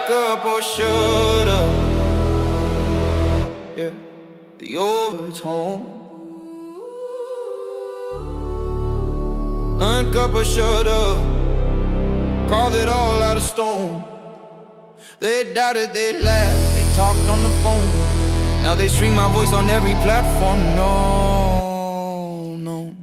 Wake up or shut up. Yeah, the over's home. Uncup or shut up. Carved it all out of stone. They doubted, they laughed, they talked on the phone. Now they stream my voice on every platform. No, no.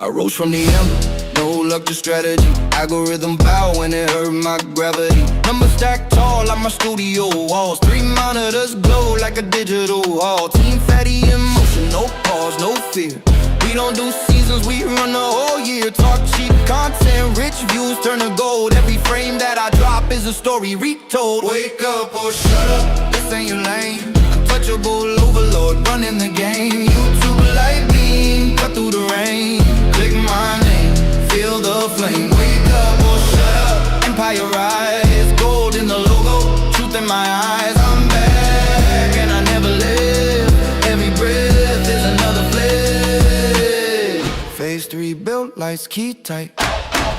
I rose from the end, no luck to strategy. Algorithm bow when it hurt my gravity. Numbers stacked tall like my studio walls. 3 monitors glow like a digital wall. Team fatty in motion, no pause, no fear. We don't do seasons, we run the whole year. Talk cheap content, rich views turn to gold. Every frame that I drop is a story retold. Wake up or shut up, this ain't your lane. Untouchable overlord, running the game. YouTube light beam, cut through the rain. Click my name, feel the flame. Wake up or shut up, empire rise. Gold in the logo, truth in my eyes. I'm back and I never live. Every breath is another flip. Phase 3 built lights key tight.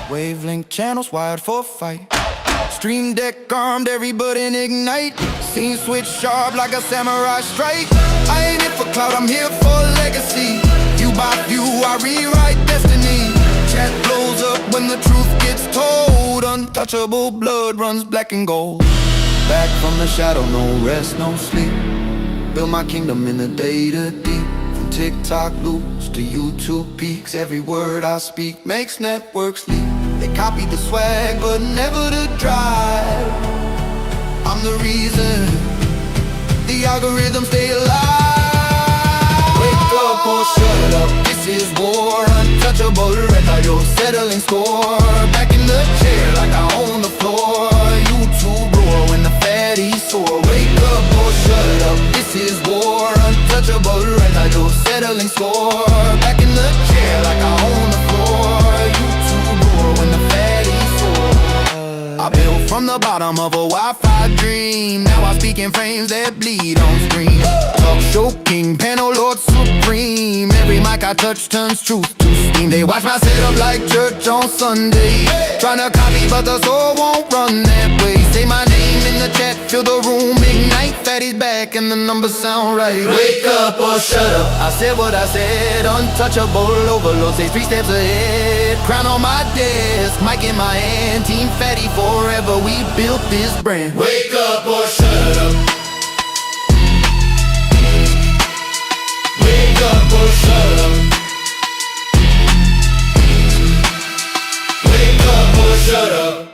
Wavelength channels wired for fight. Stream deck armed, every button ignite. Scene switch sharp like a samurai strike. I ain't here for clout, I'm here for legacy. View by view, I rewrite destiny. Chat blows up when the truth gets told. Untouchable blood runs black and gold. Back from the shadow, no rest, no sleep. Build my kingdom in the data deep. From TikTok loops to YouTube peaks. Every word I speak makes networks leap. They copy the swag, but never the drive. I'm the reason the algorithms stay alive. Wake up or shut up, this is war. Untouchable, red light, you're settling score. Back in the chair like I own the floor. YouTube roar when the fatties soar. Wake up or shut up, this is war. Untouchable, red light, you're settling score. Back in the chair like I own the floor. YouTube roar when the fatties soar. I built from the bottom of a Wi-Fi dream. Now I speak in frames that bleed on screen. Talk show king, panel lord supreme. Every mic I touch turns truth to steam. They watch my setup like church on Sunday. Tryna copy but the soul won't run that way. Say my name in the chat, fill the room, ignite. Fatty's back and the numbers sound right. Wake up or shut up, I said what I said. Untouchable overload, say 3 steps ahead. Crown on my desk, mic in my hand. Team Fatty forever, we built this brand. Wake up or shut up. Wake up or shut up. Wake up or shut up.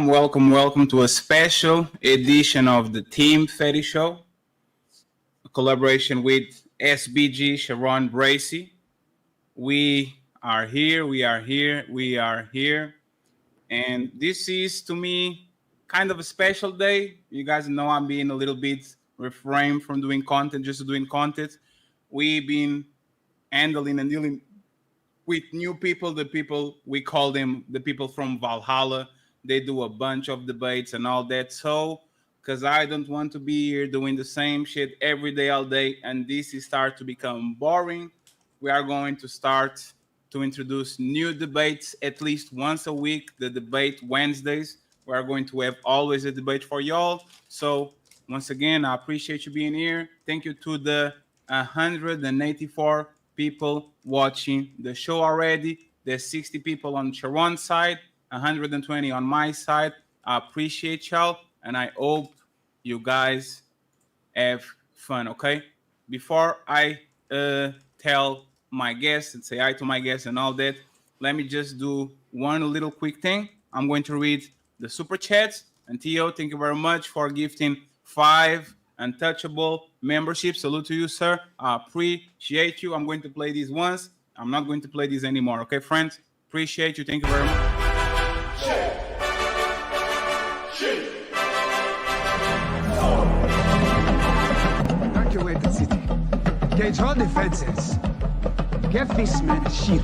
Welcome to a special edition of the Team Fetty Show, a collaboration with SBG Sharon Bracey. We are here, and this is to me kind of a special day. You guys know I'm being a little bit refrained from doing content, just doing content. We've been handling and dealing with new people, the people we call them the people from Valhalla. They do a bunch of debates and all that. So, because I don't want to be here doing the same shit every day, all day, and this is start to become boring, we are going to start to introduce new debates at least once a week. The debate Wednesdays. We are going to have always a debate for y'all. So, once again, I appreciate you being here. Thank you to the 184 people watching the show already. There's 60 people on Sharon's side, 120 on my side. I appreciate y'all, and I hope you guys have fun, okay? Before I tell my guests and say hi to my guests and all that, let me just do one little quick thing. I'm going to read the super chats. And Theo, thank you very much for gifting 5 untouchable memberships. Salute to you, sir. I appreciate you. I'm going to play these once. I'm not going to play these anymore, okay, friends? Appreciate you. Thank you very much. Evacuate the city. Engage all defenses. Get this man shit.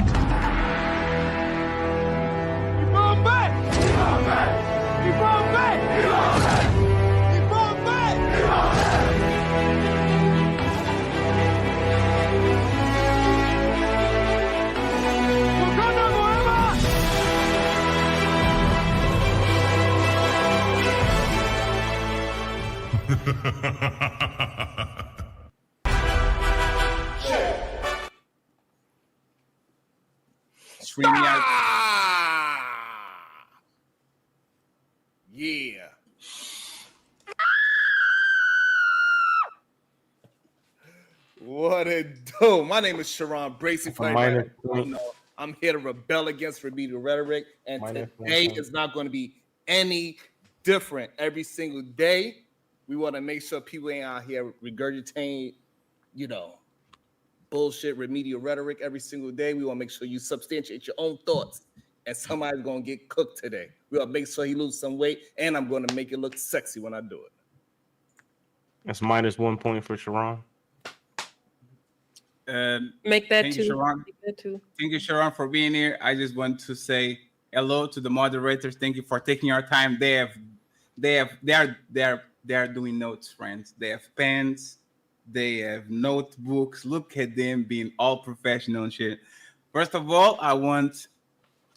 What it do? My name is Sharon Bracey. For everybody Minus that don't know, I'm here to rebel against remedial rhetoric, and Minus today 1 point. is not going to be any different. Every single day, we want to make sure people ain't out here regurgitating, bullshit remedial rhetoric every single day. We want to make sure you substantiate your own thoughts, and somebody's going to get cooked today. We want to make sure he loses some weight, and I'm going to make it look sexy when I do it. That's minus 1 point for Sharon. Make that Thank you, two. Sharon. Make that two. Thank you, Sharon, for being here. I just want to say hello to the moderators. Thank you for taking your time. They are doing notes, friends. They have pens, they have notebooks. Look at them being all professional and shit. First of all, I want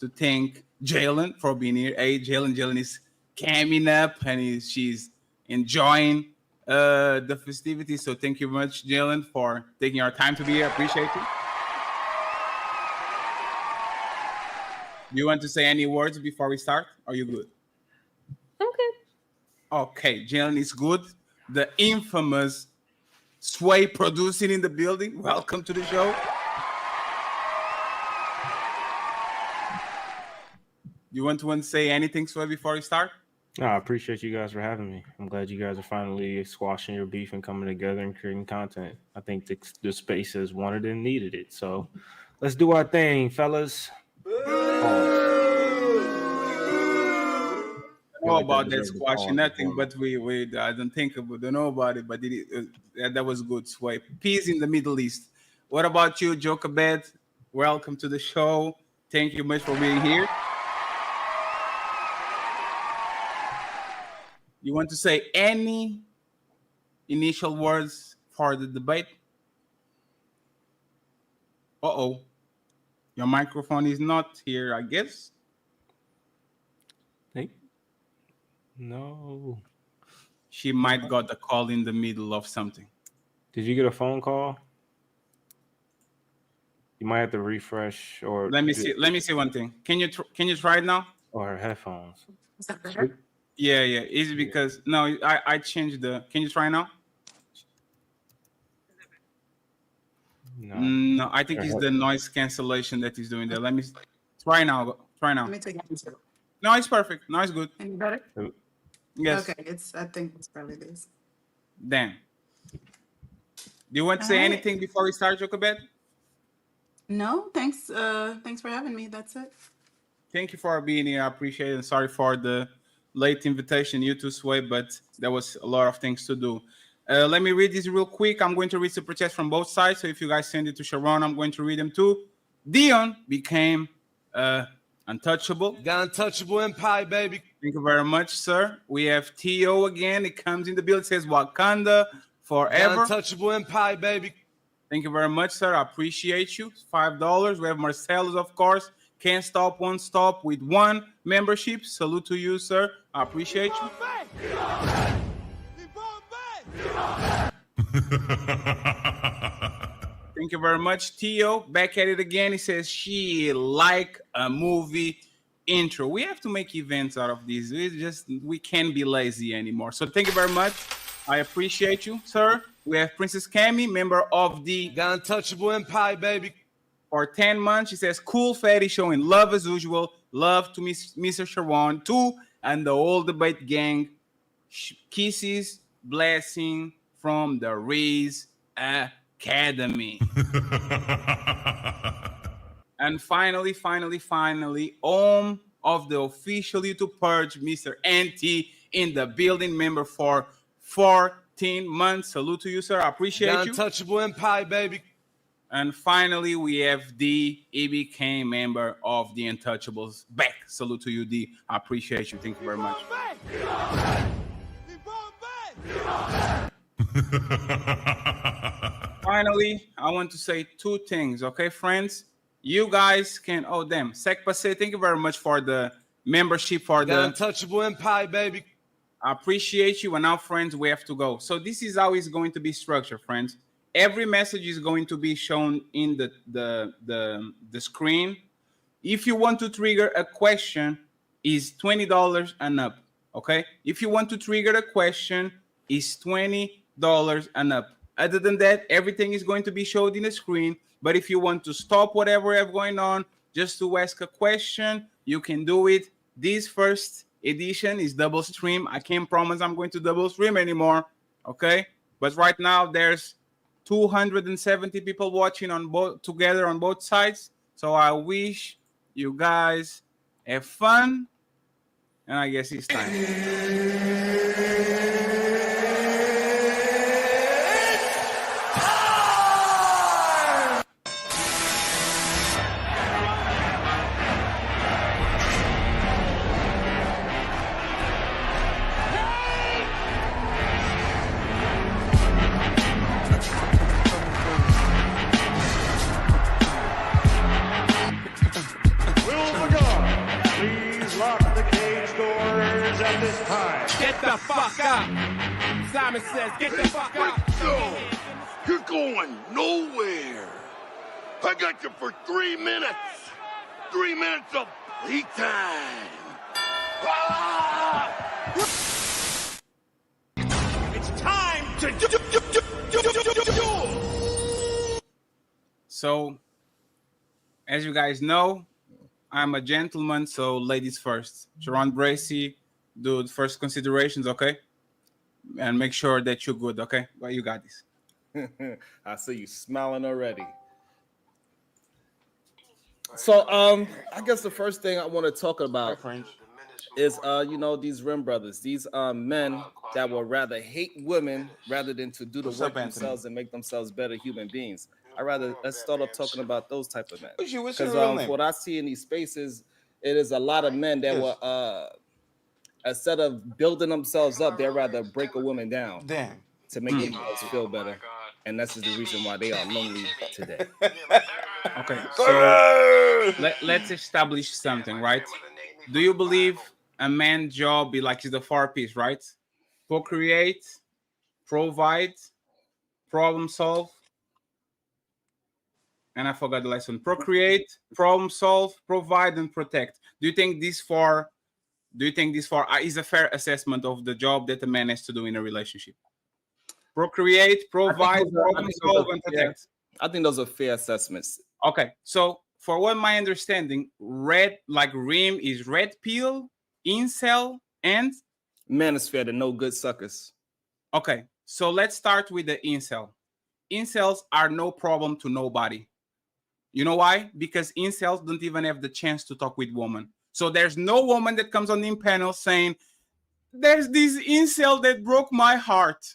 to thank Jalen for being here. Hey, Jalen is camming up and she's enjoying the festivities. So thank you very much, Jalen, for taking our time to be here. I appreciate it. Do you want to say any words before we start? Are you good? I'm good. Okay, Jalen is good. The infamous Sway producing in the building. Welcome to the show. You want to say anything, Sway, before we start? No, I appreciate you guys for having me. I'm glad you guys are finally squashing your beef and coming together and creating content. I think the space has wanted and needed it. So let's do our thing, fellas. I don't know about that squashing nothing, but I don't think about don't know about it, but that was good. Sway. Peace in the Middle East. What about you, Jokabed? Welcome to the show. Thank you much for being here. You want to say any initial words for the debate? Uh-oh. Your microphone is not here, I guess. Hey. No. She might got a call in the middle of something. Did you get a phone call? You might have to refresh or Let me see one thing. Can you try it now? Or her headphones. Is that better? Yeah. Is it because no, I changed the. Can you try now? No, I think it's the noise cancellation that is doing that. Let me try now. Let me take it. No, it's perfect. No, it's good. Any better? Yes. Okay, I think it's probably this. Damn. Do you want to say anything before we start, Jokabed? No, thanks. Thanks for having me. That's it. Thank you for being here. I appreciate it. And sorry for the late invitation, you too, Sway, but there was a lot of things to do. Let me read this real quick. I'm going to read super chats from both sides. So if you guys send it to Sharon, I'm going to read them too. Dion became untouchable. Got untouchable empire, baby. Thank you very much, sir. We have T.O. again. It comes in the bill. It says Wakanda forever. Got untouchable empire, baby. Thank you very much, sir. I appreciate you. $5. We have Marcellus, of course. Can't stop, won't stop with 1 membership. Salute to you, sir. I appreciate you. Thank you very much, Tio. Back at it again. He says she like a movie intro. We have to make events out of these. We can't be lazy anymore. So thank you very much. I appreciate you, sir. We have Princess Cami, member of the Got untouchable empire, baby. For 10 months. She says, cool fatty showing love as usual. Love to Mr. Sharon too. And the whole debate gang. Kisses, blessing from the Riz Academy. And finally, home of the official YouTube Purge, Mr. NT in the building, member for 14 months. Salute to you, sir. I appreciate Got you. untouchable empire, baby. And finally, we have D. He became member of the Untouchables. Back. Salute to you, D. I appreciate you. Thank you very much. Finally, I want to say 2 things, okay, friends? You guys can, oh, damn. Sec Passe, thank you very much for the membership for Got untouchable empire, baby. I appreciate you. And now, friends, we have to go. So this is how it's going to be structured, friends. Every message is going to be shown in the screen. If you want to trigger a question, is $20 and up. Okay. If you want to trigger a question, is $20 and up. Other than that, everything is going to be showed in the screen. But if you want to stop whatever you have going on, just to ask a question, you can do it. This first edition is double stream. I can't promise I'm going to double stream anymore, okay? But right now there's 270 people watching on both together on both sides. So I wish you guys have fun, and I guess it's time. Get the fuck out! Simon says, get the fuck out! No, you're going nowhere. I got you for 3 minutes. 3 minutes of playtime. Ah! It's time to do. So, as you guys know, I'm a gentleman, so ladies first. Sharon Bracey, do the first considerations, okay? And make sure that you're good, okay? Well, you got this. I see you smiling already. So, I guess the first thing I want to talk about is, these Rim brothers, these men that would rather hate women rather than to do the work themselves and make themselves better human beings. Let's start off talking about those type of men. Because what I see in these spaces, it is a lot of men that will, instead of building themselves up, they'd rather break a woman down to make themselves feel better. And that's just the reason why they are lonely today. Okay, so let's establish something, right? Do you believe a man's job is the 4 P's, right? Procreate, provide, problem solve, and I forgot the last one. Procreate, problem solve, provide, and protect. Do you think this is a fair assessment of the job that a man has to do in a relationship? Procreate, provide, problem solve, and protect. I think those are fair assessments. Okay, so for what my understanding, RIM is red pill, incel, and manosphere, the no good suckers. Okay, so let's start with the incel. Incels are no problem to nobody. You know why? Because incels don't even have the chance to talk with women. So there's no woman that comes on the panel saying, there's this incel that broke my heart.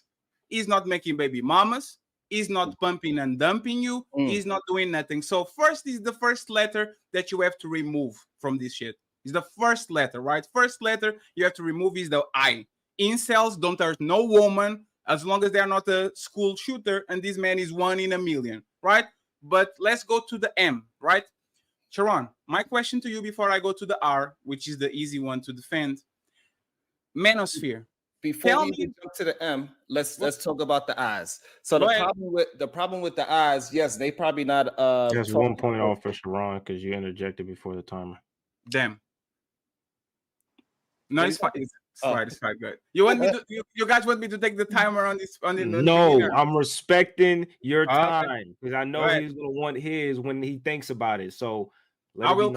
He's not making baby mamas. He's not pumping and dumping you. He's not doing nothing. So first is the first letter that you have to remove from this shit. It's the first letter, right? First letter you have to remove is the I. Incels don't hurt no woman as long as they're not a school shooter, and this man is 1 in a million, right? But let's go to the M, right? Sharon, my question to you before I go to the R, which is the easy one to defend. Manosphere. Before we jump to the M, let's talk about the I's. So the problem with the I's, yes, they probably not. Just 1 point off for Sharon because you interjected before the timer. Damn. No, it's fine. It's fine. Good. You want me to? You guys want me to take the timer on this? No, I'm respecting your time because I know he's gonna want his when he thinks about it. So I will.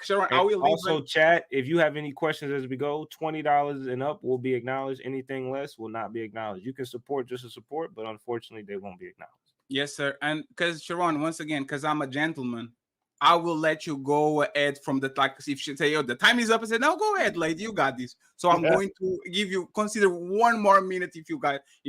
Sharon, I will. Also, chat. If you have any questions as we go, $20 and up will be acknowledged. Anything less will not be acknowledged. You can support just to support, but unfortunately, they won't be acknowledged. Yes, sir. And because Sharon, once again, because I'm a gentleman, I will let you go ahead from the time. If she say, "Oh, the time is up," I said, "No, go ahead, lady. You got this." So I'm going to consider 1 more minute if you're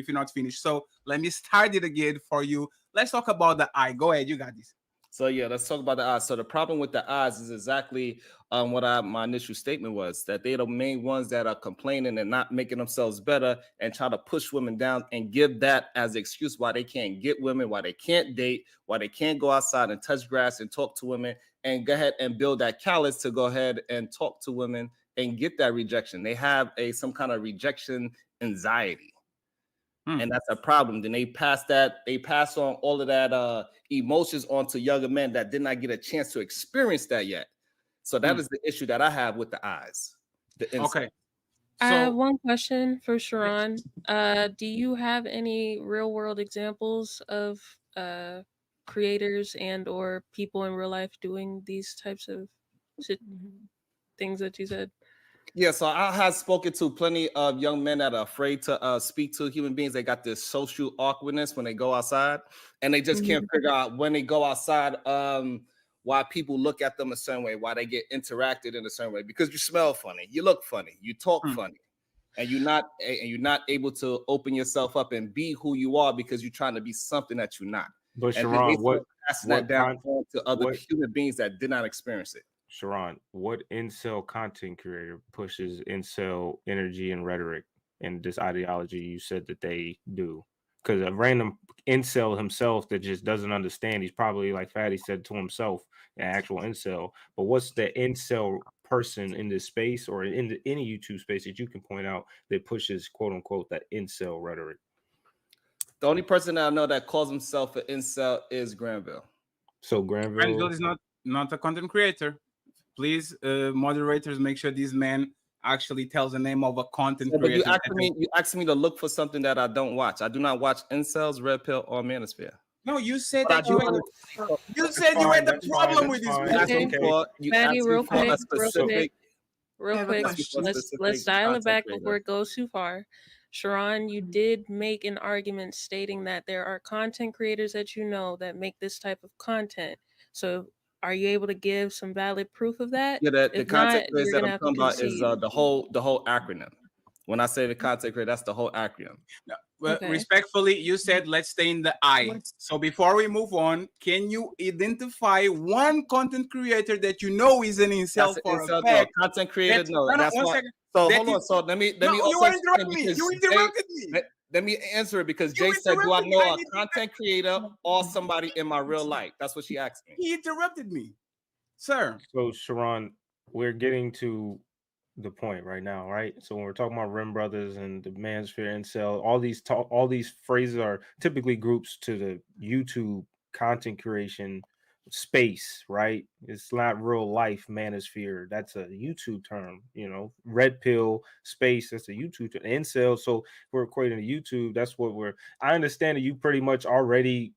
not finished. So let me start it again for you. Let's talk about the I. Go ahead. You got this. So yeah, let's talk about the odds. So the problem with the odds is exactly what my initial statement was, that they're the main ones that are complaining and not making themselves better and try to push women down and give that as an excuse why they can't get women, why they can't date, why they can't go outside and touch grass and talk to women and go ahead and build that callous to go ahead and talk to women and get that rejection. They have some kind of rejection anxiety. And that's a problem. Then they pass on all of that emotions onto younger men that did not get a chance to experience that yet. So that is the issue that I have with the eyes. Okay. I So have one question for Sharon. Do you have any real world examples of creators and or people in real life doing these types of things that you said? Yeah, so I have spoken to plenty of young men that are afraid to speak to human beings. They got this social awkwardness when they go outside, and they just can't figure out when they go outside why people look at them a certain way, why they get interacted in a certain way. Because you smell funny, you look funny, you talk funny, and you're not able to open yourself up and be who you are because you're trying to be something that you're not. But And then they Sharon, start passing that down to other what human beings that did not experience it. Sharon, what incel content creator pushes incel energy and rhetoric and this ideology you said that they do? Because a random incel himself that just doesn't understand, he's probably, like Fatty said, to himself, an actual incel. But what's the incel person in this space or in any YouTube space that you can point out that pushes, quote unquote, that incel rhetoric? The only person that I know that calls himself an incel is Granville. So Granville is not a content creator. Please, moderators, make sure this man actually tells the name of a content But creator. you asked me to look for something that I don't watch. I do not watch incels, Red Pill, or Manosphere. No, you said But that you said you had the problem with this. Fatty, real quick, I have a question. let's dial it back before it goes too far. Sharon, you did make an argument stating that there are content creators that you know that make this type of content. So are you able to give some valid proof of that? Yeah, the content creators that I'm have talking to about is concede. the whole acronym. When I say the content creator, that's the whole acronym. No, well, respectfully, you said let's stay in the I. So before we move on, can you identify one content creator that you know is an incel for a fact? Content creator, no. That's one why. second. So hold on. So let me you also interrupted me. You interrupted me. Let me answer it because Jay said, "Do I know a content creator or somebody in my real life?" That's what she asked me. He interrupted me, sir. So Sharon, we're getting to the point right now, right? So when we're talking about Rim Brothers and the Manosphere Incel, all these phrases are typically groups to the YouTube content creation space, right? It's not real life Manosphere. That's a YouTube term, Red Pill space. That's a YouTube term. Incel. So we're equating to YouTube. That's what I understand that you pretty much already,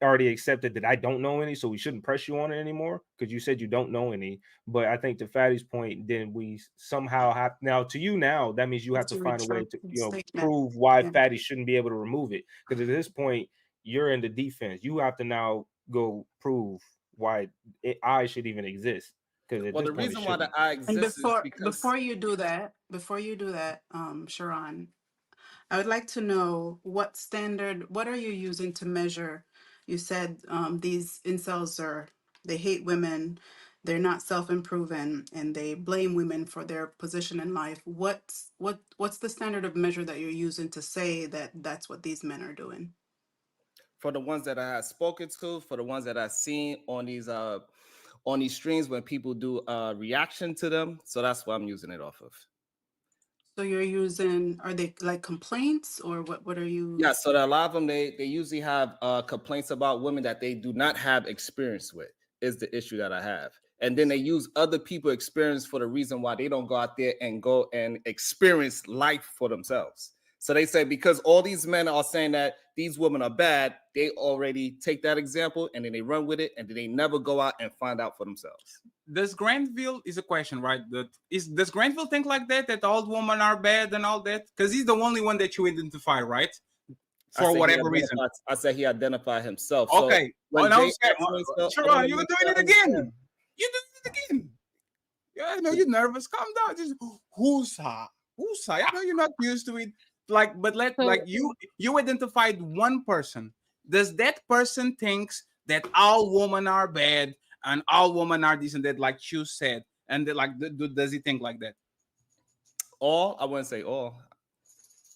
already accepted that I don't know any, so we shouldn't press you on it anymore because you said you don't know any. But I think to Fatty's point, then we somehow have now to you now that means you have to find a way to prove why Fatty shouldn't be able to remove it, because at this point you're in the defense. You have to now go prove why I should even exist. Because the reason why the I exists is because before you do that, Sharon, I would like to know what are you using to measure? You said these incels they hate women, they're not self-improving, and they blame women for their position in life. What's the standard of measure that you're using to say that that's what these men are doing? For the ones that I have spoken to, for the ones that I've seen on these streams when people do reaction to them, so that's what I'm using it off of. So you're using, are they like complaints or what are you? Yeah, so a lot of them, they usually have complaints about women that they do not have experience with is the issue that I have. And then they use other people's experience for the reason why they don't go out there and go and experience life for themselves. So they say because all these men are saying that these women are bad, they already take that example and then they run with it and then they never go out and find out for themselves. Does Granville is a question, right? Does Granville think like that all women are bad and all that? Because he's the only one that you identify, right? For whatever reason. I said he identified himself. Okay. So Sharon, you're doing it again. You did it again. Yeah, I know you're nervous. Calm down. Just who's I know you're not used to it. You identified one person. Does that person thinks that all women are bad and all women are this and that, like you said, and does he think like that? All? I wouldn't say all.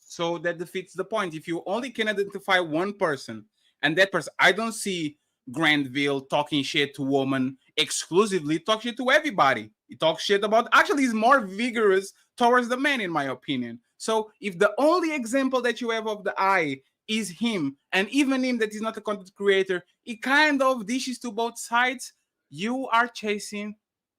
So that defeats the point. If you only can identify one person, and that person, I don't see Granville talking shit to women exclusively. Talk shit to everybody. He talks shit about. Actually, he's more vigorous towards the men, in my opinion. So if the only example that you have of the I is him, and even him that is not a content creator, it kind of dishes to both sides. You are chasing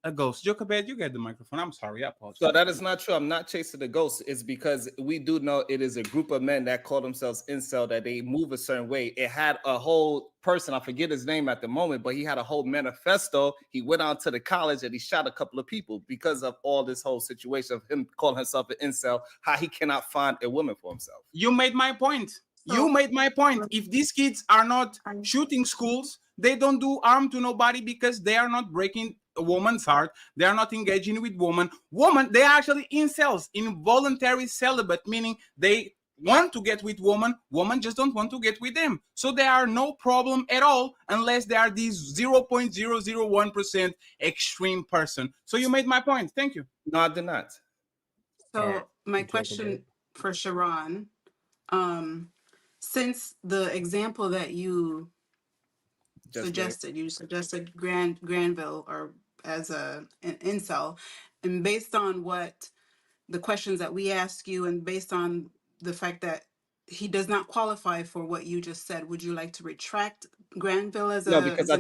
a ghost. Jochebed, you get the microphone. I'm sorry, I apologize. So that is not true. I'm not chasing the ghost. It's because we do know it is a group of men that call themselves incel, that they move a certain way. It had a whole person, I forget his name at the moment, but he had a whole manifesto. He went out to the college and he shot a couple of people because of all this whole situation of him calling himself an incel, how he cannot find a woman for himself. You made my point. You made my point. If these kids are not shooting schools, they don't do harm to nobody because they are not breaking a woman's heart. They are not engaging with women. They are actually incels, involuntary celibate, meaning they want to get with women. Women just don't want to get with them. So there are no problem at all unless they are these 0.001% extreme person. So you made my point. Thank you. No, I did not. So my question for Sharon, since the example that you suggested Granville or as an incel, and based on what the questions that we ask you and based on the fact that he does not qualify for what you just said, would you like to retract Granville as No, because I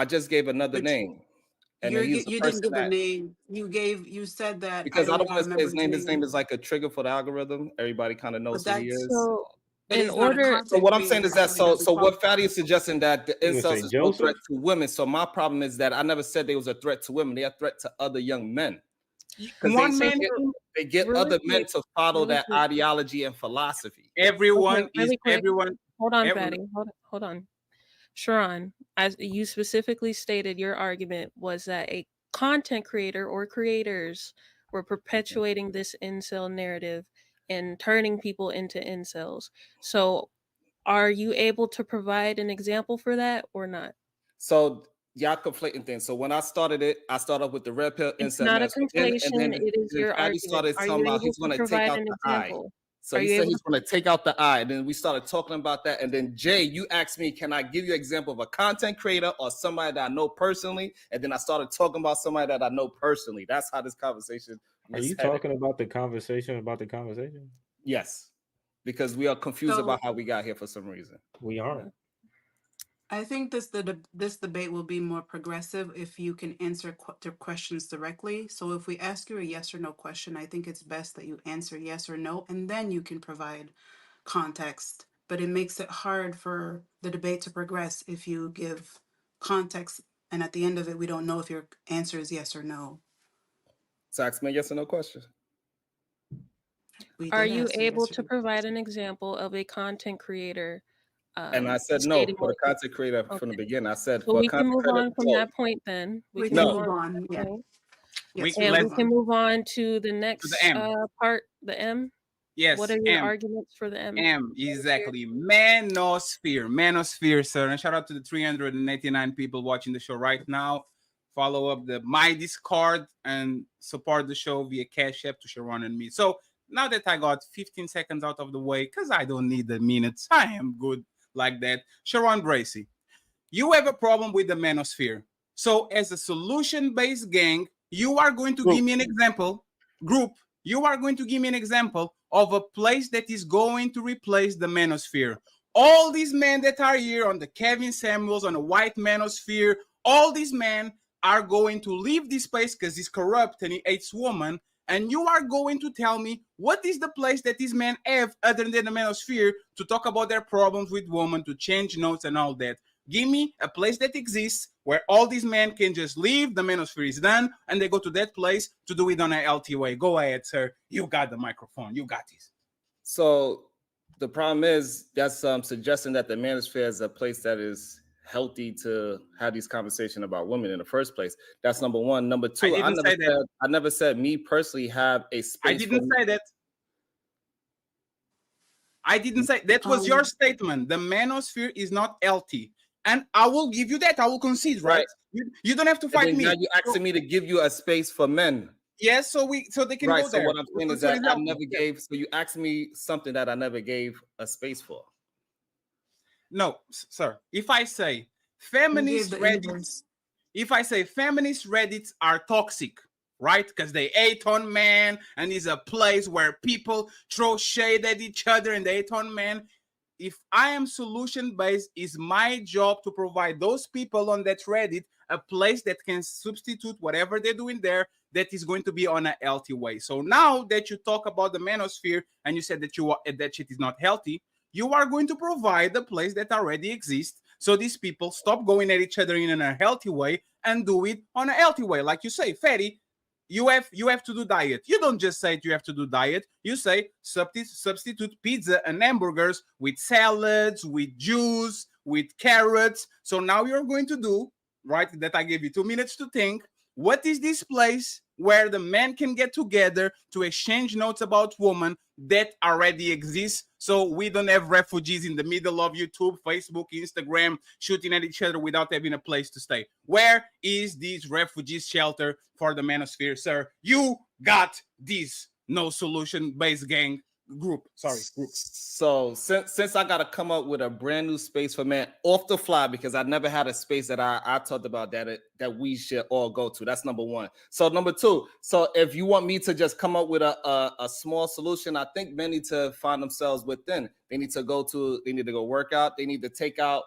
just gave another name. And you didn't give a name. You said that because I don't want to say his name. His name is like a trigger for the algorithm. Everybody kind of knows who he is. So in order, so what I'm saying is that so what Fatty is suggesting that the incels is no threat to women. So my problem is that I never said they was a threat to women. They are a threat to other young men. Because they get really other men to follow that ideology and philosophy. Everyone Hold on, Fatty. Hold on. Sharon, as you specifically stated, your argument was that a content creator or creators were perpetuating this incel narrative and turning people into incels. So are you able to provide an example for that or not? So y'all conflating things. So when I started it, I started with the red pill incel. It's not a conflation. It is your argument. Started talking about he's going to take out the eye. So he said he's going to take out the eye. And then we started talking about that. And then Jay, you asked me, can I give you an example of a content creator or somebody that I know personally? And then I started talking about somebody that I know personally. That's how this conversation was. Are you talking about the conversation Yes. Because we are confused about how we got here for some reason. We are. I think this debate will be more progressive if you can answer the questions directly. So if we ask you a yes or no question, I think it's best that you answer yes or no, and then you can provide context. But it makes it hard for the debate to progress if you give context, and at the end of it, we don't know if your answer is yes or no. So ask me a yes or no question. Are you able to provide an example of a content creator? And I said no for the content creator from the beginning. I said so we can move on from that point then. We can move on. Yeah. We can move on to the next part, the M. Yes. What are your arguments for the M? M, exactly. Manosphere. Manosphere, sir. And shout out to the 389 people watching the show right now. Follow up my Discord and support the show via Cash App to Sharon and me. So now that I got 15 seconds out of the way, because I don't need the minutes, I am good like that. Sharon Bracey, you have a problem with the manosphere. So as a solution-based gang, you are going to give me an example, you are going to give me an example of a place that is going to replace the manosphere. All these men that are here on the Kevin Samuels, on the white manosphere, all these men are going to leave this place because he's corrupt and he hates women. And you are going to tell me what is the place that these men have other than the manosphere to talk about their problems with women, to change notes and all that. Give me a place that exists where all these men can just leave, the manosphere is done, and they go to that place to do it on an LT way. Go ahead, sir. You got the microphone. You got this. So the problem is that's suggesting that the manosphere is a place that is healthy to have these conversations about women in the first place. That's number one. Number two, I never said me personally have a space. I didn't say that. I didn't say that was your statement. The manosphere is not LT. And I will give you that. I will concede, right? You don't have to fight me. Now you're asking me to give you a space for men. Yes, so they can go there. So what I'm saying is that I never gave. So you asked me something that I never gave a space for. No, sir. If I say feminist Reddits, Reddits are toxic, right? Because they hate on men, and it's a place where people throw shade at each other and they hate on men. If I am solution-based, it's my job to provide those people on that Reddit a place that can substitute whatever they're doing there, that is going to be on a healthy way. So now that you talk about the manosphere and you said that that shit is not healthy, you are going to provide a place that already exists, so these people stop going at each other in a healthy way and do it on a healthy way. Like you say, Fatty, you have to do diet. You don't just say you have to do diet. You say substitute pizza and hamburgers with salads, with juice, with carrots. So now you're going to do, right, that I gave you 2 minutes to think, what is this place where the men can get together to exchange notes about women that already exists, so we don't have refugees in the middle of YouTube, Facebook, Instagram, shooting at each other without having a place to stay? Where is this refugee shelter for the manosphere, sir? You got this no solution based gang group. So since I gotta come up with a brand new space for men off the fly, because I never had a space that I talked about that we should all go to. That's number one. So number two, so if you want me to just come up with a small solution, I think men need to find themselves within. They need to go work out. They need to take out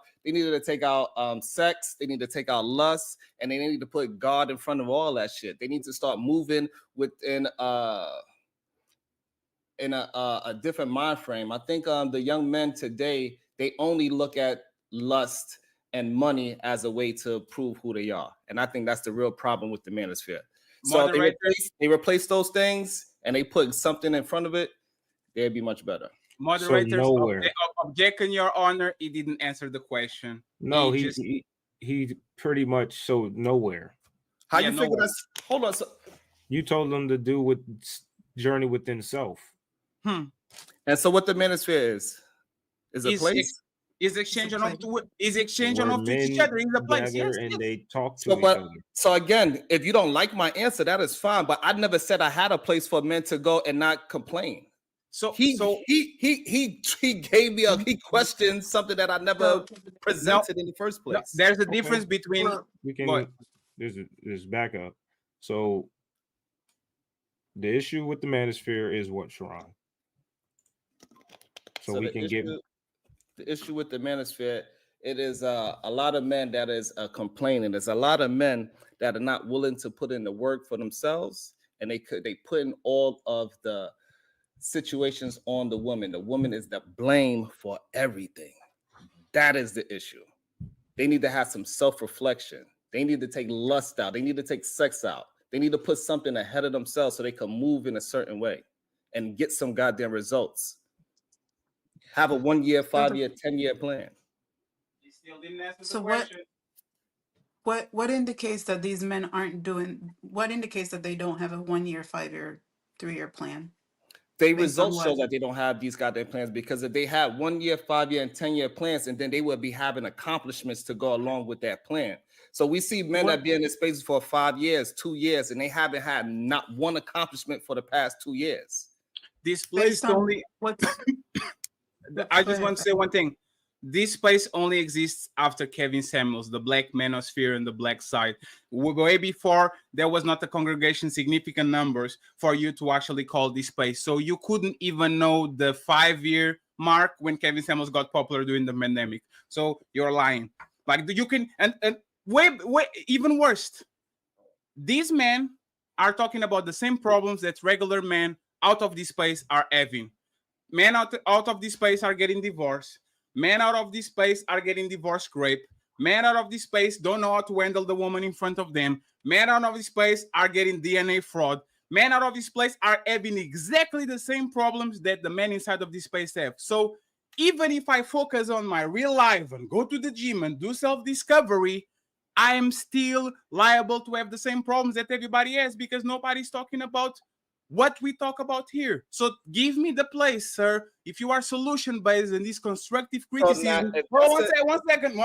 sex. They need to take out lust, and they need to put God in front of all that shit. They need to start moving within in a different mind frame. I think the young men today, they only look at lust and money as a way to prove who they are. And I think that's the real problem with the manosphere. So if they replace those things and they put something in front of it, they'd be much better. Moderators, object in your honor, he didn't answer the question. No, he pretty much so nowhere. How you figure that's? Hold on. So, you told them to do with journey within self. And so what the manosphere is a place? Is exchange on off to each other in the place. Yes, and they talk to each other. So again, if you don't like my answer, that is fine. But I never said I had a place for men to go and not complain. So he gave me he questioned something that I never presented in the first place. There's a difference between there's backup. So the issue with the manosphere is what, Sharon? So we can get the issue with the manosphere. It is a lot of men that is complaining. There's a lot of men that are not willing to put in the work for themselves, and they put in all of the situations on the woman. The woman is the blame for everything. That is the issue. They need to have some self-reflection. They need to take lust out. They need to take sex out. They need to put something ahead of themselves so they can move in a certain way and get some goddamn results. Have a 1 year, 5 year, 10-year plan. You still didn't answer So the question. what indicates that these men aren't doing? What indicates that they don't have a 1 year, 5 year, 3 year plan? They results show that they don't have these goddamn plans, because if they had 1 year, 5 year, and 10-year plans, and then they would be having accomplishments to go along with that plan. So we see men that be in this space for 5 years, 2 years, and they haven't had not one accomplishment for the past 2 years. This place only. I just want to say one thing. This place only exists after Kevin Samuels, the black manosphere and the black side. Way before, there was not a congregation, significant numbers for you to actually call this place. So you couldn't even know the 5 year mark when Kevin Samuels got popular during the pandemic. So you're lying. Like you can, and way even worse. These men are talking about the same problems that regular men out of this place are having. Men out of this place are getting divorced. Men out of this space are getting divorce rape. Men out of this space don't know how to handle the woman in front of them. Men out of this place are getting DNA fraud. Men out of this place are having exactly the same problems that the men inside of this space have. So even if I focus on my real life and go to the gym and do self-discovery, I am still liable to have the same problems that everybody has, because nobody's talking about what we talk about here. So give me the place, sir. If you are solution-based and this constructive criticism. One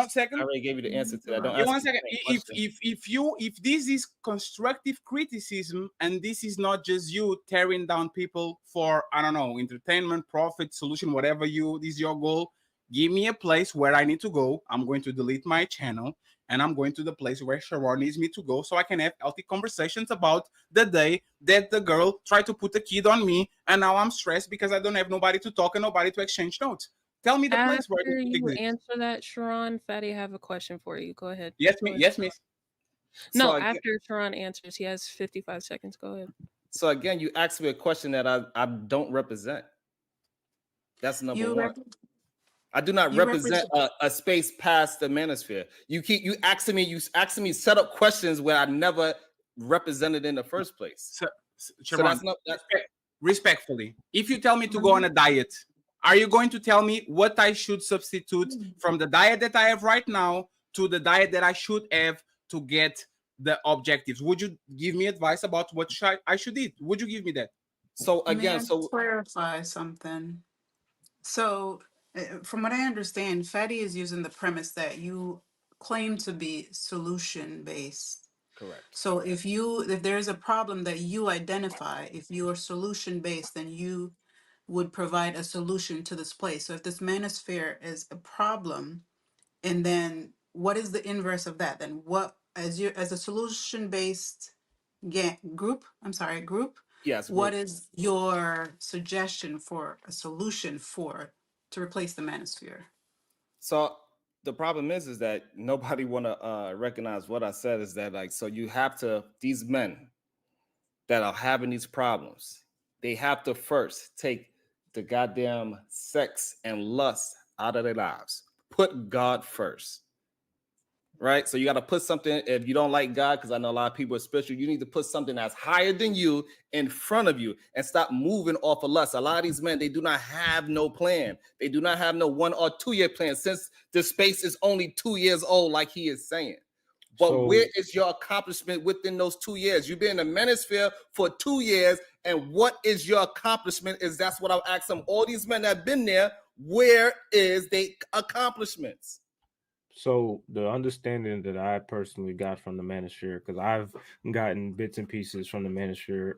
second. I already gave you the answer to that. Don't one second. If this is constructive criticism and this is not just you tearing down people for, I don't know, entertainment, profit, solution, whatever is your goal, give me a place where I need to go. I'm going to delete my channel and I'm going to the place where Sharon needs me to go so I can have healthy conversations about the day that the girl tried to put a kid on me and now I'm stressed because I don't have nobody to talk and nobody to exchange notes. Tell me the place where you answer that, Sharon. Fatty, I have a question for you. Go ahead. Yes, miss. So No, again, after Sharon answers, he has 55 seconds. Go ahead. so again, you asked me a question that I don't represent. That's number You one. rep- I do not you represent represent. a space past the manosphere. You asking me set up questions where I never represented in the first place. So, So Sharon, that's not that. respectfully, if you tell me to go on a diet, are you going to tell me what I should substitute from the diet that I have right now to the diet that I should have to get the objectives? Would you give me advice about what I should eat? Would you give me that? So May again, I clarify something? So, from what I understand, Fatty is using the premise that you claim to be solution based. correct. So if there's a problem that you identify, if you are solution based, then you would provide a solution to this place. So if this manosphere is a problem, and then what is the inverse of that? Then what, as a solution based group, Yes, what group. is your suggestion for a solution for to replace the manosphere? So the problem is that nobody want to recognize what I said is that like so you have to these men that are having these problems, they have to first take the goddamn sex and lust out of their lives. Put God first. Right? So you got to put something, if you don't like God, because I know a lot of people are spiritual, you need to put something that's higher than you in front of you and stop moving off of lust. A lot of these men, they do not have no plan. They do not have no 1 or 2 year plan since the space is only 2 years old, like he is saying. But So where is your accomplishment within those 2 years? You've been in the manosphere for 2 years, and what is your accomplishment? Is that's what I'll ask them. All these men that have been there, where is their accomplishments? So the understanding that I personally got from the manosphere, because I've gotten bits and pieces from the manosphere,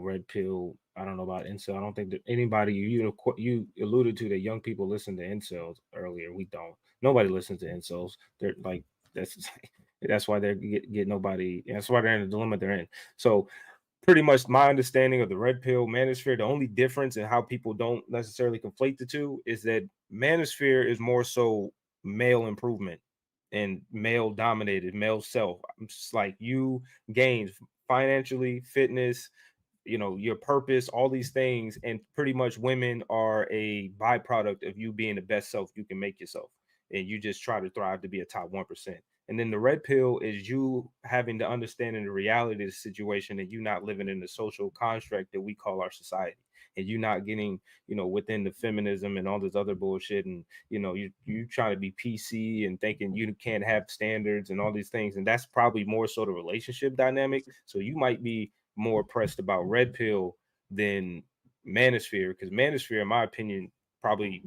red pill. I don't know about incel. I don't think that anybody you alluded to that young people listen to incels earlier. We don't. Nobody listens to incels. They're like that's why they're get nobody. That's why they're in the dilemma they're in. So pretty much my understanding of the red pill manosphere, the only difference in how people don't necessarily conflate the two is that manosphere is more so male improvement and male dominated, male self. I'm just like you gain financially, fitness, your purpose, all these things, and pretty much women are a byproduct of you being the best self you can make yourself, and you just try to thrive to be a top 1%. And then the red pill is you having to understand the reality of the situation and you not living in the social construct that we call our society, and you not getting within the feminism and all this other bullshit, and you trying to be PC and thinking you can't have standards and all these things, and that's probably more so the relationship dynamic. So you might be more pressed about red pill than manosphere, because manosphere in my opinion probably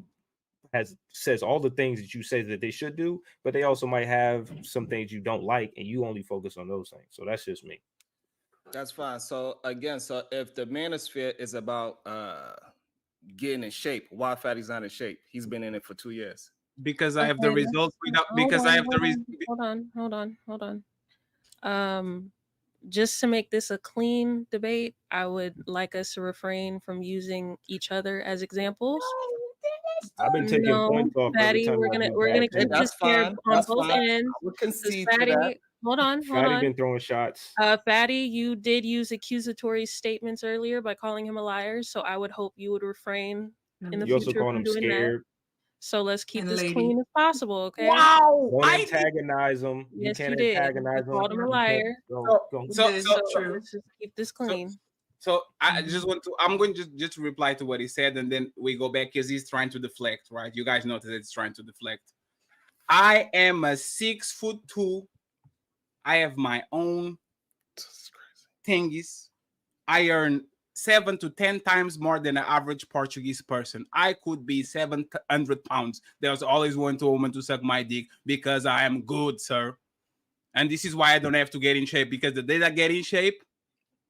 says all the things that you say that they should do, but they also might have some things you don't like and you only focus on those things. So that's just me. That's fine. So again, so if the manosphere is about getting in shape, why Fatty's not in shape? He's been in it for 2 years. Because I have the Okay, results without hold because I have the hold on. Just to make this a clean debate, I would like us to refrain from using each other as examples. I've been taking No, points off every Fatty, time we're I gonna do we're bad gonna keep things. this That's fair fine. on That's both fine. ends. I would 'Cause concede to that. Fatty, hold on. Fatty been throwing shots. Fatty, you did use accusatory statements earlier by calling him a liar, so I would hope you would refrain in the You also future called from him doing that. scared. So let's keep And this lady. clean as possible, okay? Wow, Don't I did. antagonize him. You Yes, can't you did. antagonize You him. called him a You can't liar. go. So Did, true. Let's just keep this so clean. so I just want to. I'm going to just reply to what he said, and then we go back because he's trying to deflect, right? You guys notice it's trying to deflect. I am a 6'2". I have my own thingies. I earn 7 to 10 times more than an average Portuguese person. I could be 700 pounds. There's always one woman to suck my dick because I am good, sir. And this is why I don't have to get in shape, because the day I get in shape,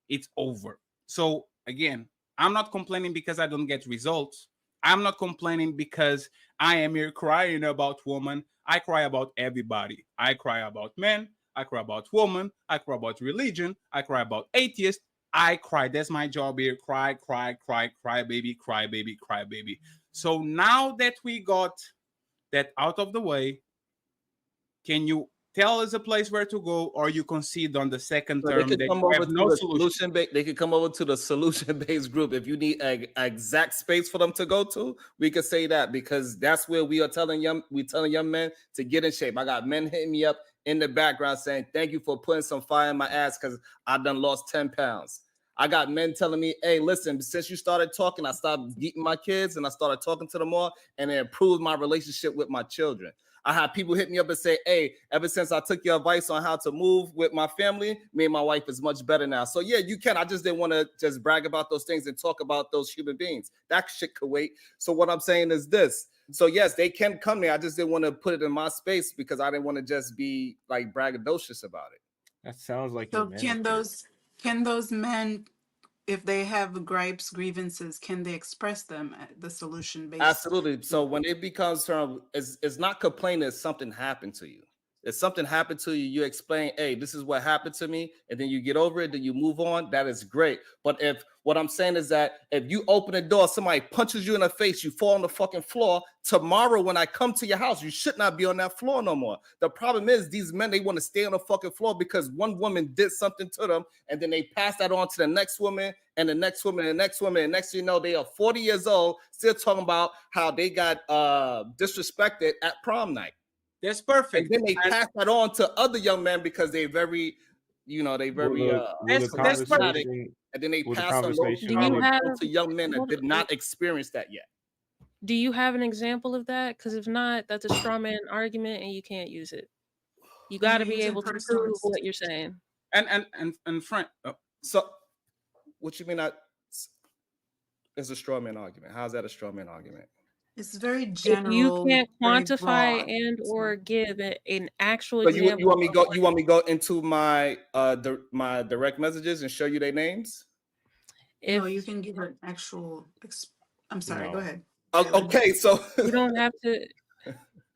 it's over. So again, I'm not complaining because I don't get results. I'm not complaining because I am here crying about women. I cry about everybody. I cry about men. I cry about women. I cry about religion. I cry about atheists. I cry. That's my job here. Cry, cry, cry, cry, baby, cry, baby, cry, baby. So now that we got that out of the way, can you tell us a place where to go, or you concede on the second So they term could that come you over have to no the solution. they could come over to the solution-based group. If you need an exact space for them to go to, we could say that, because that's where we are telling young men to get in shape. I got men hitting me up in the background saying, thank you for putting some fire in my ass because I done lost 10 pounds. I got men telling me, hey, listen, since you started talking, I stopped beating my kids and I started talking to them more, and it improved my relationship with my children. I have people hit me up and say, hey, ever since I took your advice on how to move with my family, me and my wife is much better now. So yeah, you can. I just didn't want to just brag about those things and talk about those human beings. That shit could wait. So what I'm saying is this. So yes, they can come there. I just didn't want to put it in my space because I didn't want to just be like braggadocious about it. That sounds like So your can those men, if they have gripes, grievances, can they express them at the solution based? Absolutely. So when it becomes it's not complaining, it's something happened to you. If something happened to you, you explain, hey, this is what happened to me, and then you get over it, then you move on. That is great. But if what I'm saying is that if you open the door, somebody punches you in the face, you fall on the fucking floor. Tomorrow, when I come to your house, you should not be on that floor no more. The problem is these men, they want to stay on the fucking floor because one woman did something to them, and then they pass that on to the next woman and the next woman and the next woman. And next thing you know, they are 40 years old, still talking about how they got disrespected at prom night. That's perfect. And then they pass that on to other young men because they're very, that's perfect. And then they Will the pass on those conversation knowledge to young men that did not experience that yet. Do you have an example of that? Because if not, that's a straw man argument, and you can't use it. You got to be use it able to per prove source. what you're saying. And friend, So what you mean it's a straw man argument? How's that a straw man argument? It's very If general. you can't very quantify broad. and or give an actual So example. you want me to go into my my direct messages and show you their names? No, you can give an actual. I'm sorry. Go ahead. Okay, so you don't have to.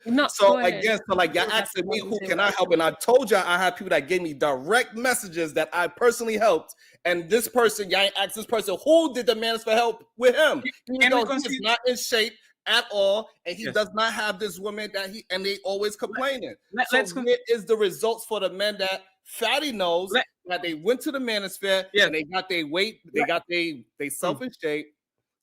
No. So go ahead. again, so like y'all asking me who can I help, and I told y'all I have people that gave me direct messages that I personally helped, and this person, y'all ain't asked this person who did the manosphere help with him. He's not in shape at all, and he does not have this woman and they always complaining. So what is the results for the men that Fatty knows that they went to the manosphere and they got their weight, they got they self in shape,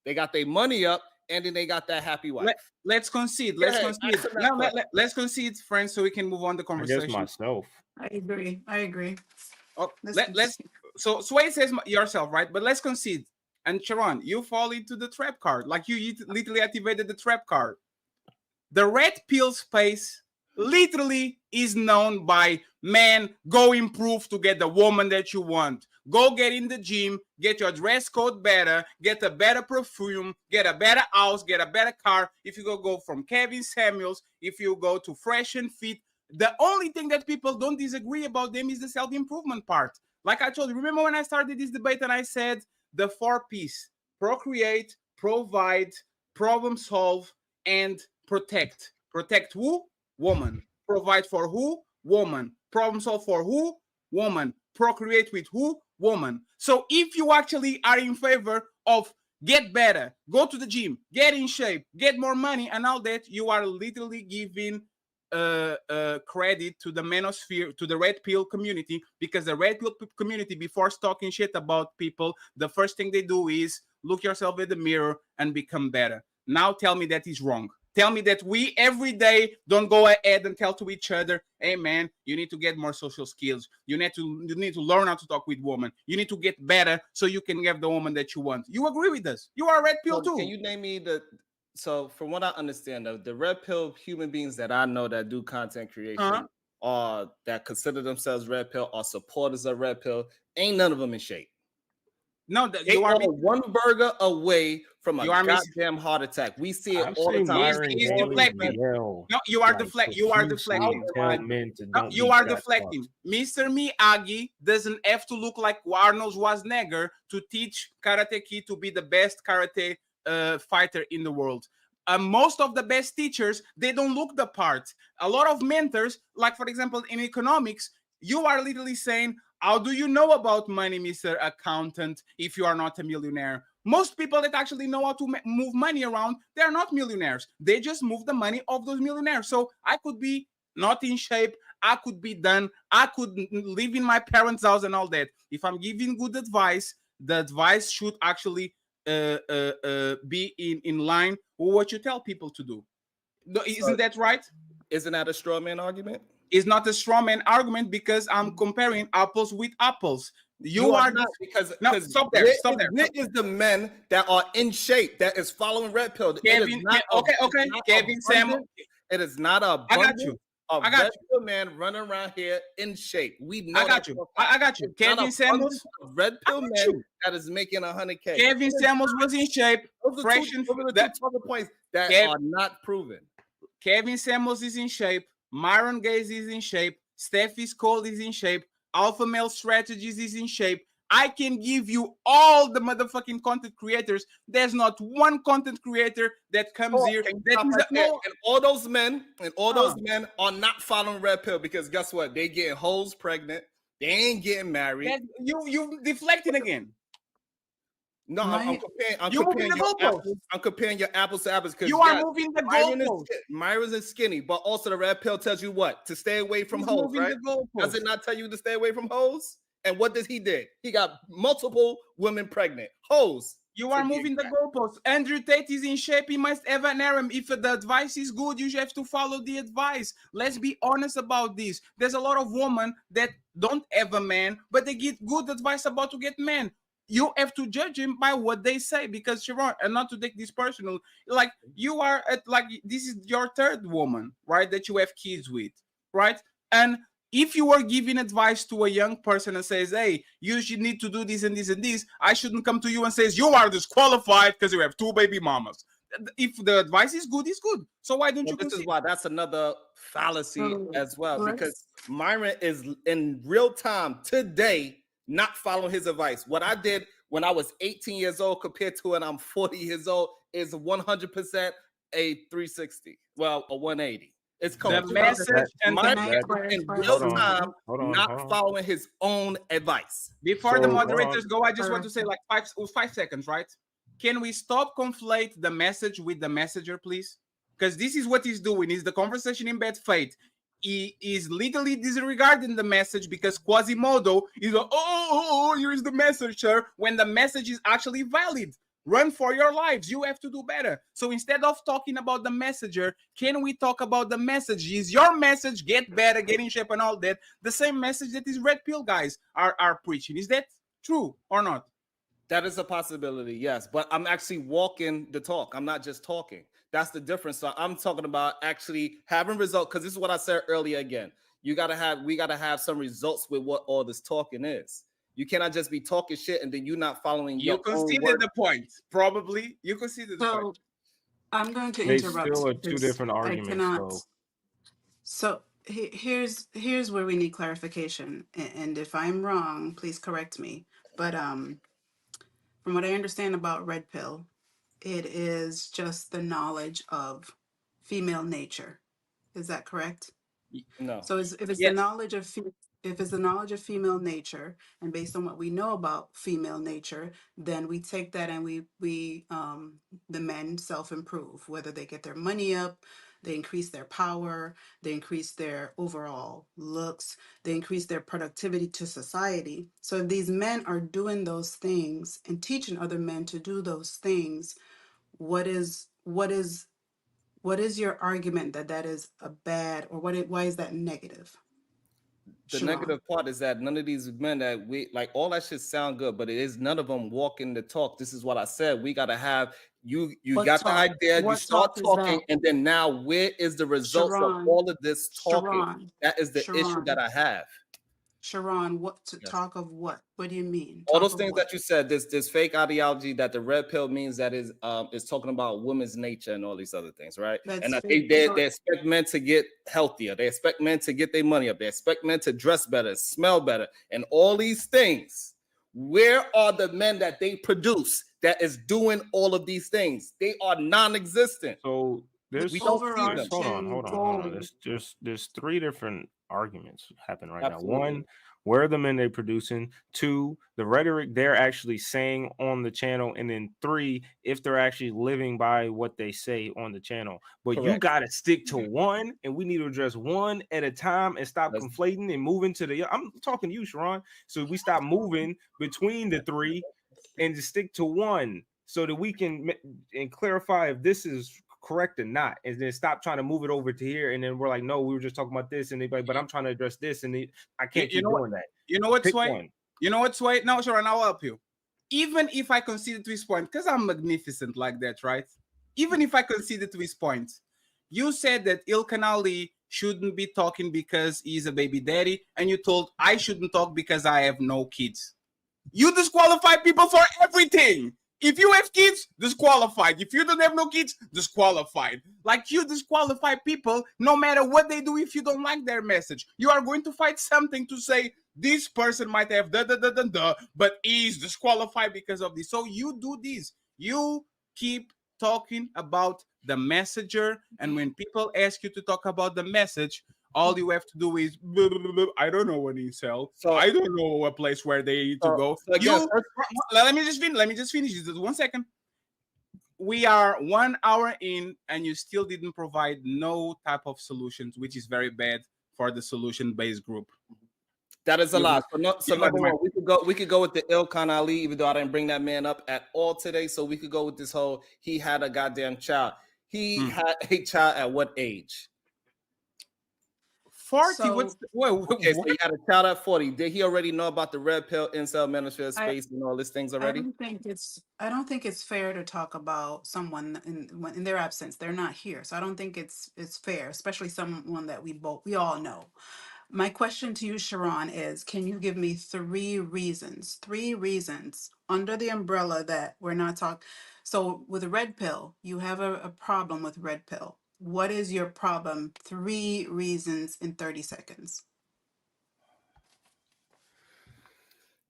they got their money up, and then they got that happy wife. Let's concede. Let's concede. Now, let's concede, friends, so we can move on the conversation. I guess myself. I agree. Oh, let's. So Sway says yourself, right? But let's concede. And Sharon, you fall into the trap card. Like you literally activated the trap card. The red pill space literally is known by men. Go improve to get the woman that you want. Go get in the gym, get your dress code better, get a better perfume, get a better house, get a better car. If you go from Kevin Samuels, if you go to Fresh and Fit, the only thing that people don't disagree about them is the self-improvement part. Like I told you, remember when I started this debate and I said the 4 P's: procreate, provide, problem solve, and protect. Protect who? Woman. Provide for who? Woman. Problem solve for who? Woman. Procreate with who? Woman. So if you actually are in favor of get better, go to the gym, get in shape, get more money, and all that, you are literally giving credit to the manosphere, to the red pill community, because the red pill community, before talking shit about people, the first thing they do is look yourself in the mirror and become better. Now tell me that is wrong. Tell me that we every day don't go ahead and tell to each other, hey man, you need to get more social skills. You need to learn how to talk with women. You need to get better so you can get the woman that you want. You agree with us? You are a red pill too. Can you name me so from what I understand, the red pill human beings that I know that do content creation or that consider themselves red pill or supporters of red pill, ain't none of them in shape. No, you are one burger away from a goddamn heart attack. We see it all the time. He's deflecting. No, you are deflecting. You are deflecting. No, you are deflecting. Mr. Miyagi doesn't have to look like Arnold Schwarzenegger to teach Karate Kid to be the best karate fighter in the world. Most of the best teachers, they don't look the part. A lot of mentors, like for example in economics, you are literally saying, how do you know about money, Mr. Accountant, if you are not a millionaire? Most people that actually know how to move money around, they're not millionaires. They just move the money of those millionaires. So I could be not in shape. I could be done. I could live in my parents' house and all that. If I'm giving good advice, the advice should actually be in line with what you tell people to do. Isn't that right? Isn't that a straw man argument? It's not a straw man argument because I'm comparing apples with apples. You are not, because no, stop there. Stop there. It is the men that are in shape that is following Red Pill. Kevin, okay. Kevin Samuels. It is not a I got you. I got you. Man running around here in shape. We know. I got you. I got you. Kevin Samuels, Red Pill man that is making 100K. Kevin Samuels was in shape. Fresh and the points that are not proven. Kevin Samuels is in shape. Myron Gaze is in shape. Steffi Cole is in shape. Alpha Male Strategies is in shape. I can give you all the motherfucking content creators. There's not one content creator that comes here. And all those men are not following Red Pill because guess what? They getting hoes pregnant. They ain't getting married. You deflecting again. No, I'm comparing your apples to apples because you are moving the goalpost. Myron's is skinny, but also the Red Pill tells you what? To stay away from hoes, right? Does it not tell you to stay away from hoes? And what does he did? He got multiple women pregnant. Hoes. You are moving the goalposts. Andrew Tate is in shape. He must have an harem. If the advice is good, you have to follow the advice. Let's be honest about this. There's a lot of women that don't have a man, but they get good advice about to get men. You have to judge him by what they say because Sharon, and not to take this personal, like you are this is your third woman, right? That you have kids with, right? And if you were giving advice to a young person and says, hey, you should need to do this and this and this, I shouldn't come to you and says you are disqualified because you have 2 baby mamas. If the advice is good, it's good. So why don't you This consider? is why that's another fallacy as well, because Myron is in real time today not following his advice. What I did when I was 18 years old compared to when I'm 40 years old is 100% a 360. Well, a 180. It's the message and in real time, not following his own advice. Before the moderators go, I just want to say like 5 seconds, right? Can we stop conflate the message with the messenger, please? Because this is what he's doing. Is the conversation in bad faith. He is legally disregarding the message because Quasimodo is like, oh, here is the message, sir. When the message is actually valid. Run for your lives. You have to do better. So instead of talking about the messenger, can we talk about the message? Is your message get better, get in shape and all that? The same message that these Red Pill guys are preaching. Is that true or not? That is a possibility, yes. But I'm actually walking the talk. I'm not just talking. That's the difference. So I'm talking about actually having results, because this is what I said earlier again. We gotta have some results with what all this talking is. You cannot just be talking shit and then you're not following your own conceded word. The point. Probably you conceded the point. I'm going to interrupt. They still are 2 different arguments. So here's where we need clarification. And if I'm wrong, please correct me. But from what I understand about Red Pill, it is just the knowledge of female nature. Is that correct? No. So if it's the knowledge of female nature, and based on what we know about female nature, then we take that and we the men self-improve, whether they get their money up, they increase their power, they increase their overall looks, they increase their productivity to society. So if these men are doing those things and teaching other men to do those things, what is your argument that is a bad, or why is that negative? The negative part is that none of these men that we like, all that shit sound good, but it is none of them walking the talk. This is what I said. We gotta have you got the idea, you start talking, and then now where is the results of all of this talking? That is the issue that I have. Sharon, talk of what? What do you mean? All those things that you said, this fake ideology that the Red Pill means that is talking about women's nature and all these other things, right? And they expect men to get healthier. They expect men to get their money up. They expect men to dress better, smell better, and all these things. Where are the men that they produce that is doing all of these things? They are non-existent. So there's hold on. There's 3 different arguments happening right now. where are the men they're producing? 2, the rhetoric they're actually saying on the channel, and then 3, if they're actually living by what they say on the channel. But you Correct. gotta stick to one, and we need to address one at a time and stop conflating and moving to the. I'm talking to you, Sharon. So we stop moving between the 3 and just stick to one, so that we can and clarify if this is correct or not, and then stop trying to move it over to here, and then we're like, no, we were just talking about this, and they like, but I'm trying to address this, and I can't keep doing that. You know what's Pick why? one. You know what's why? Now, Sharon, I'll help you. Even if I concede to his point, because I'm magnificent like that, right? Even if I conceded to his point, you said that Ilkan Ali shouldn't be talking because he's a baby daddy, and you told I shouldn't talk because I have no kids. You disqualify people for everything. If you have kids, disqualified. If you don't have no kids, disqualified. Like, you disqualify people no matter what they do. If you don't like their message, you are going to find something to say. This person might have but is disqualified because of this. So you do this. You keep talking about the messenger, and when people ask you to talk about the message, all you have to do is I don't know what incel. So I don't know a place where they need to go. So again, Let me just finish this. 1 second. We are 1 hour in, and you still didn't provide no type of solutions, which is very bad for the solution-based group. That is a lot. So number one, we could go with the Ilkan Ali, even though I didn't bring that man up at all today. So we could go with this whole he had a goddamn child. He had a child at what age? 40. So- Okay, so he had a child at 40. Did he already know about the red pill, incel, manosphere space, and all these things already? I don't think it's fair to talk about someone in their absence. They're not here, so I don't think it's fair, especially someone that we all know. My question to you, Sharon, is can you give me 3 reasons under the umbrella that we're not talking? So with a red pill, you have a problem with red pill. What is your problem? 3 reasons in 30 seconds.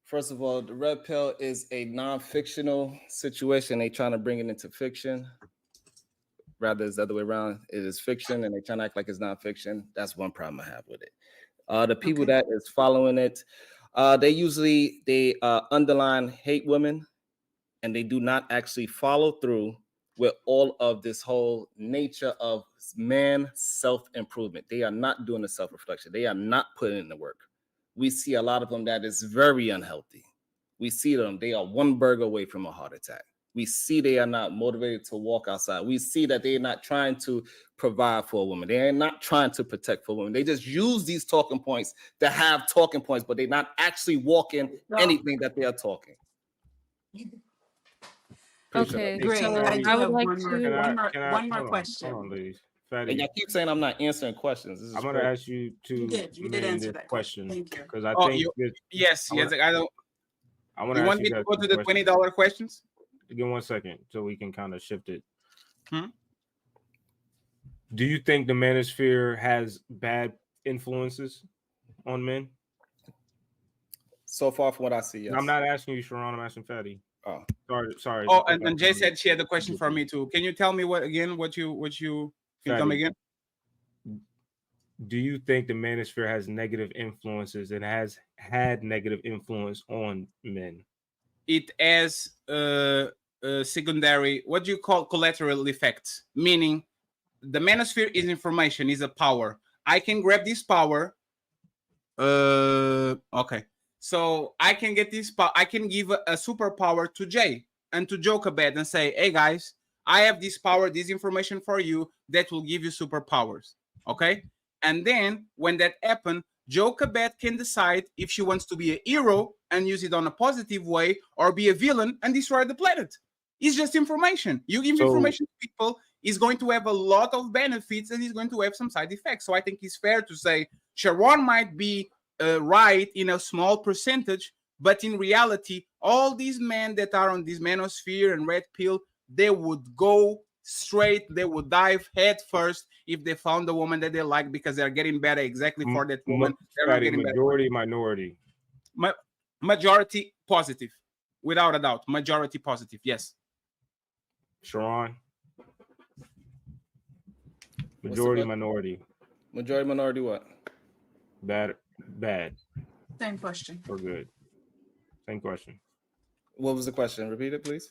First of all, the red pill is a non-fictional situation. They trying to bring it into fiction. Rather, it's the other way around. It is fiction, and they trying to act like it's non-fiction. That's one problem I have with it. The people that is following it, they usually underline hate women, and they do not actually follow through with all of this whole nature of man self-improvement. They are not doing the self-reflection. They are not putting in the work. We see a lot of them that is very unhealthy. We see them, they are 1 burger away from a heart attack. We see they are not motivated to walk outside. We see that they are not trying to provide for a woman. They are not trying to protect for women. They just use these talking points to have talking points, but they're not actually walking anything that they are talking. Okay, Great. so I do I would have like one more question. Hold on, ladies. And Fatty, y'all keep saying I'm not answering questions. This is I'm going to crazy. ask you to You did answer that question. Thank you. Because I Oh, think yes. I don't. I want You to want ask me you to guys go to the $20 questions? Give 1 second so we can kind of shift it. Hmm? Do you think the manosphere has bad influences on men? So far from what I see, yes. I'm not asking you, Sharon. I'm asking Fatty. Oh, sorry. Oh, and Jay said she had a question for me too. Can you tell me what you can you tell me again? Do you think the manosphere has negative influences and has had negative influence on men? It has secondary, what do you call collateral effects? Meaning, the manosphere is information, is a power. I can grab this power. Okay. So I can get this power. I can give a superpower to Jay and to Jokerbed and say, hey guys, I have this power, this information for you that will give you superpowers. Okay. And then when that happens, Jokerbed can decide if she wants to be a hero and use it on a positive way or be a villain and destroy the planet. It's just information. You give information to people, is going to have a lot of benefits and is going to have some side effects. So I think it's fair to say Sharon might be right in a small percentage, but in reality, all these men that are on this manosphere and red pill, they would go straight, they would dive head first if they found a woman that they like because they're getting better exactly for that woman. They're not getting majority, better. minority. Majority positive, without a doubt. Majority positive, yes. Sharon. Majority, minority. Majority, minority, what? Bad. Same question. Or good? Same question. What was the question? Repeat it, please.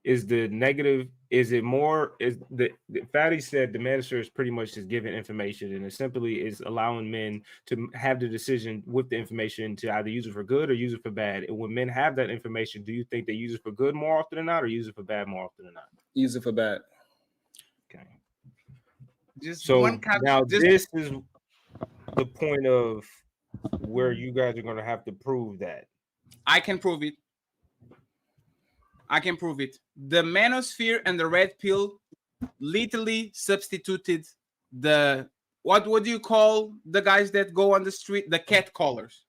Is the negative, is it more, is the Fatty said the manosphere is pretty much just giving information, and it simply is allowing men to have the decision with the information to either use it for good or use it for bad. And when men have that information, do you think they use it for good more often than not, or use it for bad more often than not? Use it for bad. Okay. Just So one now just this is the point of where you guys are going to have to prove that. I can prove it. I can prove it. The manosphere and the red pill literally substituted the what do you call the guys that go on the street? The cat callers.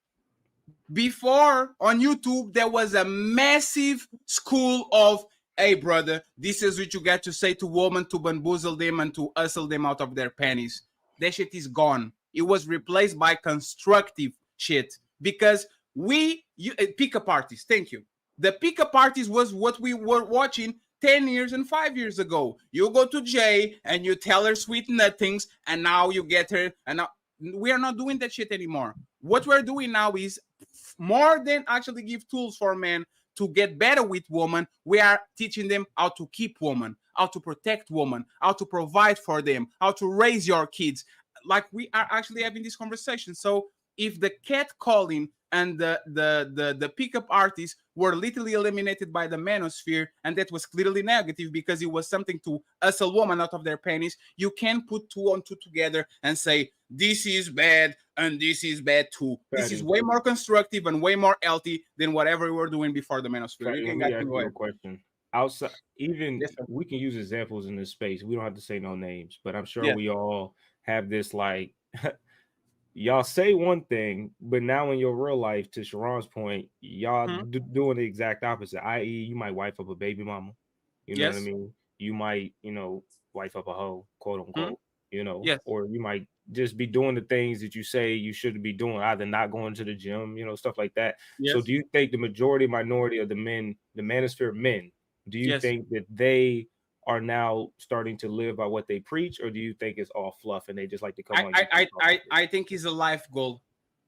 Before on YouTube, there was a massive school of, hey brother, this is what you got to say to women to bamboozle them and to hustle them out of their panties. That shit is gone. It was replaced by constructive shit because pickup artists. Thank you. The pickup artist was what we were watching 10 years and 5 years ago. You go to Jay and you tell her sweet nothings, and now you get her. And now we are not doing that shit anymore. What we're doing now is more than actually give tools for men to get better with women. We are teaching them how to keep women, how to protect women, how to provide for them, how to raise your kids. Like we are actually having this conversation. So if the cat calling and the pickup artists were literally eliminated by the manosphere, and that was clearly negative because it was something to hustle women out of their panties, you can put two on two together and say this is bad and this is bad too. This is way more constructive and way more healthy than whatever we were doing before the manosphere. Let me ask you a question. Outside, even we can use examples in this space. We don't have to say no names, but I'm sure we all have this like y'all say one thing, but now in your real life, to Sharon's point, y'all doing the exact opposite. I.e., you might wife up a baby mama. You know what I mean? You might, wife up a hoe, quote unquote. Or you might just be doing the things that you say you shouldn't be doing, either not going to the gym, stuff like that. So do you think the majority, minority of the men, the manosphere men, do you think that they are now starting to live by what they preach, or do you think it's all fluff and they just like to come on? I think it's a life goal.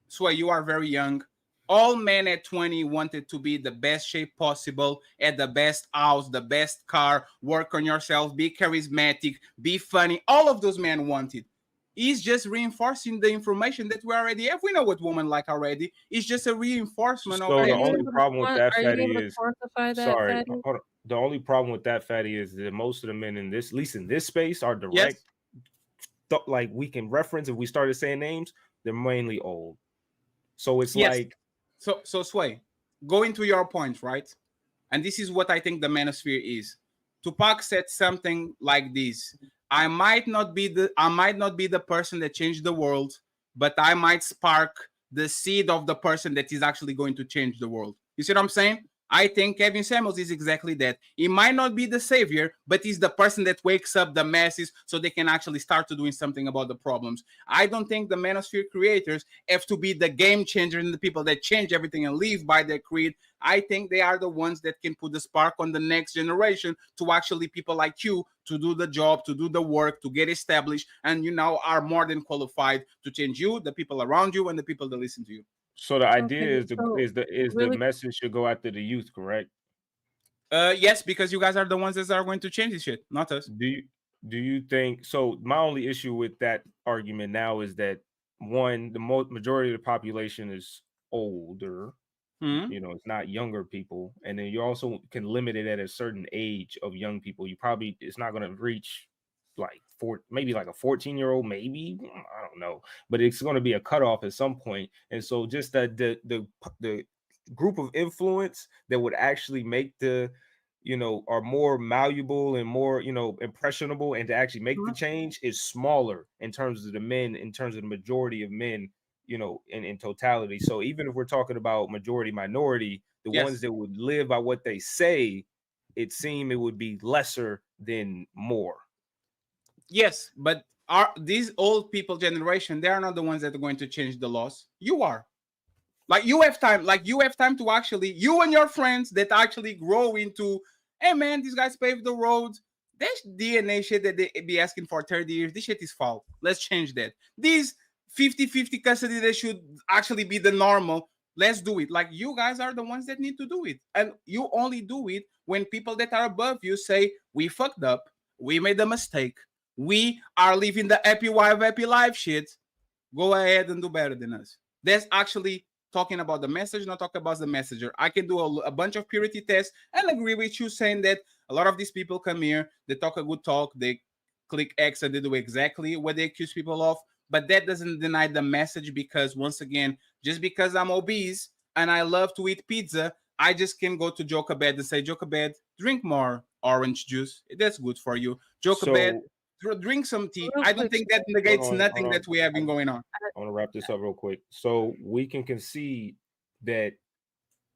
Sway, you are very young. All men at 20 wanted to be the best shape possible, at the best house, the best car, work on yourself, be charismatic, be funny. All of those men wanted. He's just reinforcing the information that we already have. We know what women like already. It's just a reinforcement of the only problem with that, Fatty, is sorry. The only problem with that, Fatty, is that most of the men in this, at least in this space, are direct. Like we can reference, if we started saying names, they're mainly old. So it's like so Sway, going to your point, right? And this is what I think the manosphere is. Tupac said something like this: I might not be the person that changed the world, but I might spark the seed of the person that is actually going to change the world. You see what I'm saying? I think Kevin Samuels is exactly that. He might not be the savior, but he's the person that wakes up the masses so they can actually start to doing something about the problems. I don't think the manosphere creators have to be the game changer and the people that change everything and live by their creed. I think they are the ones that can put the spark on the next generation to actually people like you to do the job, to do the work, to get established, and are more than qualified to change you, the people around you, and the people that listen to you. So the idea is the message should go after the youth, correct? Yes, because you guys are the ones that are going to change this shit, not us. Do you think so? My only issue with that argument now is that one, the majority of the population is older. It's not younger people, and then you also can limit it at a certain age of young people. It's not going to reach like maybe like a 14-year-old, maybe, I don't know, but it's going to be a cutoff at some point. And so just that the group of influence that would actually make are more malleable and more impressionable, and to actually make the change is smaller in terms of the men, in terms of the majority of men, in totality. So even if we're talking about majority minority, the ones that would live by what they say, it would be lesser than more. Yes, but these old people generation, they are not the ones that are going to change the laws. You are. You have time to actually, you and your friends that actually grow into, hey man, these guys paved the roads. This DNA shit that they be asking for 30 years, this shit is foul. Let's change that. These 50-50 custody that should actually be the normal. Let's do it. Like, you guys are the ones that need to do it, and you only do it when people that are above you say, we fucked up, we made a mistake, we are living the happy wife, happy life shit. Go ahead and do better than us. That's actually talking about the message, not talking about the messenger. I can do a bunch of purity tests and agree with you saying that a lot of these people come here, they talk a good talk, they click X and they do exactly what they accuse people of. But that doesn't deny the message, because once again, just because I'm obese and I love to eat pizza, I just can go to Jochebed and say, Jochebed, drink more orange juice. That's good for you. Jochebed, drink some tea. Real I don't quick, think that negates nothing that we have been going on. I want to wrap this up real quick. So we can concede that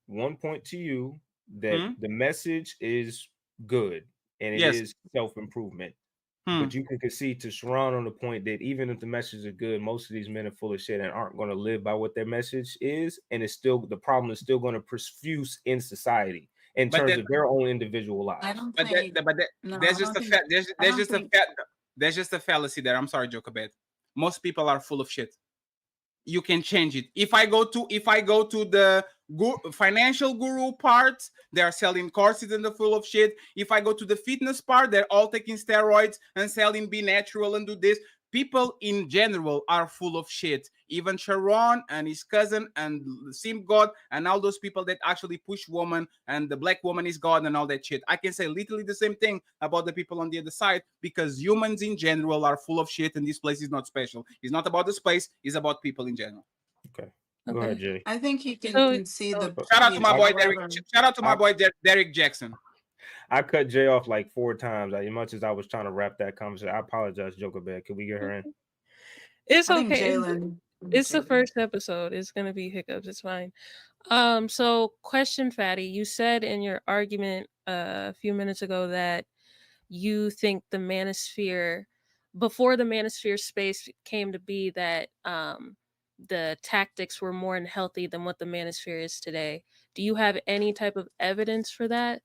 one point to you that the message is good and it is self-improvement. But you can concede to Sharon on the point that even if the message is good, most of these men are full of shit and aren't going to live by what their message is, and it's still, the problem is still going to perfuse in society in terms of their own individual lives. I don't But think. there's just a fallacy there. I'm sorry, Jochebed. Most people are full of shit. You can change it. If I go to the financial guru part, they are selling courses and they're full of shit. If I go to the fitness part, they're all taking steroids and selling be natural and do this. People in general are full of shit. Even Sharon and his cousin and Sim God and all those people that actually push woman and the black woman is God and all that shit. I can say literally the same thing about the people on the other side, because humans in general are full of shit, and this place is not special. It's not about the space, it's about people in general. Okay. Go ahead, Jay. I think he can see the. Shout out to my boy Derek. Shout out to my boy Derek Jackson. I cut Jay off like 4 times. As much as I was trying to wrap that conversation, I apologize, Jochebed. Can we get her in? It's I think okay. Jalen. It's the first episode. It's gonna be hiccups. It's fine. So question, Fatty. You said in your argument a few minutes ago that you think the manosphere, before the manosphere space came to be, that the tactics were more unhealthy than what the manosphere is today. Do you have any type of evidence for that?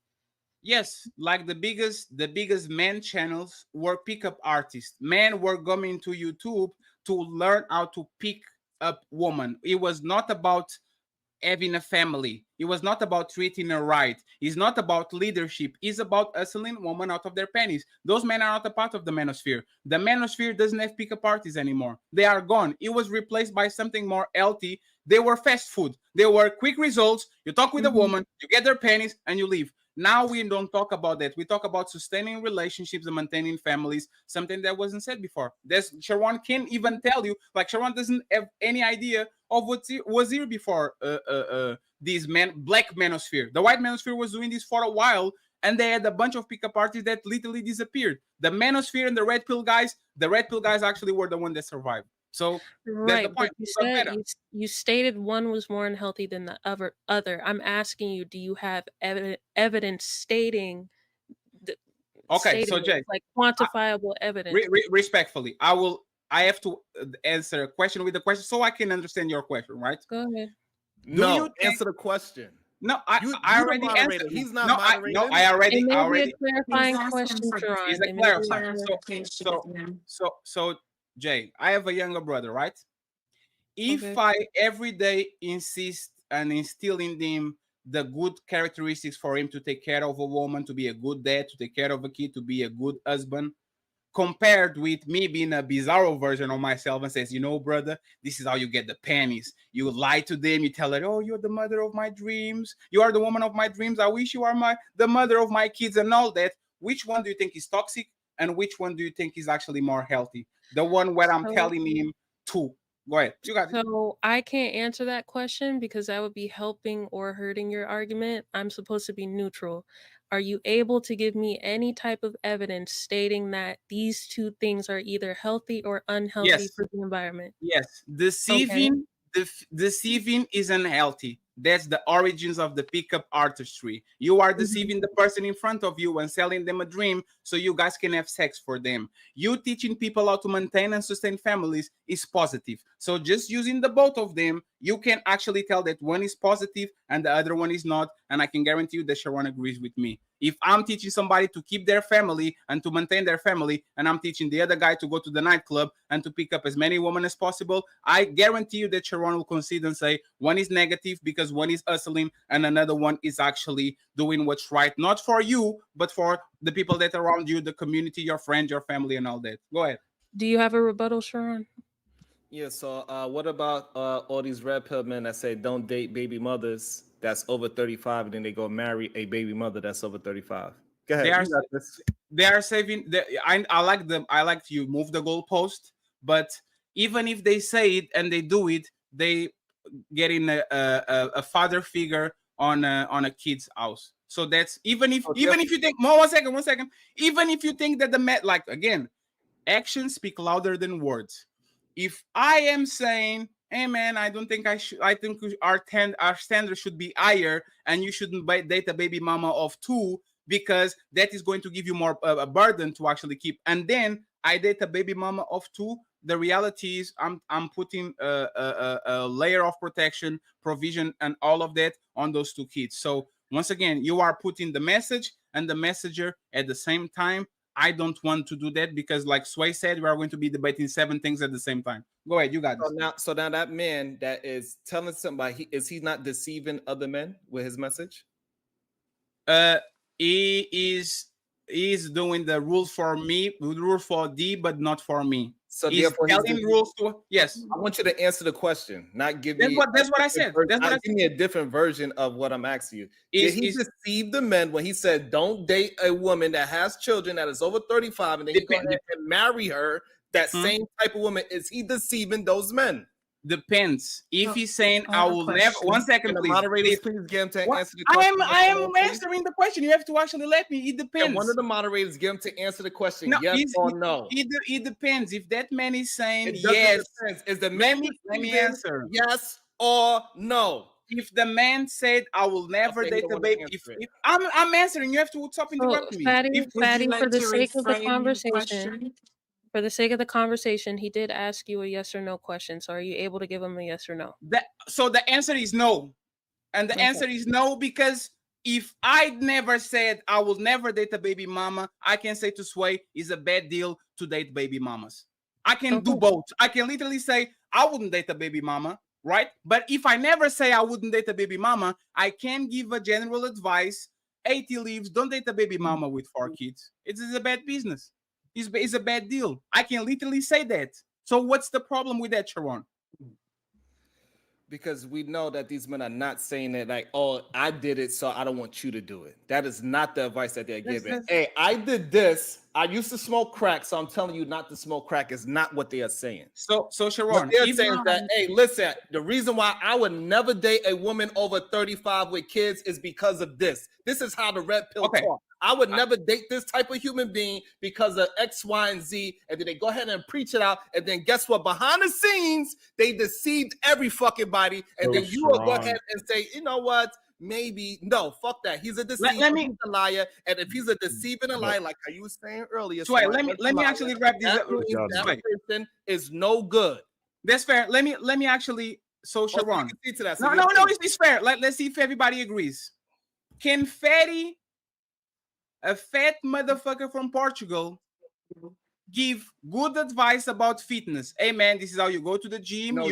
Yes, like the biggest men channels were pickup artists. Men were coming to YouTube to learn how to pick up woman. It was not about having a family. It was not about treating her right. It's not about leadership. It's about hustling women out of their pennies. Those men are not a part of the manosphere. The manosphere doesn't have pickup parties anymore. They are gone. It was replaced by something more healthy. They were fast food. They were quick results. You talk with a woman, you get their pennies, and you leave. Now we don't talk about that. We talk about sustaining relationships and maintaining families, something that wasn't said before. Sharon can't even tell you, like Sharon doesn't have any idea of what was here before this black manosphere. The white manosphere was doing this for a while, and they had a bunch of pickup parties that literally disappeared. The manosphere and the red pill guys actually were the one that survived. So right, that's the point. but you said you stated one was more unhealthy than the other. I'm asking you, do you have evidence stating? Okay, so Jay, like quantifiable evidence. Respectfully, I have to answer a question with a question so I can understand your question, right? Go ahead. Answer the question. No, I already answered. He's not moderating. I already. A clarifying question, Sharon. It's a clarifying. So, Jay, I have a younger brother, right? If I every day insist and instill in him the good characteristics for him to take care of a woman, to be a good dad, to take care of a kid, to be a good husband, compared with me being a bizarro version of myself and says, you know, brother, this is how you get the pennies. You lie to them, you tell her, oh, you're the mother of my dreams. You are the woman of my dreams. I wish you are the mother of my kids and all that. Which one do you think is toxic? And which one do you think is actually more healthy? The one where I'm telling him to. Go ahead. You got it. So I can't answer that question because that would be helping or hurting your argument. I'm supposed to be neutral. Are you able to give me any type of evidence stating that these two things are either healthy or unhealthy for the environment? Yes. Deceiving is unhealthy. That's the origins of the pickup artistry. You are deceiving the person in front of you and selling them a dream so you guys can have sex for them. You teaching people how to maintain and sustain families is positive. So just using the both of them, you can actually tell that one is positive and the other one is not. And I can guarantee you that Sharon agrees with me. If I'm teaching somebody to keep their family and to maintain their family, and I'm teaching the other guy to go to the nightclub and to pick up as many women as possible, I guarantee you that Sharon will concede and say one is negative because one is hustling and another one is actually doing what's right, not for you, but for the people that are around you, the community, your friends, your family, and all that. Go ahead. Do you have a rebuttal, Sharon? Yeah, so what about all these red pill men that say don't date baby mothers that's over 35 and then they go marry a baby mother that's over 35? Go ahead. They are you got this. they are saving. I like them. I like you move the goalpost, but even if they say it and they do it, they get in a father figure on a kid's house. So that's even if you think one second. Even if you think that the like again, actions speak louder than words. If I am saying, hey man, I don't think I should, I think our standard should be higher and you shouldn't date a baby mama of 2 because that is going to give you more a burden to actually keep. And then I date a baby mama of 2. The reality is I'm putting a layer of protection, provision, and all of that on those 2 kids. So once again, you are putting the message and the messenger at the same time. I don't want to do that because, like Sway said, we are going to be debating 7 things at the same time. Go ahead, you got this. So now that man that is telling somebody, is he not deceiving other men with his message? He is doing the rules for me, rule for D, but not for me. So he's telling rules to yes. I want you to answer the question, not give me. That's what I said. Give me a different version of what I'm asking you. Did he deceive the men when he said, "Don't date a woman that has children that is over 35, and then you go ahead and marry her"? That same type of woman, is he deceiving those men? Depends. If he's saying I will never. 1 second, please. Moderators, please get him to answer the question. I am answering the question. You have to actually let me. It depends. And one of the moderators get him to answer the question. Yes or no. It depends. If that man is saying yes, is the man? Let me answer. Yes or no. If the man said I will never date a baby, if I'm answering, you have to stop interrupting me. Fatty, for the sake of the conversation. For the sake of the conversation, he did ask you a yes or no question. So are you able to give him a yes or no? So the answer is no. And the answer is no because if I never said I will never date a baby mama, I can say to Sway, it's a bad deal to date baby mamas. I can do both. I can literally say I wouldn't date a baby mama, right? But if I never say I wouldn't date a baby mama, I can give a general advice. 80 leaves, don't date a baby mama with 4 kids. It is a bad business. It's a bad deal. I can literally say that. So what's the problem with that, Sharon? Because we know that these men are not saying that like, oh, I did it, so I don't want you to do it. That is not the advice that they're giving. Hey, I did this. I used to smoke crack, so I'm telling you not to smoke crack is not what they are saying. So Sharon, what they're saying is that, hey, listen, the reason why I would never date a woman over 35 with kids is because of this. This is how the red pill talk. I would never date this type of human being because of X, Y, and Z. And then they go ahead and preach it out. And then guess what? Behind the scenes, they deceived every fucking body. And then you will go ahead and say, you know what? Maybe no, fuck that. He's a deceiver. He's a liar. And if he's a deceiver and a liar, like how you were saying earlier, so let me actually wrap this up. That person is no good. That's fair. Let me actually. So Sharon, no, it's fair. Let's see if everybody agrees. Can Fatty, a fat motherfucker from Portugal, give good advice about fitness? Hey man, this is how you go to the gym. No,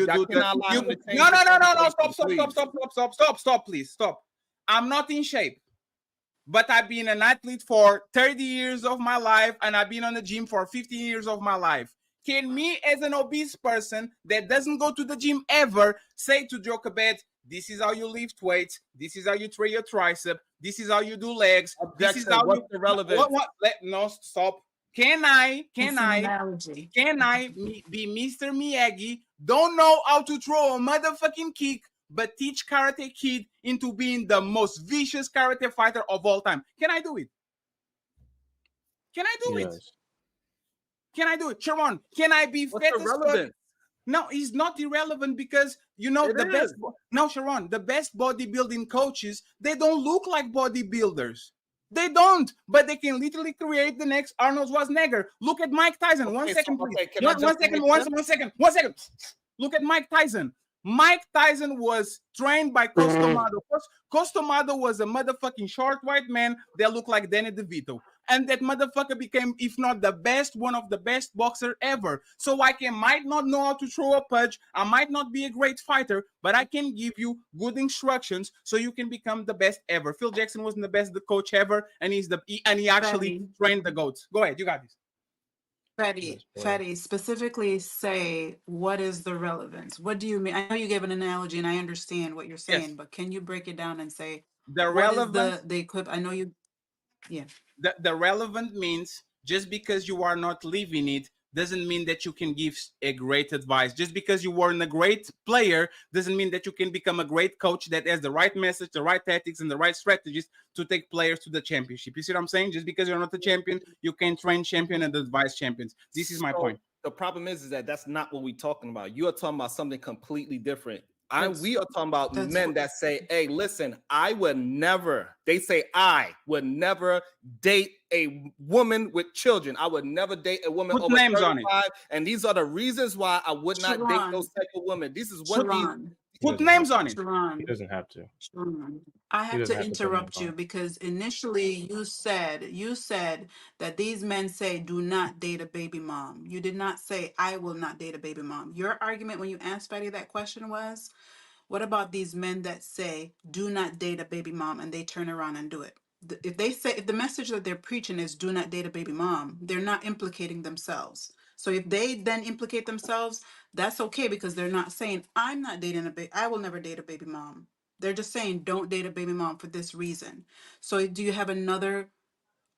Stop, please. Stop. I'm not in shape, but I've been an athlete for 30 years of my life, and I've been on the gym for 15 years of my life. Can me, as an obese person that doesn't go to the gym ever, say to Jochebed, this is how you lift weights, this is how you train your tricep, this is how you do legs, this is how you irrelevant. No, stop. Can I be Mr. Miyagi, don't know how to throw a motherfucking kick, but teach Karate Kid into being the most vicious karate fighter of all time? Can I do it? Can I do it? Can I do it? Sharon, can I be fat as fuck? No, he's not irrelevant because the best. No, Sharon, the best bodybuilding coaches, they don't look like bodybuilders. They don't, but they can literally create the next Arnold Schwarzenegger. Look at Mike Tyson. One second, please. One second. Look at Mike Tyson. Mike Tyson was trained by Costomado. Costomado was a motherfucking short white man that looked like Danny DeVito. And that motherfucker became, if not the best, one of the best boxer ever. So I might not know how to throw a punch. I might not be a great fighter, but I can give you good instructions so you can become the best ever. Phil Jackson wasn't the best coach ever, and he actually trained the GOATs. Go ahead, you got this. Fatty, specifically say, what is the relevance? What do you mean? I know you gave an analogy and I understand what you're saying, but can you break it down and say, the what relevance, is the equip? I know you, yeah. The relevant means just because you are not living it doesn't mean that you can give a great advice. Just because you weren't a great player doesn't mean that you can become a great coach that has the right message, the right tactics, and the right strategies to take players to the championship. You see what I'm saying? Just because you're not a champion, you can train champion and advise champions. This is my point. The problem is that that's not what we're talking about. You are talking about something completely different. We are talking about men that say, hey, listen, I would never, they say I would never date a woman with children. I would never date a woman over 35. And these are the reasons why I would not date those type of women. This is what put names on it. He doesn't have to. I have to interrupt you because initially you said that these men say do not date a baby mom. You did not say I will not date a baby mom. Your argument when you asked Betty that question was, what about these men that say do not date a baby mom and they turn around and do it? If the message that they're preaching is do not date a baby mom, they're not implicating themselves. So if they then implicate themselves, that's okay because they're not saying I'm not dating I will never date a baby mom. They're just saying don't date a baby mom for this reason. So do you have another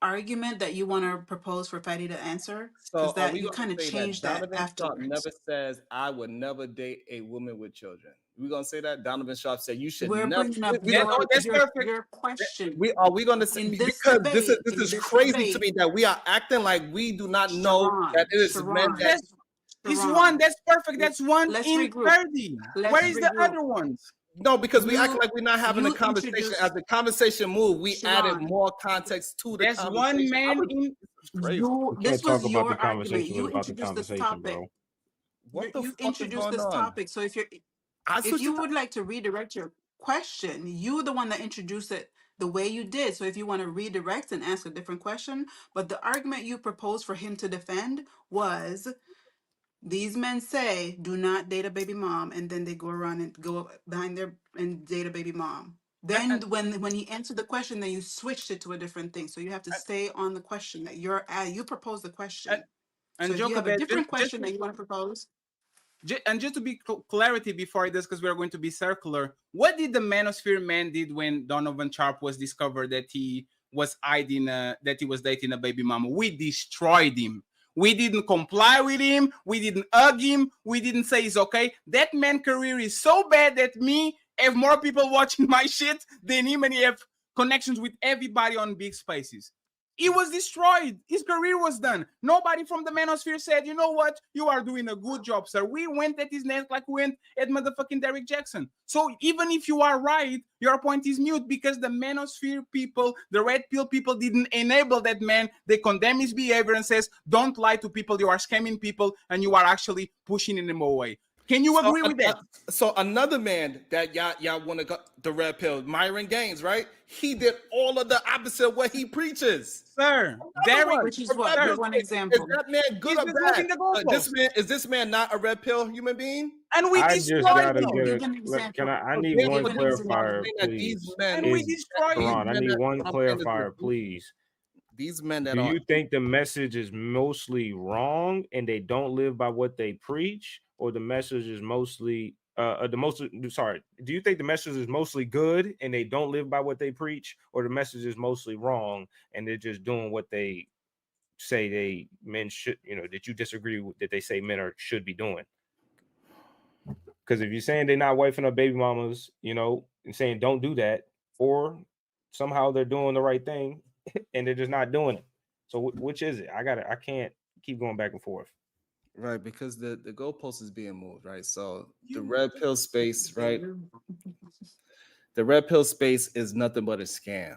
argument that you want to propose for Fatty to answer? So that you kind of changed that afterwards. Never says I would never date a woman with children. We're gonna say that Donovan Sharp said you should We're never. Bringing up your question. We gonna say because this is crazy debate, to me that we are acting like we do not know that it is men that. This one, that's perfect. That's one in 30. Where is the other ones? No, because we act like we're not having a conversation. As the conversation moved, we added more context to the conversation. One man in this was your argument. You introduced this topic. You introduced this topic. So if you would like to redirect your question, you the one that introduced it the way you did. So if you want to redirect and ask a different question, but the argument you proposed for him to defend was these men say do not date a baby mom, and then they go around and go behind their and date a baby mom. Then when he answered the question, then you switched it to a different thing. So you have to stay on the question that you proposed the question. And so if you have a different question that you want to propose. And just to be clarity before this, because we're going to be circular, what did the manosphere man did when Donovan Sharp was discovered that he was hiding, that he was dating a baby mama? We destroyed him. We didn't comply with him. We didn't hug him. We didn't say it's okay. That man's career is so bad that me have more people watching my shit than him, and he have connections with everybody on big spaces. He was destroyed. His career was done. Nobody from the manosphere said, you know what? You are doing a good job, sir. We went at his neck like we went at motherfucking Derek Jackson. So even if you are right, your point is mute because the manosphere people, the red pill people didn't enable that man. They condemn his behavior and says, don't lie to people. You are scamming people and you are actually pushing them away. Can you agree with that? So another man that y'all want to go the red pill, Myron Gaines, right? He did all of the opposite of what he preaches. Sir, which is what? One example. Is that man good or bad? Is this man not a red pill human being? And we destroyed him. I need one clarifier, please. And we destroyed him. I need one clarifier, please. These men that do you think the message is mostly wrong and they don't live by what they preach, or the message is mostly do you think the message is mostly good and they don't live by what they preach, or the message is mostly wrong and they're just doing what they say men should, that you disagree with, that they say men should be doing? Because if you're saying they're not wifing up baby mamas, and saying don't do that, or somehow they're doing the right thing and they're just not doing it. So which is it? I can't keep going back and forth. Right, because the goalpost is being moved, right? So the red pill space, right? The red pill space is nothing but a scam.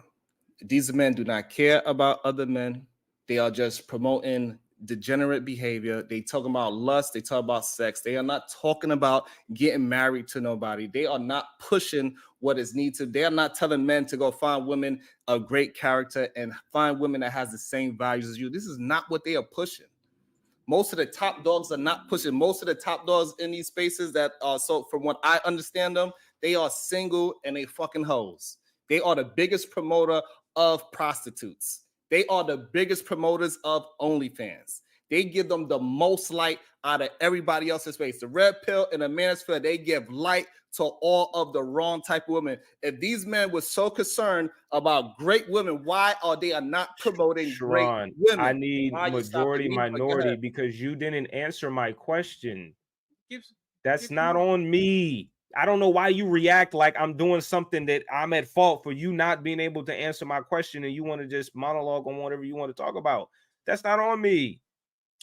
These men do not care about other men. They are just promoting degenerate behavior. They talking about lust. They talk about sex. They are not talking about getting married to nobody. They are not pushing what is needed. They are not telling men to go find women of great character and find women that has the same values as you. This is not what they are pushing. Most of the top dogs are not pushing. Most of the top dogs in these spaces that are, so from what I understand them, they are single and they fucking hoes. They are the biggest promoter of prostitutes. They are the biggest promoters of OnlyFans. They give them the most light out of everybody else's space. The red pill and the manosphere, they give light to all of the wrong type of women. If these men were so concerned about great women, why are they not promoting great Sharon, women? I need Why are you stopping majority me? But go minority ahead. because you didn't answer my question. Gives- That's gives not me- on me. I don't know why you react like I'm doing something that I'm at fault for you not being able to answer my question and you want to just monologue on whatever you want to talk about. That's not on me.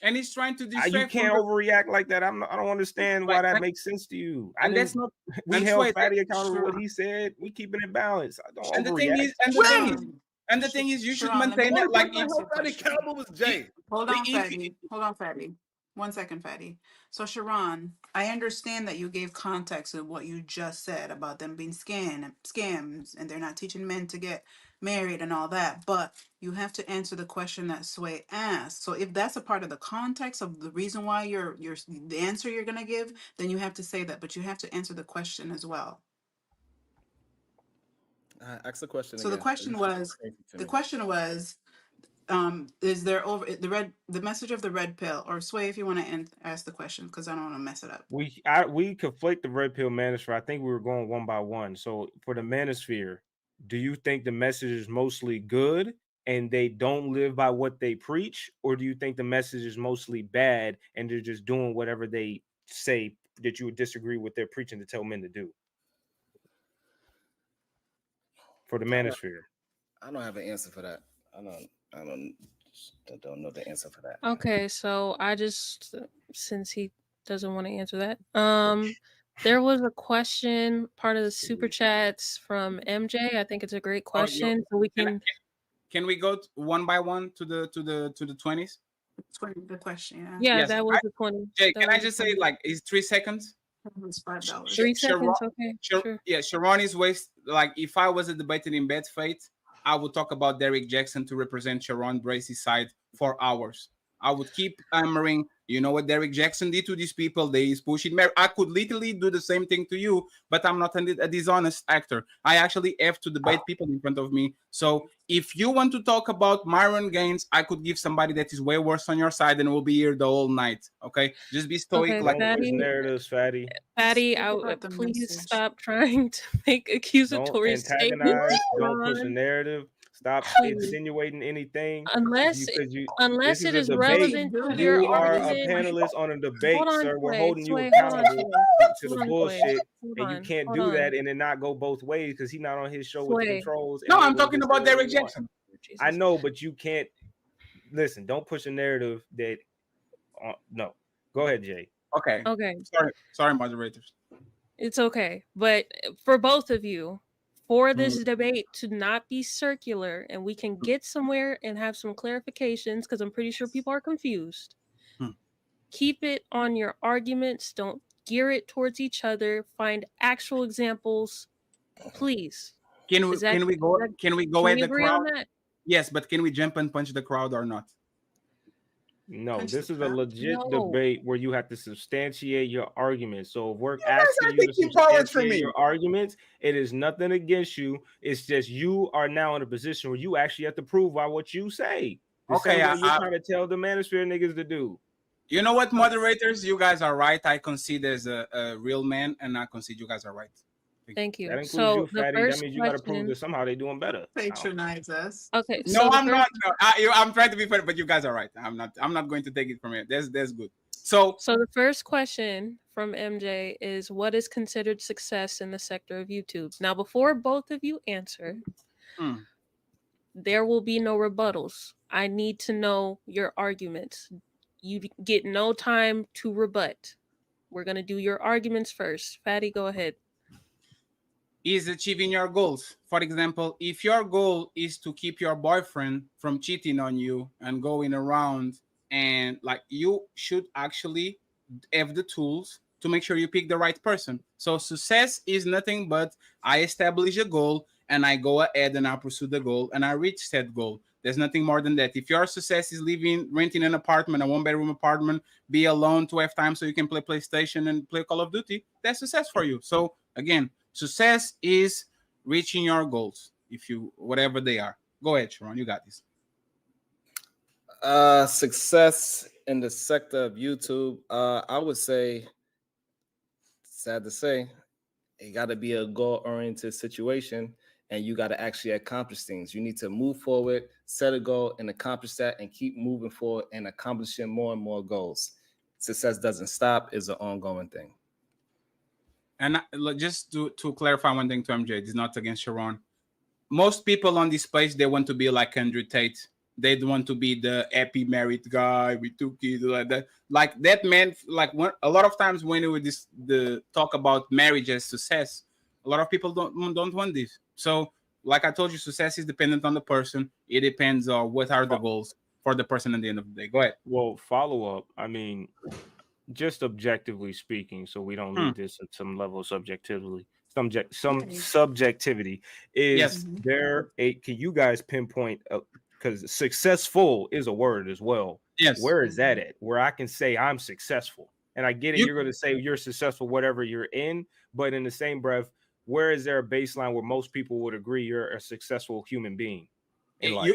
And he's trying to You distract from can't overreact like that. I don't understand why that and, makes sense to you. and that's not. We And held Sway, Fatty accountable for what Sharon, he said. We keeping it balanced. I don't and the thing overreact. is, and the thing is, Sharon, and the thing is, you should Sharon, let me maintain The let it. only me Like person if that ask you held a Fatty question. accountable was Jay. Hold on, if Fatty. Hold on, Fatty. 1 second, Fatty. So, Sharon, I understand that you gave context of what you just said about them being scams, and they're not teaching men to get married and all that. But you have to answer the question that Sway asked. So, if that's a part of the context of the reason why you're the answer you're gonna give, then you have to say that. But you have to answer the question as well. Ask the question So the again. question was, the question was, is there over the message of the red pill, or Sway if you want to ask the question because I don't want to mess it up. We conflate the red pill manosphere. I think we were going one by one. So for the manosphere, do you think the message is mostly good and they don't live by what they preach, or do you think the message is mostly bad and they're just doing whatever they say that you would disagree with their preaching to tell men to do? For the manosphere, I don't have an answer for that. I don't know the answer for that. Okay, so I just since he doesn't want to answer that, there was a question part of the super chats from MJ. I think it's a great or you, question, so we can, can. can we go one by one to the 20s? The question, yeah. Yeah, Yes. that was the 20. Jay, That can I was the just say 20. like it's 3 seconds? It's $5. 3 seconds. Okay, sure. Yeah, Sharon is waste. Like if I was a debating in bad faith, I would talk about Derek Jackson to represent Sharon Bracey's side for hours. I would keep hammering. You know what Derek Jackson did to these people? They is pushing. I could literally do the same thing to you, but I'm not a dishonest actor. I actually have to debate people in front of me. So if you want to talk about Myron Gaines, I could give somebody that is way worse on your side, and we'll be here the whole night. Okay, just be stoic. Okay, Like don't push Fatty. narratives, Fatty. Patty, Speak about the please message. stop trying to make Don't accusatory statements, antagonize. Don't push a Ron. narrative. Stop Please, insinuating anything. unless Because this unless is it a is debate. He's relevant to doing it. your You He are already a argument. panelist on a Hold debate, on, sir. We're Sway. holding you Sway, hold on, accountable Sway. to the Hold on, Sway. bullshit, Hold and you on. can't Hold do on. that and then not go both ways because he's not on his show with the Sway. controls. no, And I'm able to talking just say about whatever Derek he wants. Jackson. I Jesus. know, but you can't listen. Don't push a narrative that. No, go ahead, Jay. Okay. Okay, Sorry, moderators. it's okay. But for both of you, for Mm. this debate to not be circular and we can get somewhere and have some clarifications, because I'm pretty sure people are confused, Hmm. keep it on your arguments. Don't gear it towards each other. Find actual examples, please. Can we Is that, can we go can we go can at we the agree on crowd? that? Yes, but can we jump and punch the crowd or not? No, Punch this the is a crowd. legit No. debate where you have to substantiate your argument. So if we're You guys asking are you to taking powers from substantiate me. your arguments, it is nothing against you. It's just you are now in a position where you actually have to prove by what you say. The Okay, same way you're trying to tell the manosphere niggas to do. you know what, moderators? You guys are right. I concede as a real man, and I concede you guys are right. Thank That you. includes you, So the Fatty. That first means you got to prove question. that somehow they're doing better. Patronize us. Okay, No, so the I'm first not. No, I'm trying to be fair, but you guys are right. I'm not. I'm not going to take it from here. That's good. So So the first question from MJ is, what is considered success in the sector of YouTube? Now, before both of you answer, hmm, there will be no rebuttals. I need to know your arguments. You get no time to rebut. We're gonna do your arguments first. Fatty, go ahead. Is achieving your goals. For example, if your goal is to keep your boyfriend from cheating on you and going around, and like, you should actually have the tools to make sure you pick the right person. So success is nothing but I establish a goal and I go ahead and I pursue the goal and I reach that goal. There's nothing more than that. If your success is renting an apartment, a 1-bedroom apartment, be alone to have time so you can play PlayStation and play Call of Duty, that's success for you. So again, success is reaching your goals, if you whatever they are. Go ahead, Sharon. You got this. Success in the sector of YouTube, I would say, sad to say, it got to be a goal-oriented situation, and you got to actually accomplish things. You need to move forward, set a goal, and accomplish that, and keep moving forward and accomplishing more and more goals. Success doesn't stop; it's an ongoing thing. And just to clarify one thing to MJ, it's not against Sharon. Most people on this page, they want to be like Andrew Tate. They want to be the happy married guy with 2 kids, like that. Like that man, like a lot of times when we the talk about marriage as success, a lot of people don't want this. So, like I told you, success is dependent on the person. It depends on what are the goals for the person at the end of the day. Go ahead. Well, follow up. I mean, just objectively speaking, so we don't leave this at some level of subjectivity. Some subjectivity. Is there a? Can you guys pinpoint? Because successful is a word as well. Yes. Where is that at? Where I can say I'm successful, and I get it. You're going to say you're successful, whatever you're in, but in the same breath, where is there a baseline where most people would agree you're a successful human being in life?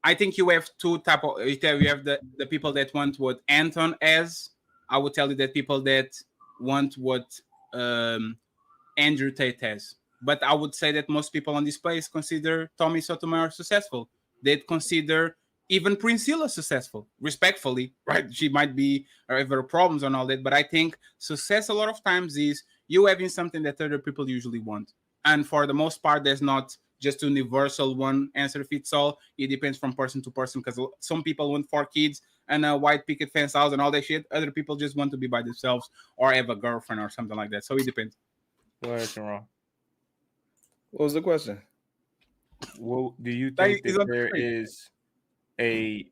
I think you have two type of. You have the people that want what Anton has. I would tell you that people that want what Andrew Tate has. But I would say that most people on this place consider Tommy Sotomayor successful. They'd consider even Priscilla successful, respectfully, right? She might be have her problems and all that, but I think success a lot of times is you having something that other people usually want. And for the most part, there's not just universal one answer fits all. It depends from person to person, because some people want 4 kids and a white picket fence house and all that shit. Other people just want to be by themselves or have a girlfriend or something like that. So it depends. Go ahead, Sharon. What was the question? Well, do you think that there is a?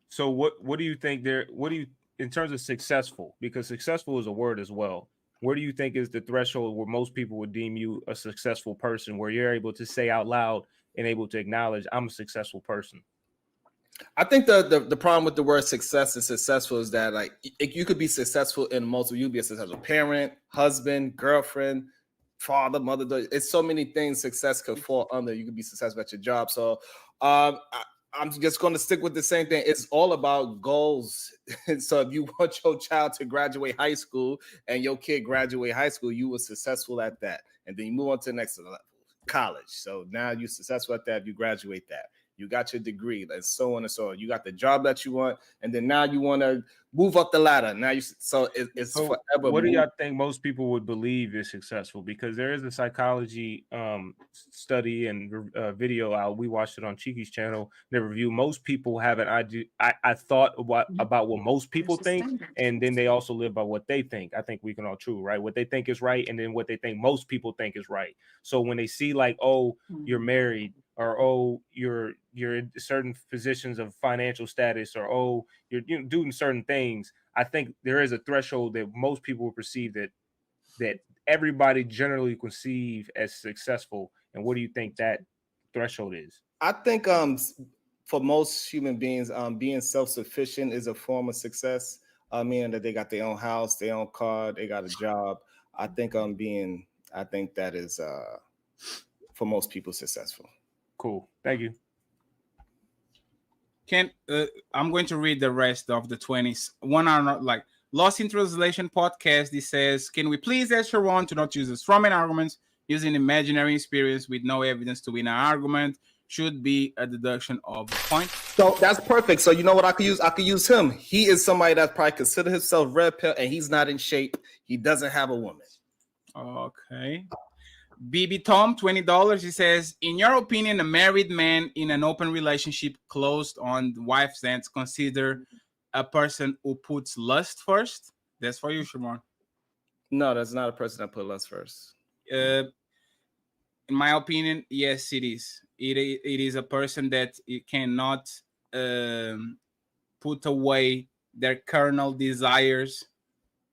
So what do you think there? What do you in terms of successful? Because successful is a word as well. Where do you think is the threshold where most people would deem you a successful person, where you're able to say out loud and able to acknowledge I'm a successful person? I think the problem with the word success and successful is that like you could be successful in multiple. You could be a successful parent, husband, girlfriend, father, mother. It's so many things success could fall under. You could be successful at your job. So I'm just going to stick with the same thing. It's all about goals. So if you want your child to graduate high school and your kid graduate high school, you were successful at that. And then you move on to the next level, college. So now you're successful at that. You graduate that. You got your degree, and so on and so on. You got the job that you want, and then now you want to move up the ladder. Now it's so forever. What do y'all think most people would believe is successful? Because there is a psychology study and video out. We watched it on Cheeky's channel. The review. Most people have an idea. I thought about what most people think, and then they also live by what they think. I think we can all true, right? What they think is right, and then what they think most people think is right. So when they see like, oh, you're married, or oh, you're in certain positions of financial status, or oh, you're doing certain things, I think there is a threshold that most people will perceive that everybody generally conceive as successful. And what do you think that threshold is? I think for most human beings, being self-sufficient is a form of success. Meaning that they got their own house, their own car, they got a job. I think that is for most people successful. Cool. Thank you. I'm going to read the rest of the 20s. One are not like Lost in Translation podcast. This says, can we please ask Sharon to not use strawman arguments using imaginary experience with no evidence to win an argument? Should be a deduction of a point. So that's perfect. So you know what I could use? I could use him. He is somebody that probably consider himself red pill, and he's not in shape. He doesn't have a woman. Okay. BB Tom, $20. He says, in your opinion, a married man in an open relationship closed on the wife's ends consider a person who puts lust first? That's for you, Sharon. No, that's not a person that put lust first. In my opinion, yes, it is. It is a person that it cannot put away their carnal desires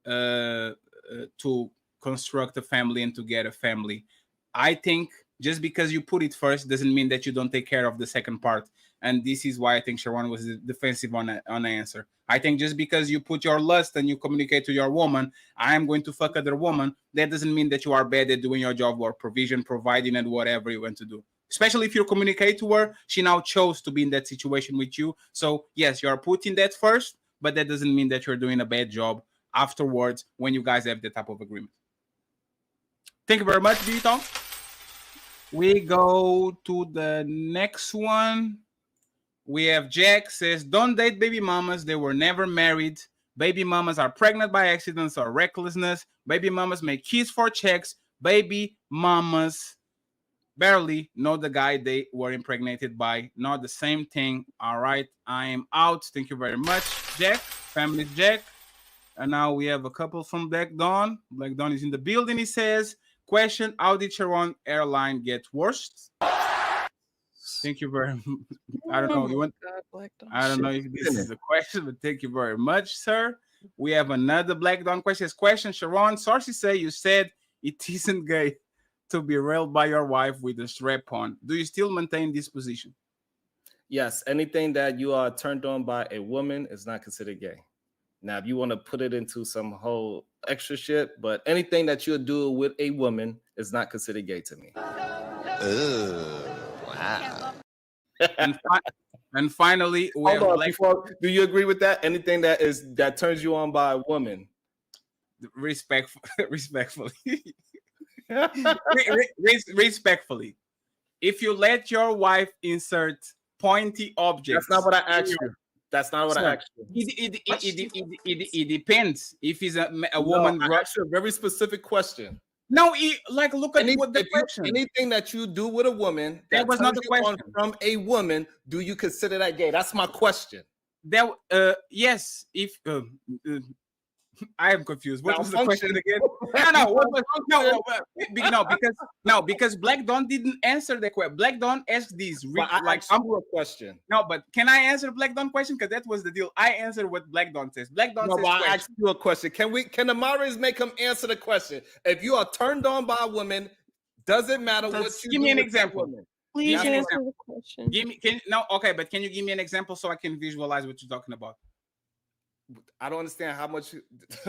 to construct a family and to get a family. I think just because you put it first doesn't mean that you don't take care of the second part. And this is why I think Sharon was defensive on the answer. I think just because you put your lust and you communicate to your woman, I am going to fuck other woman, that doesn't mean that you are bad at doing your job or provision, providing, and whatever you want to do. Especially if you communicate to her, she now chose to be in that situation with you. So yes, you are putting that first, but that doesn't mean that you're doing a bad job afterwards when you guys have that type of agreement. Thank you very much, Tom. We go to the next one. We have Jack says, don't date baby mamas. They were never married. Baby mamas are pregnant by accidents or recklessness. Baby mamas make kids for checks. Baby mamas barely know the guy they were impregnated by. Not the same thing. All right, I am out. Thank you very much, Jack. Family Jack. And now we have a couple from Black Dawn. Black Dawn is in the building. He says, question, how did Sharon airline get worse? Thank you very much. I don't know. I don't know if this is a question, but thank you very much, sir. We have another Black Dawn question. Question, Sharon, sources say you said it isn't gay to be railed by your wife with a strap on. Do you still maintain this position? Yes. Anything that you are turned on by a woman is not considered gay. Now, if you want to put it into some whole extra shit, but anything that you'll do with a woman is not considered gay to me. Wow. and finally, we have do you agree with that? Anything that turns you on by a woman? Respectfully. Respectfully. If you let your wife insert pointy objects. That's not what I asked you. That's not what I asked you. It depends. If it's a woman, I asked you a very specific question. No, look at what the question. Anything that you do with a woman that was not the question from a woman, do you consider that gay? That's my question. Yes. If I am confused. What was the question again? Because Black Dawn didn't answer the question. Black Dawn asked this. A question. No, but can I answer Black Dawn question? Because that was the deal. I answered what Black Dawn says. Black Dawn says. I asked you a question. Can the moderators make him answer the question? If you are turned on by a woman, does it matter what you give me an example? Please answer the question. But can you give me an example so I can visualize what you're talking about? I don't understand how much.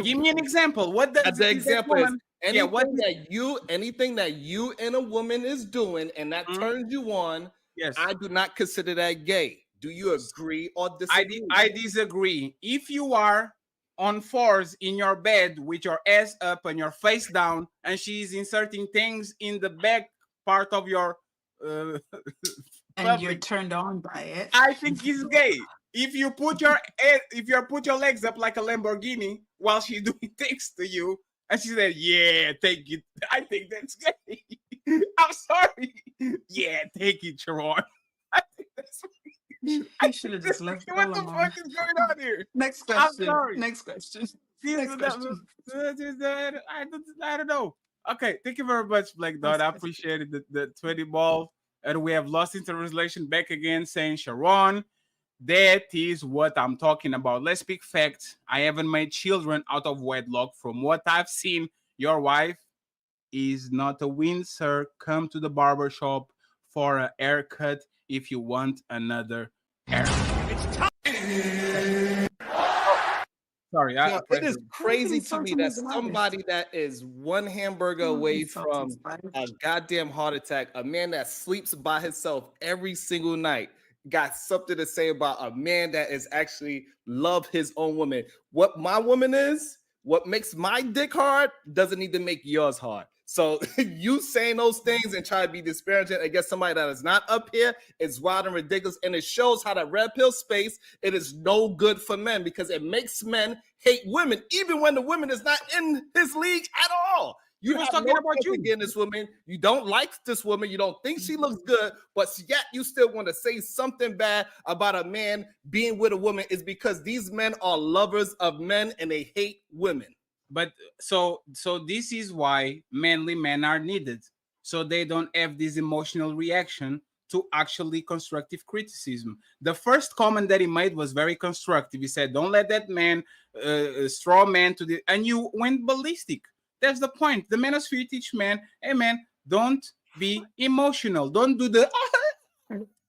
Give me an example. What the example is? Anything that you and a woman is doing and that turns you on, yes, I do not consider that gay. Do you agree or disagree? I disagree. If you are on fours in your bed with your ass up and your face down, and she's inserting things in the back part of your and you're turned on by it, I think it's gay. If you put your legs up like a Lamborghini while she's doing things to you, and she said, "Yeah, take it," I think that's gay. I'm sorry. Yeah, take it, Sharon. I think that's. I should have just left. What the fuck is going on here? Next question. I'm sorry. Next question. I don't know. Okay, thank you very much, Black Dot. I appreciated the 20 ball. And we have Lost in Translation back again saying, Sharon, that is what I'm talking about. Let's speak facts. I haven't made children out of wedlock. From what I've seen, your wife is not a win, sir. Come to the barber shop for a haircut if you want another haircut. Sorry, it is crazy to me that somebody that is one hamburger away from a goddamn heart attack, a man that sleeps by himself every single night, got something to say about a man that is actually love his own woman. What my woman is, what makes my dick hard, doesn't need to make yours hard. So you saying those things and try to be disparaging against somebody that is not up here is wild and ridiculous. And it shows how that red pill space, it is no good for men because it makes men hate women, even when the woman is not in his league at all. You was have talking no about interest you. against this woman. You don't like this woman. You don't think she looks good, but yet you still want to say something bad about a man being with a woman is because these men are lovers of men and they hate women. But so this is why manly men are needed, so they don't have this emotional reaction to actually constructive criticism. The first comment that he made was very constructive. He said, "Don't let that man straw man to the," and you went ballistic. That's the point. The manosphere teach man, hey man, don't be emotional. Don't do the.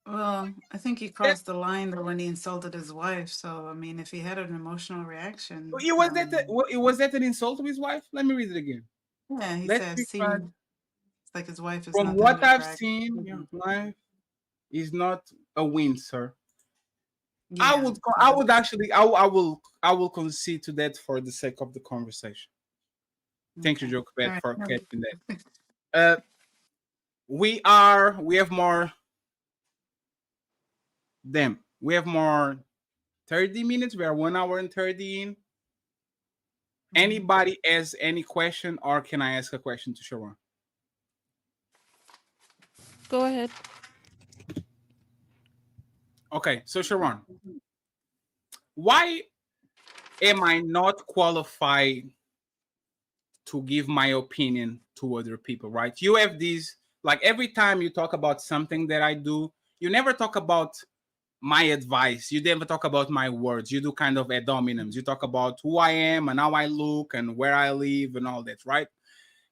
Well, I think he crossed the line though when he insulted his wife. So I mean, if he had an emotional reaction, It was that an insult to his wife? Let me read it again. yeah, he Let's said, be "See, frank. it's like his wife is From nothing what but I've crack." seen, your wife is not a win, sir. Yeah, I would actually, I will concede to that for the sake of the conversation. Thank you, okay. Joe All Quebec, right. for No, catching that. We have more. Damn, we have more 30 minutes. We are 1 hour and 30 in. Anybody has any question, or can I ask a question to Sharon? Go ahead. Okay, so Sharon, why am I not qualified to give my opinion to other people, right? You have these, like every time you talk about something that I do, you never talk about my advice. You never talk about my words. You do kind of ad hominems. You talk about who I am and how I look and where I live and all that, right?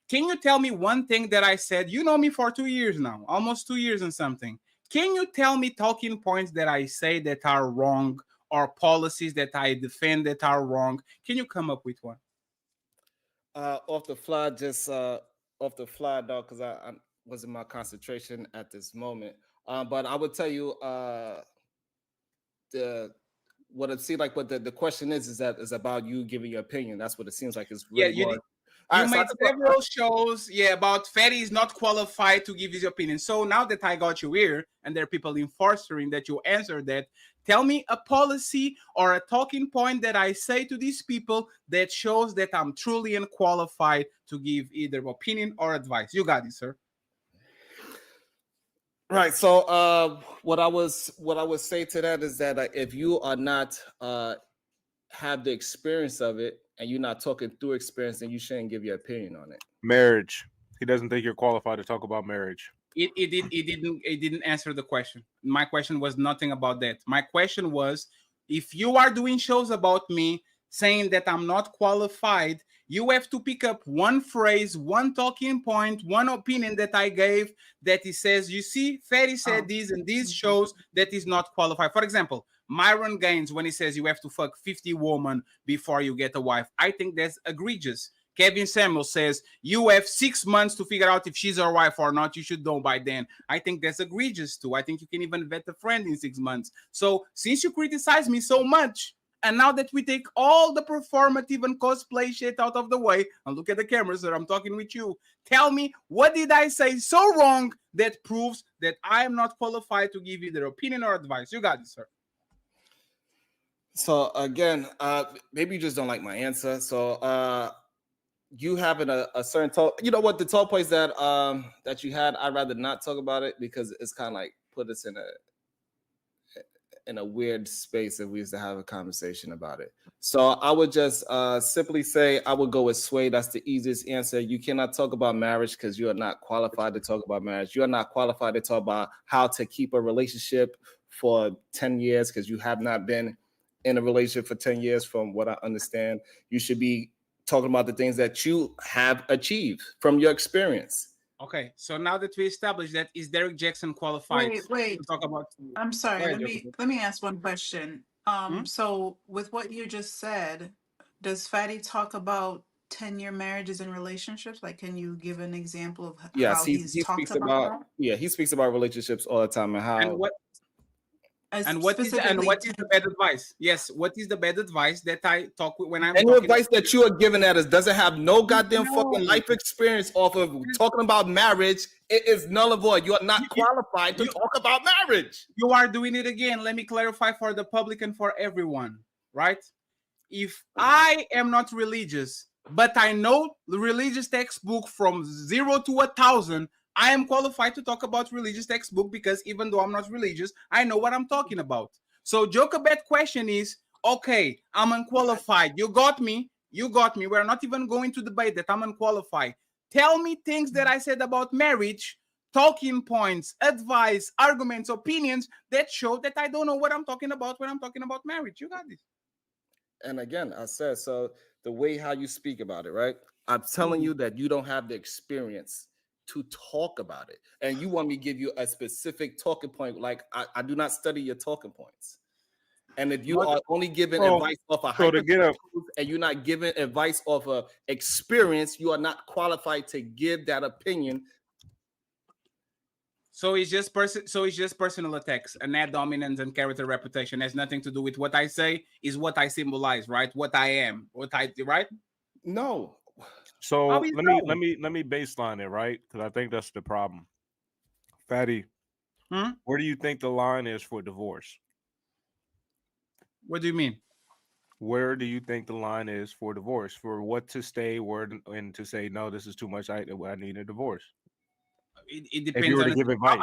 Can you tell me one thing that I said? You know me for 2 years now, almost 2 years and something. Can you tell me talking points that I say that are wrong or policies that I defend that are wrong? Can you come up with one? Off the fly, just off the fly, dog, because I was in my concentration at this moment. But I would tell you, the what it seems like, what the question is that is about you giving your opinion. That's what it seems like it's Yeah, really more. you made several shows, about Fatty is not qualified to give his opinion. So now that I got you here, and there are people enforcing that you answer that, tell me a policy or a talking point that I say to these people that shows that I'm truly unqualified to give either opinion or advice. You got it, sir. Right. So what I would say to that is that if you are not have the experience of it and you're not talking through experience, then you shouldn't give your opinion on it. Marriage. He doesn't think you're qualified to talk about marriage. It didn't answer the question. My question was nothing about that. My question was, if you are doing shows about me saying that I'm not qualified, you have to pick up one phrase, one talking point, one opinion that I gave that he says, you see, Ferry said this and this shows that he's not qualified. For example, Myron Gaines, when he says you have to fuck 50 women before you get a wife, I think that's egregious. Kevin Samuel says you have 6 months to figure out if she's your wife or not. You should know by then. I think that's egregious too. I think you can even vet a friend in 6 months. So since you criticize me so much, and now that we take all the performative and cosplay shit out of the way, and look at the cameras that I'm talking with you, tell me, what did I say so wrong that proves that I am not qualified to give either opinion or advice? You got it, sir. So again, maybe you just don't like my answer. So you having a certain talk, you know what, the talk points that that you had, I'd rather not talk about it because it's kind of like put us in a weird space if we used to have a conversation about it. So I would just simply say I would go with Sway. That's the easiest answer. You cannot talk about marriage because you are not qualified to talk about marriage. You are not qualified to talk about how to keep a relationship for 10 years because you have not been in a relationship for 10 years from what I understand. You should be talking about the things that you have achieved from your experience. Okay, so now that we established that, is Derek Jackson qualified Wait. to talk about? I'm sorry. Go ahead, Let me ask one question. So with what you just said, does Fatty talk about 10-year marriages and relationships? Like, can you give an example of Yes, how he he's talked speaks about about he speaks about relationships all the time and how and what is the bad advice? Yes, what is the bad advice that I talk with when I'm any talking advice that you are giving at us doesn't have no goddamn No. fucking life experience off of talking about marriage. It is null and void. You are not qualified to talk about marriage. You are doing it again. Let me clarify for the public and for everyone, right? If I am not religious but I know the religious textbook from 0 to 1,000. I am qualified to talk about religious textbook because even though I'm not religious, I know what I'm talking about. So Jochebed's question is, okay, I'm unqualified. You got me. You got me. We're not even going to debate that I'm unqualified. Tell me things that I said about marriage, talking points, advice, arguments, opinions that show that I don't know what I'm talking about when I'm talking about marriage. You got this. And again, I said, so the way how you speak about it, right? I'm telling you that you don't have the experience to talk about it. And you want me to give you a specific talking point. Like I do not study your talking points. And if you are only giving advice off a hypothetical and you're not giving advice off of experience, you are not qualified to give that opinion. So it's just personal attacks, and net dominance and character reputation has nothing to do with what I say. Is what I symbolize, right? What I am, what I right? No. So let me baseline it, right? Because I think that's the problem. Fatty, where do you think the line is for divorce? What do you mean? Where do you think the line is for divorce? For what to stay, where and to say no, this is too much. I need a divorce. It depends. If you were to give advice,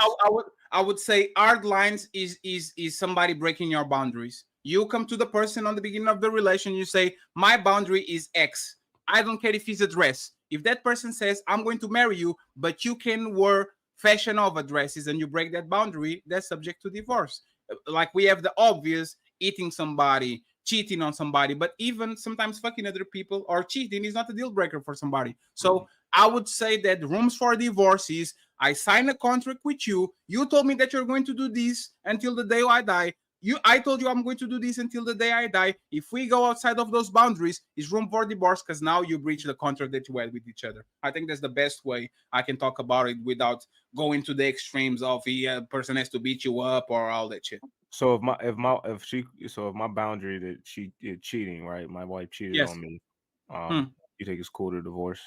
I would say hard lines is somebody breaking your boundaries. You come to the person on the beginning of the relation, you say, my boundary is X. I don't care if he's a dress. If that person says, I'm going to marry you, but you can wear Fashion Nova dresses and you break that boundary, that's subject to divorce. Like we have the obvious, eating somebody, cheating on somebody, but even sometimes fucking other people or cheating is not a deal breaker for somebody. So I would say that rooms for divorce is, I sign a contract with you. You told me that you're going to do this until the day I die. I told you I'm going to do this until the day I die. If we go outside of those boundaries, it's room for divorce because now you breach the contract that you had with each other. I think that's the best way I can talk about it without going to the extremes of the person has to beat you up or all that shit. So if my boundary that she is cheating, right? My wife cheated on me. You think it's cool to divorce?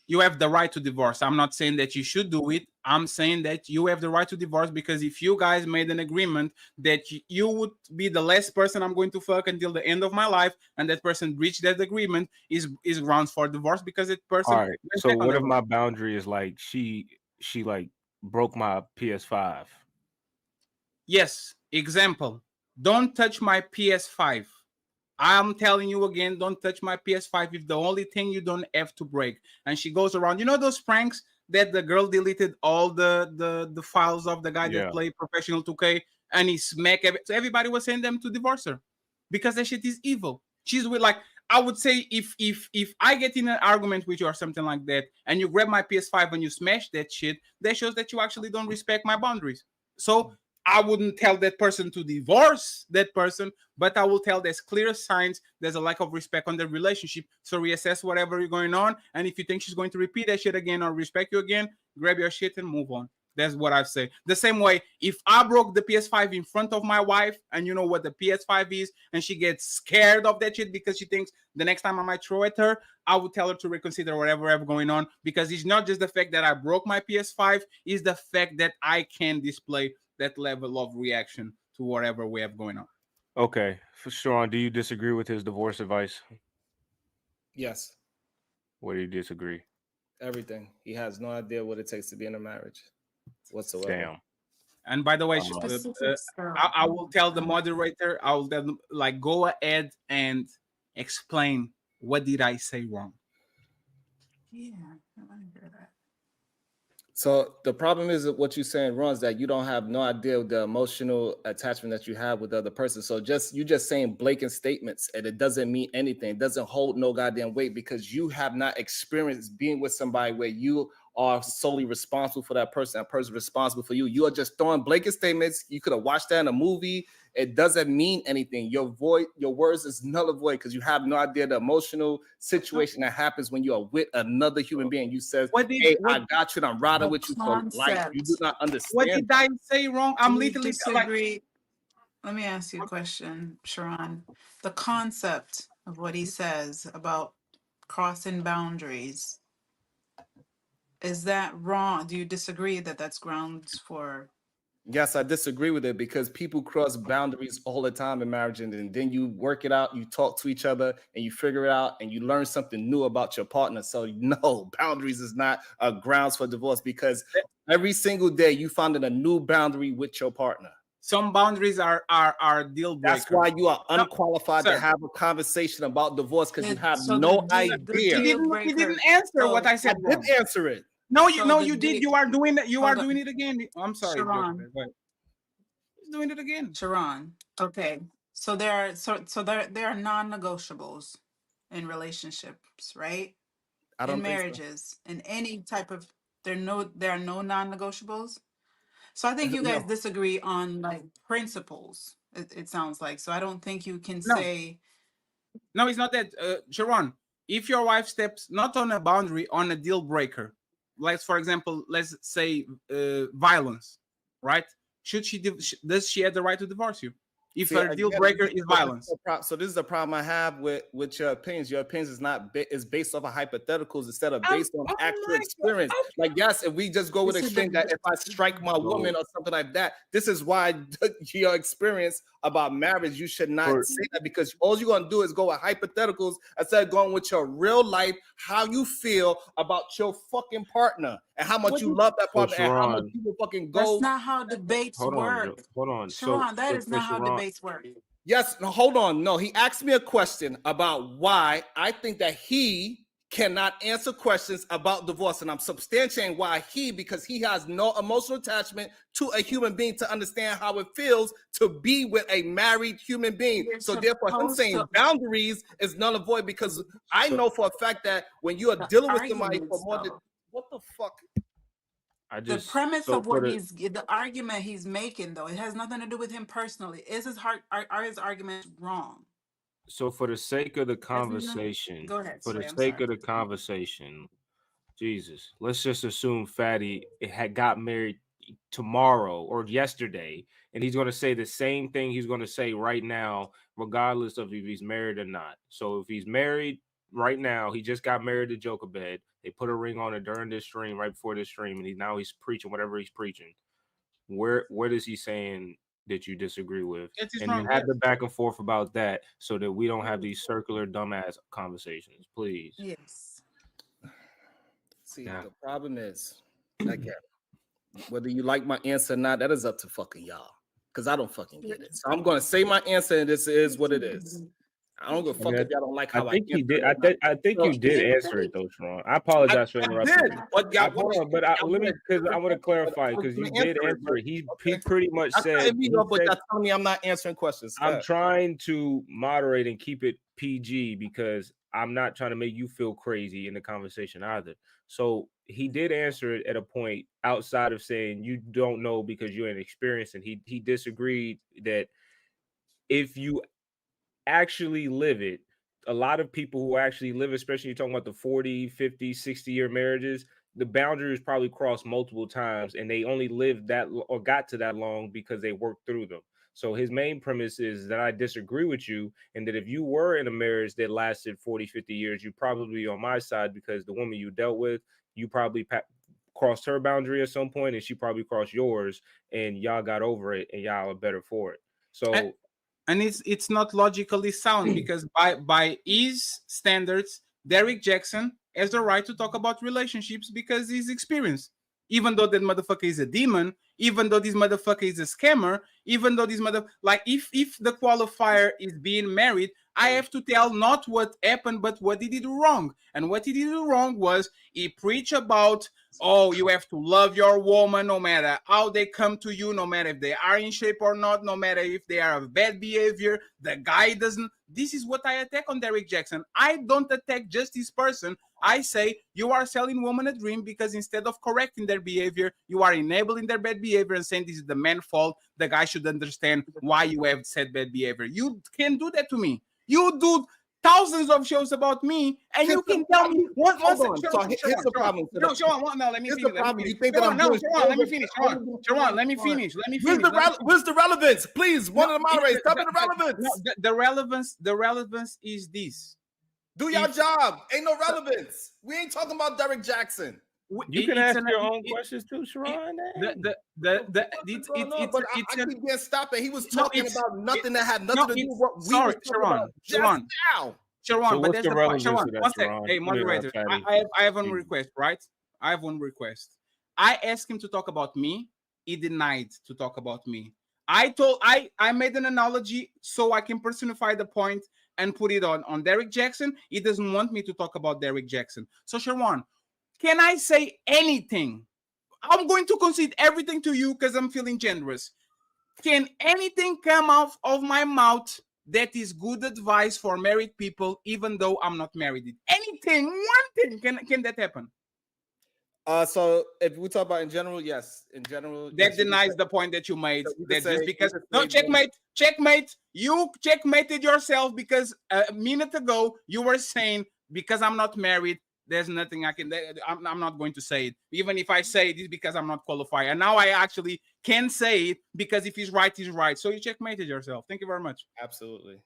You have the right to divorce. I'm not saying that you should do it. I'm saying that you have the right to divorce because if you guys made an agreement that you would be the last person I'm going to fuck until the end of my life, and that person breached that agreement, is grounds for divorce because that person. All right. So what if my boundary is like she like broke my PS5? Yes. Example. Don't touch my PS5. I'm telling you again, don't touch my PS5 if the only thing you don't have to break. And she goes around, you know those pranks that the girl deleted all the files of the guy that played professional 2K and he smacked so everybody was saying them to divorce her because that shit is evil. She's with like, I would say if I get in an argument with you or something like that and you grab my PS5 and you smash that shit, that shows that you actually don't respect my boundaries. So I wouldn't tell that person to divorce that person, but I will tell there's clear signs there's a lack of respect on the relationship. So reassess whatever is going on. And if you think she's going to repeat that shit again or respect you again, grab your shit and move on. That's what I've said. The same way, if I broke the PS5 in front of my wife and you know what the PS5 is, and she gets scared of that shit because she thinks the next time I might throw at her, I would tell her to reconsider whatever going on because it's not just the fact that I broke my PS5, it's the fact that I can display that level of reaction to whatever we have going on. Okay. For Sharon, do you disagree with his divorce advice? Yes. What do you disagree? Everything. He has no idea what it takes to be in a marriage whatsoever. Damn. And by the way, I will tell the moderator, I will tell them, like, go ahead and explain what did I say wrong. Yeah, I want to hear that. So the problem is that what you're saying, Ron, is that you don't have no idea of the emotional attachment that you have with the other person. So you just saying blatant statements and it doesn't mean anything. It doesn't hold no goddamn weight because you have not experienced being with somebody where you are solely responsible for that person responsible for you. You are just throwing blanket statements. You could have watched that in a movie. It doesn't mean anything. Your words is null and void because you have no idea the emotional situation that happens when you are with another human being. You said, "Hey, I got you. And I'm riding with you for life." You do not understand. What did I say wrong? I'm literally disagree. Let me ask you a question, Sharon. The concept of what he says about crossing boundaries, is that wrong? Do you disagree that that's grounds for Yes, I disagree with it because people cross boundaries all the time in marriage, and then you work it out, you talk to each other, and you figure it out, and you learn something new about your partner. So no, boundaries is not a grounds for divorce because every single day you finding a new boundary with your partner. Some boundaries are deal breakers. That's why you are unqualified to have a conversation about divorce because you have So no the idea. He didn't answer what I said. I did answer it. No, you So no, the you did. deal- You are doing it. You are Hold on. doing it again. I'm sorry, Sharon. Joker, but he's doing it again. Sharon. Okay. So there are non-negotiables in relationships, right? I don't in think so. marriages, in any type of there are no non-negotiables. So I think you guys No. disagree on like principles. It sounds like. So I don't think you can No. say No, it's not that, Sharon. If your wife steps not on a boundary, on a deal breaker, like for example, let's say violence, right? Does she have the right to divorce you if her deal breaker is violence? So this is the problem I have with your opinions. Your opinions is not is based off of hypotheticals instead of based on actual experience. Like yes, if we just go with extreme that if I strike my woman or something like that, this is why your experience about marriage you should not say that because all you're gonna do is go with hypotheticals instead of going with your real life, how you feel about your fucking partner and how much you love that partner and how much you will fucking go. that's not how debates work. Hold on. Sharon, that is not how debates work. Yes, no, hold on. No, he asked me a question about why I think that he cannot answer questions about divorce. And I'm substantiating why because he has no emotional attachment to a human being to understand how it feels to be with a married human being. So therefore, him saying boundaries is null and void because I know for a fact that when you are dealing with somebody for more than what the fuck? The premise of what the argument he's making, though, it has nothing to do with him personally. Are his arguments wrong? So for the sake of the conversation, Go ahead. For the sake of the conversation, Jesus, let's just assume Fatty had got married tomorrow or yesterday, and he's going to say the same thing he's going to say right now, regardless of if he's married or not. So if he's married right now, he just got married to Joker Bed. They put a ring on it during this stream, right before this stream, and he's preaching whatever he's preaching. What is he saying that you disagree with? And you have the back and forth about that so that we don't have these circular dumbass conversations, please. Yes. See, the problem is, again, whether you like my answer or not, that is up to fucking y'all. Because I don't fucking get it. So I'm going to say my answer, and this is what it is. I don't give a fuck if y'all don't like how I think he did. I think you did answer it though, Sharon. I apologize for interrupting. I did, but let me because I want to clarify because you did answer it. He pretty much said. But that's telling me I'm not answering questions. I'm trying to moderate and keep it PG because I'm not trying to make you feel crazy in the conversation either. So he did answer it at a point outside of saying you don't know because you're inexperienced, and he disagreed that if you actually live it, a lot of people who actually live, especially you're talking about the 40, 50, 60-year marriages, the boundaries probably crossed multiple times and they only lived that or got to that long because they worked through them. So his main premise is that I disagree with you and that if you were in a marriage that lasted 40, 50 years, you'd probably be on my side because the woman you dealt with, you probably crossed her boundary at some point and she probably crossed yours and y'all got over it and y'all are better for it. So and it's not logically sound because by his standards, Derek Jackson has the right to talk about relationships because he's experienced. Even though that motherfucker is a demon, even though this motherfucker is a scammer, even though this like if the qualifier is being married, I have to tell not what happened, but what he did wrong. And what he did wrong was he preached about, oh, you have to love your woman no matter how they come to you, no matter if they are in shape or not, no matter if they are of bad behavior. The guy doesn't. This is what I attack on Derek Jackson. I don't attack just this person. I say you are selling women a dream because instead of correcting their behavior, you are enabling their bad behavior and saying this is the man's fault. The guy should understand why you have said bad behavior. You can't do that to me. You do thousands of shows about me, and you can tell me one second. Here's the problem. No, let me finish. You think that I'm doing? Let me finish. Let me finish. Where's the relevance? Please, one of the moderators, tell me the relevance. The relevance is this. Do your job. Ain't no relevance. We ain't talking about Derek Jackson. You can ask your own questions too, Sharon. No, but I keep getting stopped. And he was talking about nothing that had nothing no, to do it's- with what we sorry, was talking Sharon, about just Sharon. now. Sharon, So but what's that's the the point. relevance Sharon, of that, one sec. Sharon? Hey, Put it up, moderator, Fatty. I have one Jesus. request, right? I have one request. I asked him to talk about me. He denied to talk about me. I made an analogy so I can personify the point and put it on Derek Jackson. He doesn't want me to talk about Derek Jackson. So Sharon, can I say anything? I'm going to concede everything to you because I'm feeling generous. Can anything come out of my mouth that is good advice for married people, even though I'm not married? Anything, one thing, can that happen? So if we talk about in general, yes. In general, That yes, denies the point that you made. so you could That say- just you because could no say- checkmate. You checkmated yourself because a minute ago you were saying because I'm not married, there's nothing I can. I'm not going to say it. Even if I say it, it's because I'm not qualified. And now I actually can say it because if he's right, he's right. So you checkmated yourself. Thank you very much. Absolutely.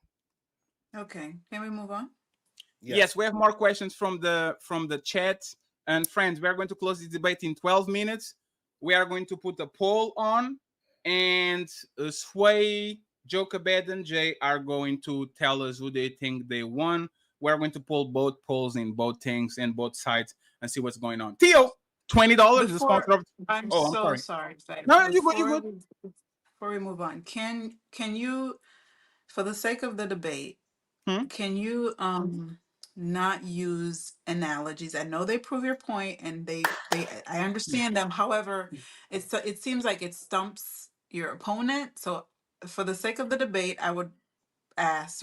Okay, can we move on? Yes, we have more questions from the chat. And friends, we are going to close this debate in 12 minutes. We are going to put a poll on, and Sway, Jokabed, and Jay are going to tell us who they think they won. We're going to pull both polls in both things and both sides and see what's going on. Theo, $20 is a sponsor of. I'm Oh, I'm so sorry. sorry. No, you good. Before we move on, can you, for the sake of the debate, can you not use analogies? I know they prove your point, and I understand them. However, it seems like it stumps your opponent. So, for the sake of the debate, I would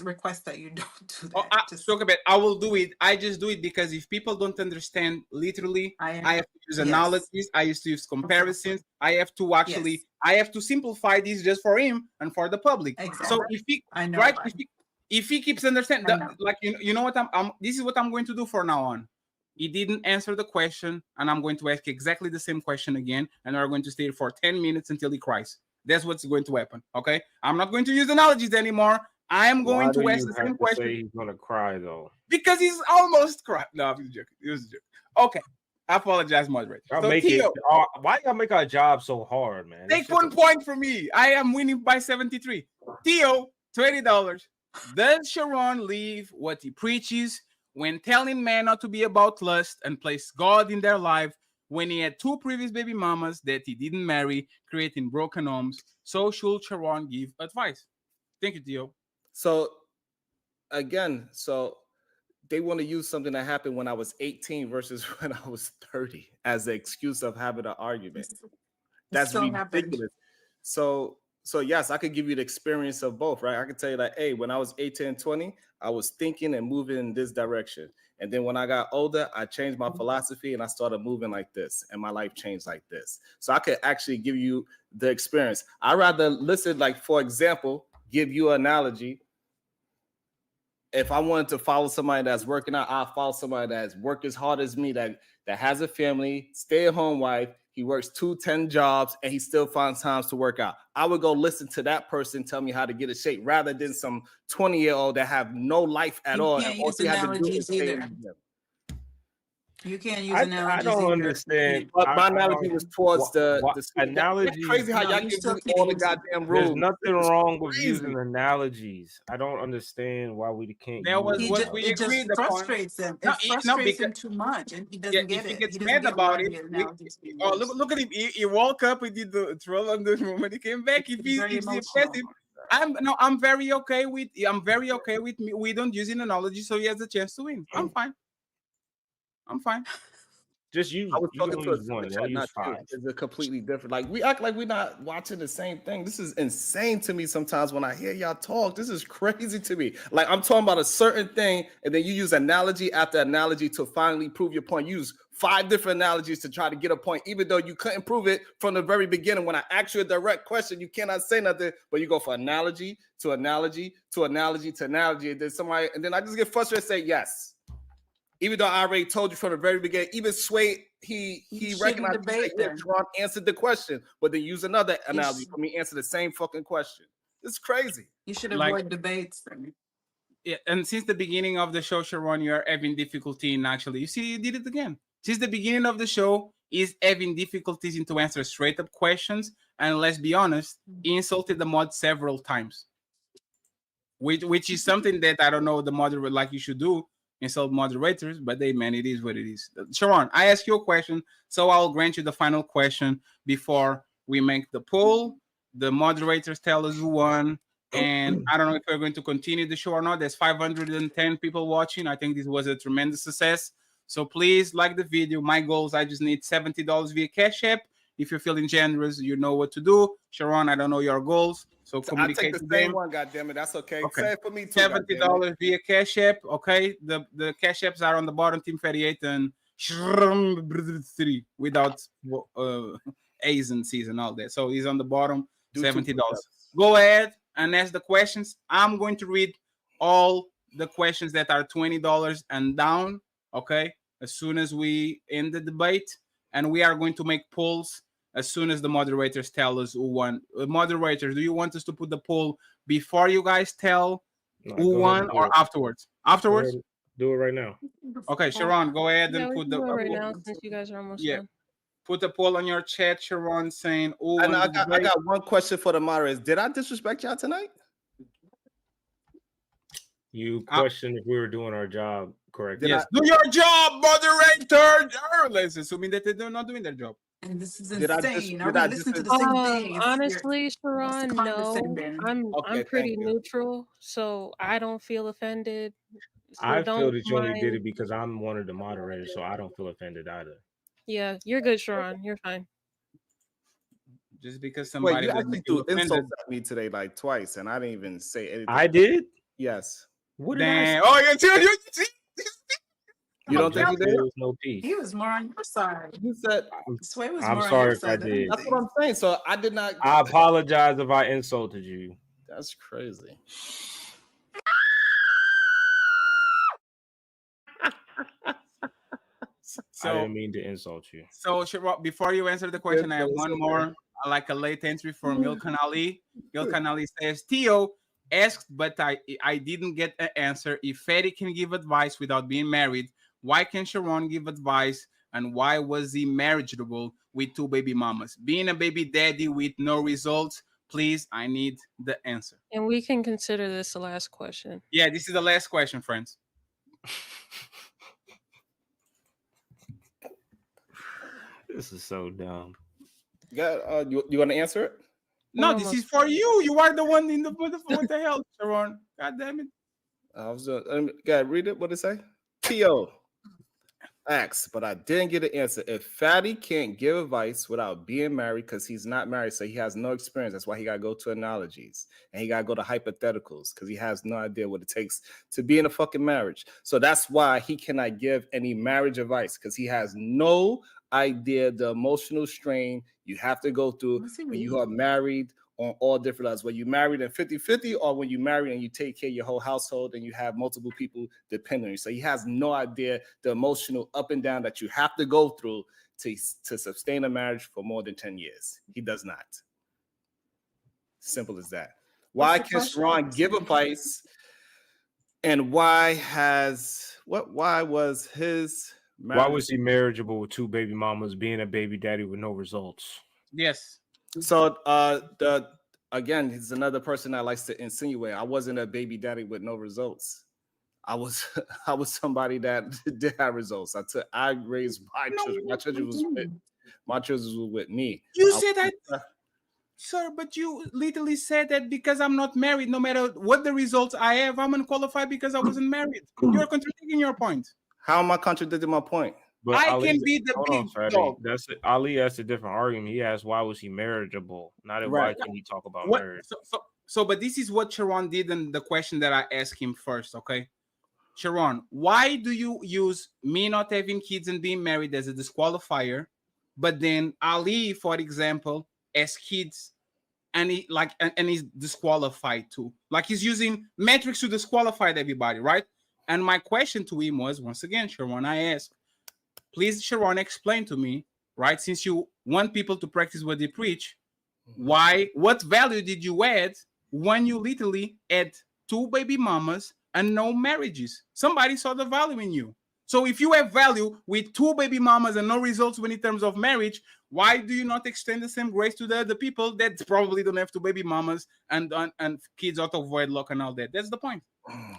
request that you don't do that. I will do it. I just do it because if people don't understand literally, I have to use analogies. I used to use comparisons. I have to actually, I have to simplify this just for him and for the public. Exactly. So if he, right, if he keeps understanding, like you know what this is what I'm going to do for now on. He didn't answer the question, and I'm going to ask exactly the same question again, and we're going to stay for 10 minutes until he cries. That's what's going to happen. Okay, I'm not going to use analogies anymore. I am going to ask the same question. Say he's gonna cry though, because he's almost cried. No, he was joking. It was a joke. Okay, I apologize, moderator. Why y'all make our job so hard, man? Take 1 point for me. I am winning by 73. Theo, $20. Does Sharon live what he preaches when telling men not to be about lust and place God in their life? When he had 2 previous baby mamas that he didn't marry, creating broken homes, so should Sharon give advice? Thank you, Theo. So again, they want to use something that happened when I was 18 versus when I was 30 as the excuse of having an argument. That's ridiculous. So yes, I could give you the experience of both, right? I could tell you that, hey, when I was 18 and 20, I was thinking and moving in this direction. And then when I got older, I changed my philosophy and I started moving like this, and my life changed like this. So I could actually give you the experience. I'd rather listen, like, for example, give you an analogy. If I wanted to follow somebody that's working out, I'll follow somebody that's work as hard as me, that has a family, stay-at-home wife. He works 10 jobs, and he still finds times to work out. I would go listen to that person tell me how to get in shape rather than some 20-year-old that have no life at all. And all you have to do is stay in the gym. You can't use analogies. I don't understand. But my analogy was towards the analogy. It's crazy how y'all can do all the goddamn rules. There's nothing wrong with using analogies. I don't understand why we can't. It just frustrates them. It frustrates him too much, and he doesn't get it. He gets mad about it. Look at him. He woke up. He did the troll on the room, and he came back. If he's impressive. I'm very okay with me. We don't use an analogy, so he has a chance to win. I'm fine. Just use. I was talking to a one. Don't use 5. It's a completely different. Like, we act like we're not watching the same thing. This is insane to me sometimes when I hear y'all talk. This is crazy to me. Like, I'm talking about a certain thing, and then you use analogy after analogy to finally prove your point. You use 5 different analogies to try to get a point, even though you couldn't prove it from the very beginning. When I ask you a direct question, you cannot say nothing, but you go for analogy to analogy to analogy to analogy, and then I just get frustrated and say yes. Even though I already told you from the very beginning, even Sway, he recognized that Sharon answered the question, but then use another analogy for me answer the same fucking question. It's crazy. You should avoid debates. Yeah, and since the beginning of the show, Sharon, you are having difficulty in actually. You see, you did it again. since the beginning of the show, is having difficulties in to answer straight up questions, and let's be honest, he insulted the mod several times, which is something that I don't know the moderator like you should do, insult moderators, but they, man, it is what it is. Sharon, I ask you a question, so I'll grant you the final question before we make the poll. The moderators tell us who won, and I don't know if we're going to continue the show or not. There's 510 people watching. I think this was a tremendous success. So please like the video. My goals, I just need $70 via Cash App. If you're feeling generous, you know what to do. Sharon, I don't know your goals, so communicate I take the to same them. one, goddammit. That's okay. Okay. Say it for me too, $70 via Cash App. Okay, the Cash Apps are on the bottom. Team 38 and 3 without A's and C's and all that. So he's on the bottom. $70. Go ahead and ask the questions. I'm going to read all the questions that are $20 and down. Okay, as soon as we end the debate, and we are going to make polls as soon as the moderators tell us who won. Moderators, do you want us to put the poll before you guys tell who won or afterwards? Afterwards? Do it right now. Okay, Sharon, go ahead and we put can the do it right now since you guys are almost done. Put the poll on your chat, Sharon, saying who And won. I got one question for the moderators. Did I disrespect y'all tonight? You questioned if we were doing our job correctly. Yes, do your job, moderator. Let's assuming that they're not doing their job. And this is insane. Are we listening to the same thing? Honestly, Sharon, no. condescending. I'm pretty neutral, so I don't feel offended. So I feel that you only mind. did it because I'm one of the moderators, so I don't feel offended either. Yeah, you're good, Sharon. You're fine. Just because somebody you actually threw insults at me today like twice, and I didn't even say anything. I did? Yes. What did I say? Oh, you don't think he did? There was no peace. He was more on your side. You said Sway was I'm more sorry on your if I side. did. that's what I'm saying. So I did not. I apologize if I insulted you. That's crazy. I didn't mean to insult you. So before you answer the question, I have one more, like a late entry from Ilkan Ali. Ilkan Ali says, Theo asked, but I didn't get an answer. If Fatty can give advice without being married, why can Sharon give advice? And why was he marriageable with 2 baby mamas? Being a baby daddy with no results, please, I need the answer. And we can consider this the last question. Yeah, this is the last question, friends. This is so dumb. Yeah, you want to answer it? No, this is for you. You are the one in the what the hell, Sharon? God damn it. I was read it. What did it say? Theo asked, but I didn't get an answer. If Fatty can't give advice without being married, because he's not married, so he has no experience. That's why he got to go to analogies and he got to go to hypotheticals because he has no idea what it takes to be in a fucking marriage. So that's why he cannot give any marriage advice because he has no idea the emotional strain you have to go through when you are married on all different levels. When you married in 50-50 or when you married and you take care of your whole household and you have multiple people depending on you. So he has no idea the emotional up and down that you have to go through to sustain a marriage for more than 10 years. He does not. Simple as that. Why can Sharon give advice? And why was his marriage? Why was he marriageable with 2 baby mamas, being a baby daddy with no results? Yes. So again, he's another person that likes to insinuate. I wasn't a baby daddy with no results. I was somebody that did have results. I raised my children. My children was with me. You said that, sir, but you literally said that because I'm not married, no matter what the results I have, I'm unqualified because I wasn't married. You're contradicting your point. How am I contradicting my point? But I Ali, can be the big dog. Ali asked a different argument. He asked, why was he marriageable? Not why can he talk about marriage? So, but this is what Sharon did in the question that I asked him first, okay? Sharon, why do you use me not having kids and being married as a disqualifier, but then Ali, for example, has kids and he's disqualified too? Like he's using metrics to disqualify everybody, right? And my question to him was, once again, Sharon, I asked, please, Sharon, explain to me, right? Since you want people to practice what they preach, what value did you add when you literally had 2 baby mamas and no marriages? Somebody saw the value in you. So if you have value with 2 baby mamas and no results when in terms of marriage, why do you not extend the same grace to the other people that probably don't have 2 baby mamas and kids out of wedlock and all that? That's the point.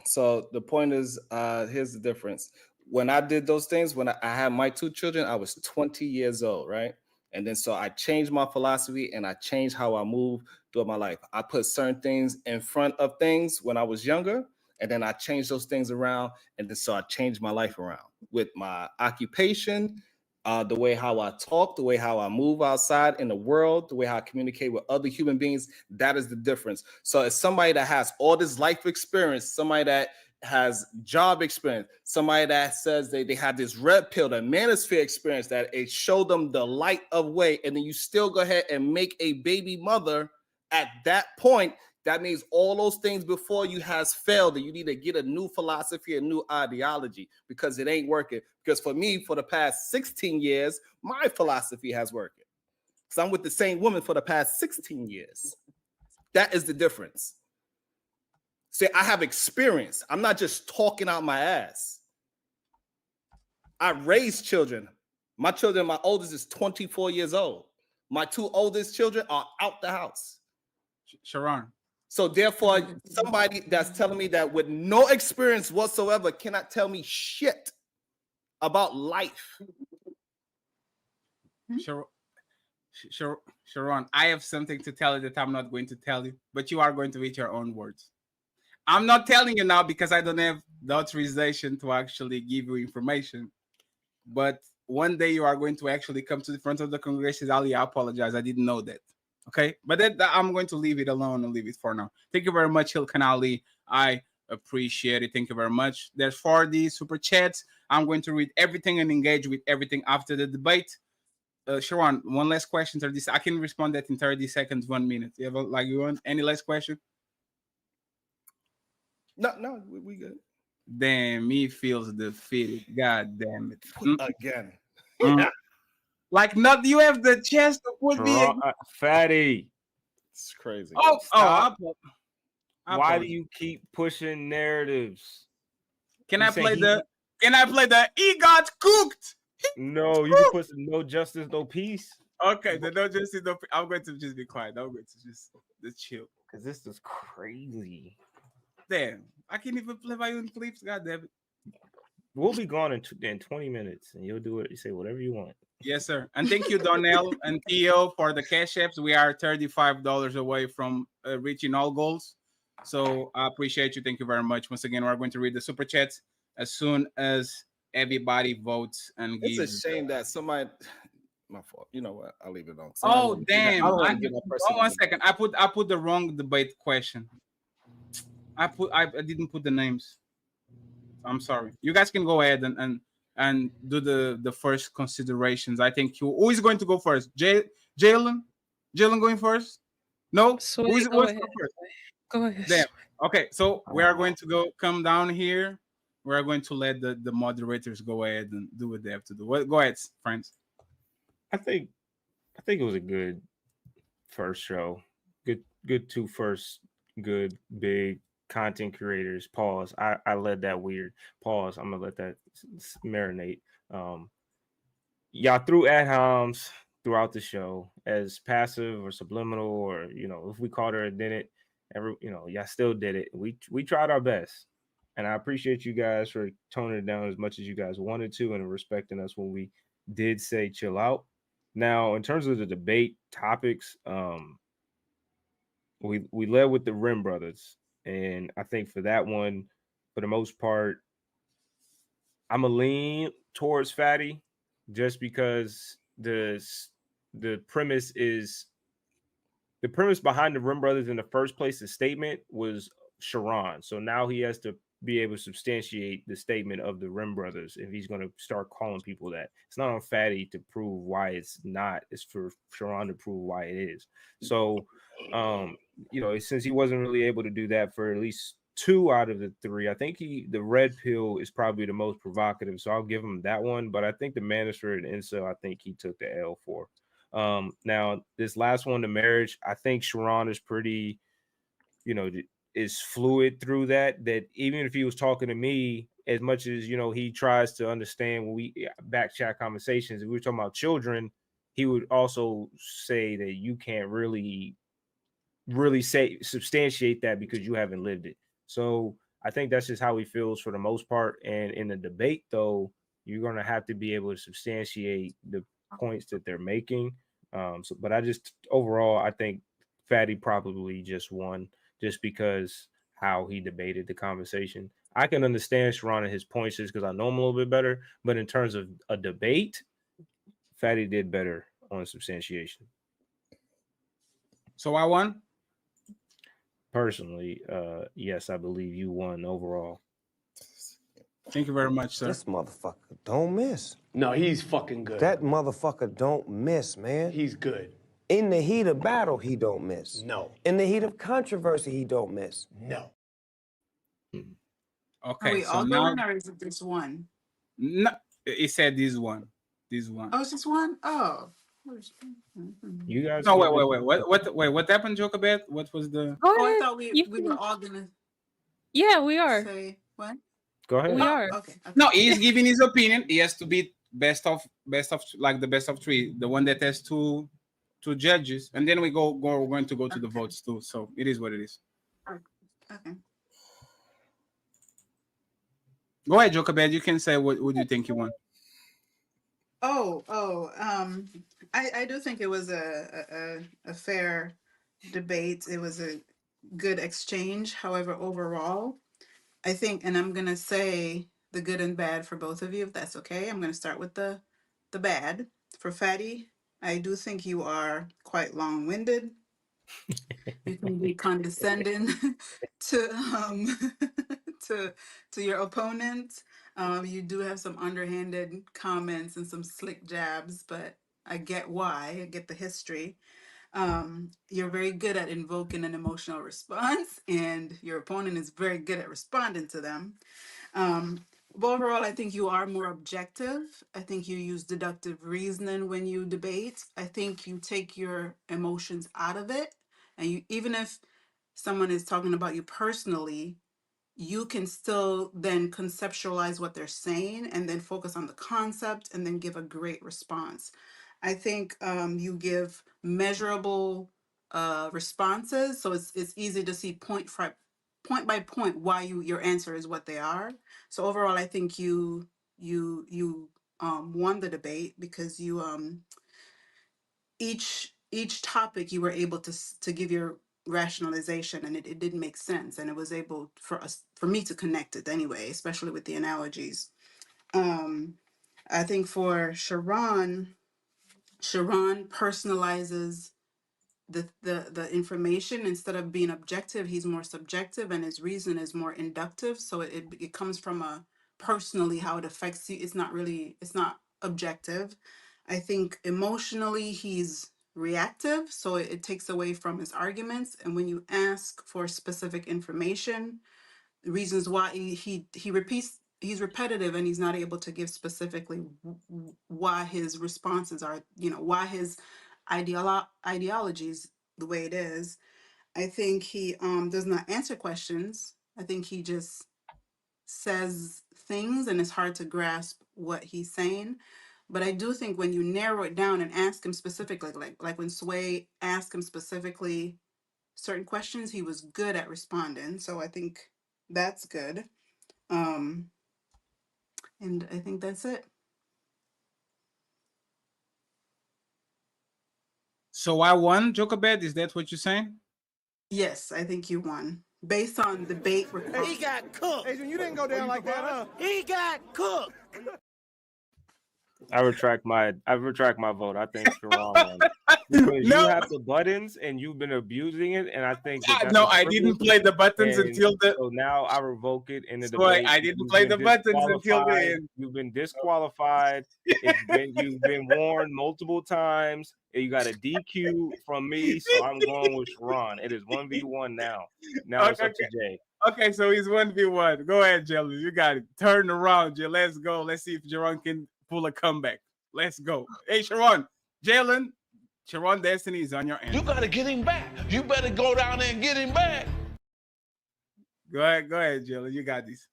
So the point is, here's the difference. When I did those things, when I had my 2 children, I was 20 years old, right? And then so I changed my philosophy and I changed how I move throughout my life. I put certain things in front of things when I was younger, and then I changed those things around. And then so I changed my life around with my occupation, the way how I talk, the way how I move outside in the world, the way how I communicate with other human beings. That is the difference. So as somebody that has all this life experience, somebody that has job experience, somebody that says they had this red pill, the manosphere experience, that it showed them the light of way, and then you still go ahead and make a baby mother at that point, that means all those things before you has failed, and you need to get a new philosophy, a new ideology, because it ain't working. Because for me, for the past 16 years, my philosophy has worked. Because I'm with the same woman for the past 16 years. That is the difference. See, I have experience. I'm not just talking out my ass. I raised children. My children, my oldest is 24 years old. My 2 oldest children are out the house. Sharon. So therefore, somebody that's telling me that with no experience whatsoever cannot tell me shit about life. Sharon, I have something to tell you that I'm not going to tell you, but you are going to read your own words. I'm not telling you now because I don't have the authorization to actually give you information. But one day you are going to actually come to the front of the congregation. Ali, I apologize. I didn't know that. Okay, but that I'm going to leave it alone and leave it for now. Thank you very much, Hilkan Ali. I appreciate it. Thank you very much. There's 4D super chats. I'm going to read everything and engage with everything after the debate. Sharon, one last question. 30. I can respond that in 30 seconds, 1 minute. You have you want any last question? No, we good. Damn, he feels defeated. God damn it. Again. Like, not you have the chance to put me fatty. It's crazy. Stop. Why do you keep pushing narratives? Can I play the he got cooked? No, you can put some no justice, no peace. Okay, the no justice, no peace. I'm going to just be quiet. I'm going to just chill. Because this is crazy. Damn, I can't even play my own clips. God damn it. We'll be gone in 20 minutes, and you'll do it. You say whatever you want. Yes, sir. And thank you, Donnell and Theo, for the cash apps. We are $35 away from reaching all goals. So I appreciate you. Thank you very much. Once again, we're going to read the super chats as soon as everybody votes and gives. It's a shame that somebody. My fault. You know what? I'll leave it on. Oh damn! One second. I put the wrong debate question. I didn't put the names. I'm sorry. You guys can go ahead and do the first considerations. I think who is going to go first? Jalen going first? No. Who's go ahead. First? Go ahead. Damn. Okay, so we are going to come down here. We are going to let the moderators go ahead and do what they have to do. Go ahead, friends. I think it was a good first show. Good 2 first good big content creators. Pause. I led that weird. Pause. I'm gonna let that marinate. Y'all threw ad homs throughout the show as passive or subliminal, or if we caught her and didn't. Y'all still did it. We tried our best, and I appreciate you guys for toning it down as much as you guys wanted to and respecting us when we did say chill out. Now, in terms of the debate topics, we led with the Rim Brothers, and I think for that one, for the most part, I'm a lean towards Fatty, just because the premise behind the Rim Brothers in the first place, the statement was Sharon. So now he has to be able to substantiate the statement of the Rim Brothers if he's going to start calling people that. It's not on Fatty to prove why it's not. It's for Sharon to prove why it is. So, since he wasn't really able to do that for at least 2 out of the 3, I think the red pill is probably the most provocative. So I'll give him that one. But I think the manosphere and incel, I think he took the L for. Now this last one, the marriage, I think Sharon is pretty, is fluid through that even if he was talking to me, as much as he tries to understand when we back chat conversations, if we were talking about children, he would also say that you can't really substantiate that because you haven't lived it. So I think that's just how he feels for the most part. And in the debate, though, you're gonna have to be able to substantiate the points that they're making. But I just overall, I think Fatty probably just won just because how he debated the conversation. I can understand Sharon and his points just because I know him a little bit better. But in terms of a debate, Fatty did better on substantiation. So I won? Personally, yes, I believe you won overall. Thank you very much, sir. This motherfucker don't miss. No, he's fucking good. That motherfucker don't miss, man. He's good. In the heat of battle, he don't miss. No. In the heat of controversy, he don't miss. No. Okay, Are we so all now going, or is it just one? no, he said this one. Oh, it's just one? Oh. You guys. No, wait. What happened, Joker? What was the? Go Oh, I ahead. thought we were all gonna Yeah, we are. say what? Go ahead. We are. Okay. No, he's giving his opinion. He has to be best of like the best of three, the one that has two judges, and then we're going to go to the votes too. So it is what it is. Okay. Go ahead, Joker. You can say what you think you want. I do think it was a fair debate. It was a good exchange. However, overall, I think, and I'm gonna say the good and bad for both of you, if that's okay. I'm gonna start with the bad. For Fatty, I do think you are quite long-winded. You can be condescending to to your opponent. You do have some underhanded comments and some slick jabs, but I get why. I get the history. You're very good at invoking an emotional response, and your opponent is very good at responding to them. But overall, I think you are more objective. I think you use deductive reasoning when you debate. I think you take your emotions out of it, and you, even if someone is talking about you personally, you can still then conceptualize what they're saying and then focus on the concept and then give a great response. I think you give measurable responses, so it's easy to see point by point why your answer is what they are. So overall, I think you won the debate because you each topic you were able to give your rationalization, and it did make sense, and it was able for me to connect it anyway, especially with the analogies. I think for Sharon personalizes the information. Instead of being objective, he's more subjective, and his reason is more inductive, so it comes from a personally how it affects you. It's not objective. I think emotionally he's reactive, so it takes away from his arguments. And when you ask for specific information, the reasons why he repeats, he's repetitive, and he's not able to give specifically why his responses are, why his ideology is the way it is. I think he does not answer questions. I think he just says things, and it's hard to grasp what he's saying. But I do think when you narrow it down and ask him specifically, like when Sway asked him specifically certain questions, he was good at responding. So I think that's good. And I think that's it. So I won, Joker. Is that what you're saying? Yes, I think you won. Based on debate. He got cooked. Adrian, you didn't go down like that, huh? He got cooked. I retract my vote. I think Sharon won. Because you have the buttons and you've been abusing it, and I think no, I didn't play the buttons until the. So now I revoke it in the debate. debate. I didn't play the buttons until the end. You've been disqualified. You've been warned multiple times. You got a DQ from me, so I'm going with Sharon. It is 1v1 now. Now it's up to Jay. Okay, so he's 1v1. Go ahead, Jalen. You got it. Turn around, Jay. Let's go. Let's see if Sharon can pull a comeback. Let's go. Hey, Sharon. Jalen. Sharon Destiny is on your end. You gotta get him back. You better go down there and get him back. Go ahead, Jill. You got this.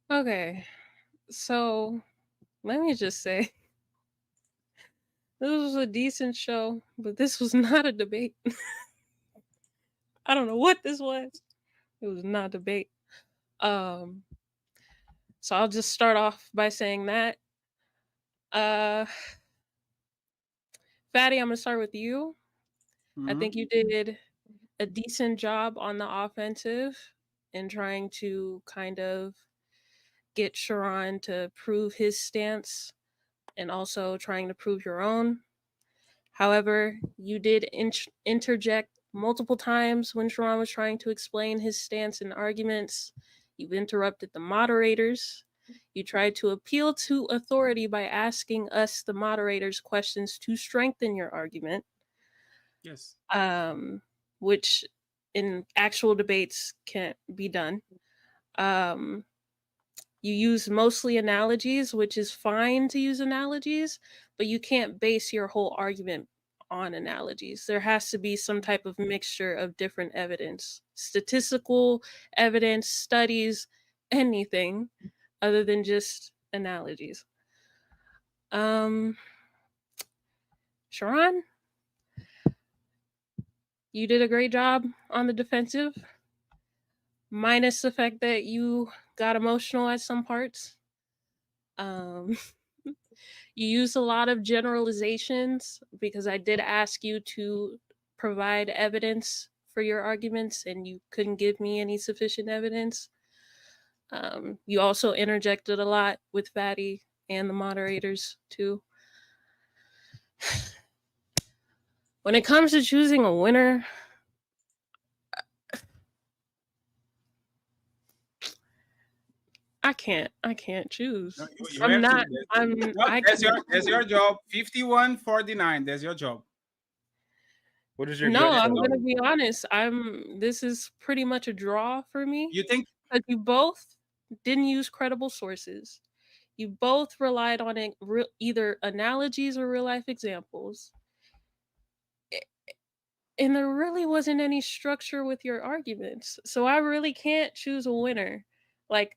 Okay, so let me just say this was a decent show, but this was not a debate. I don't know what this was. It was not a debate. Um, so I'll just start off by saying that. Uh, Fatty, I'm gonna start with you. I Mhm. think you did a decent job on the offensive in trying to kind of get Sharon to prove his stance and also trying to prove your own. However, you did interject multiple times when Sharon was trying to explain his stance and arguments. You've interrupted the moderators. You tried to appeal to authority by asking us, the moderators, questions to strengthen your argument. Yes. Which in actual debates can't be done. You use mostly analogies, which is fine to use analogies, but you can't base your whole argument on analogies. There has to be some type of mixture of different evidence, statistical evidence, studies, anything other than just analogies. Sharon, you did a great job on the defensive, minus the fact that you got emotional at some parts. You use a lot of generalizations because I did ask you to provide evidence for your arguments and you couldn't give me any sufficient evidence. You also interjected a lot with Fatty and the moderators too. When it comes to choosing a winner, I can't choose. No, you I'm have to. not. I That's your job. 51-49. That's your job. What is your No, gut I'm feeling? gonna be honest. This is pretty much a draw for me. You think Because you both didn't use credible sources. You both relied on either analogies or real life examples. And there really wasn't any structure with your arguments. So I really can't choose a winner. Like,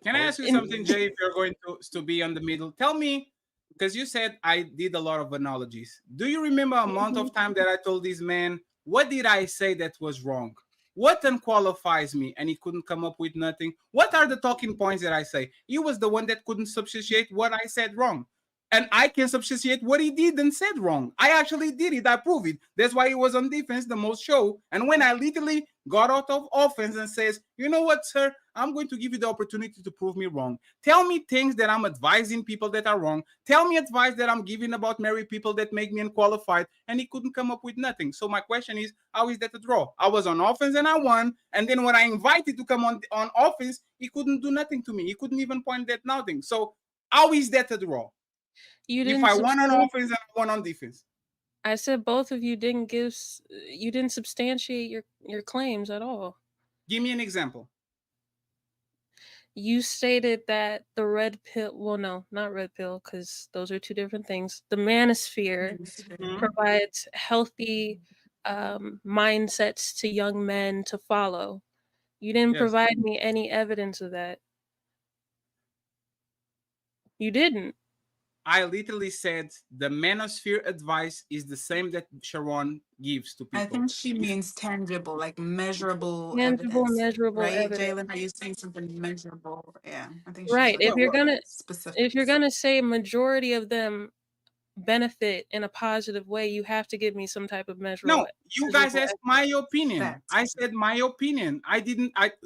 Can I ask you something, Jay? If you're going to be on the middle, tell me, because you said I did a lot of analogies. Do you remember a amount of time that I told this man, what did I say that was wrong? What unqualifies me? And he couldn't come up with nothing. What are the talking points that I say? He was the one that couldn't substantiate what I said wrong. And I can substantiate what he did and said wrong. I actually did it. I proved it. That's why he was on defense the most show. And when I literally got out of offense and says, you know what, sir, I'm going to give you the opportunity to prove me wrong. Tell me things that I'm advising people that are wrong. Tell me advice that I'm giving about married people that make me unqualified. And he couldn't come up with nothing. So my question is, how is that a draw? I was on offense and I won. And then when I invited to come on offense, he couldn't do nothing to me. He couldn't even point at nothing. So how is that a draw? If I won on offense and I won on defense. I said both of you didn't substantiate your claims at all. Give me an example. You stated that the red pill, well, no, not red pill, because those are two different things. The manosphere provides healthy mindsets to young men to follow. You didn't provide me any evidence of that. You didn't. I literally said the manosphere advice is the same that Sharon gives to people. I think she means tangible, like measurable Tangible, evidence. measurable Right, evidence. Jalen? Are you saying something measurable? Yeah, I think Right. she's If you're gonna say majority of them benefit in a positive way, you have to give me some type of measurable. No, you guys asked my opinion. I said my opinion.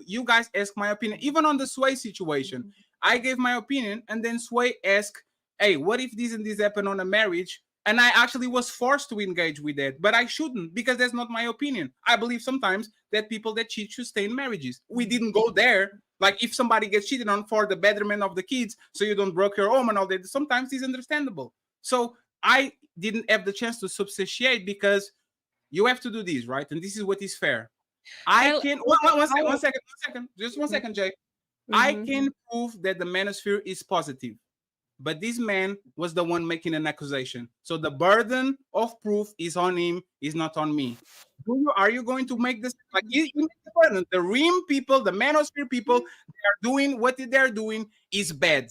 You guys asked my opinion. Even on the Sway situation, I gave my opinion, and then Sway asked, hey, what if this and this happen on a marriage? And I actually was forced to engage with that, but I shouldn't, because that's not my opinion. I believe sometimes that people that cheat should stay in marriages. We didn't go there. Like, if somebody gets cheated on for the betterment of the kids, so you don't break your home and all that, sometimes it's understandable. So I didn't have the chance to substantiate, because you have to do this, right? And this is what is fair. One second, just 1 second, Jay. I can prove that the manosphere is positive, but this man was the one making an accusation. So the burden of proof is on him, is not on me. Are you going to make this like you make the burden? The Rim people, the manosphere people, they are doing what they're doing is bad.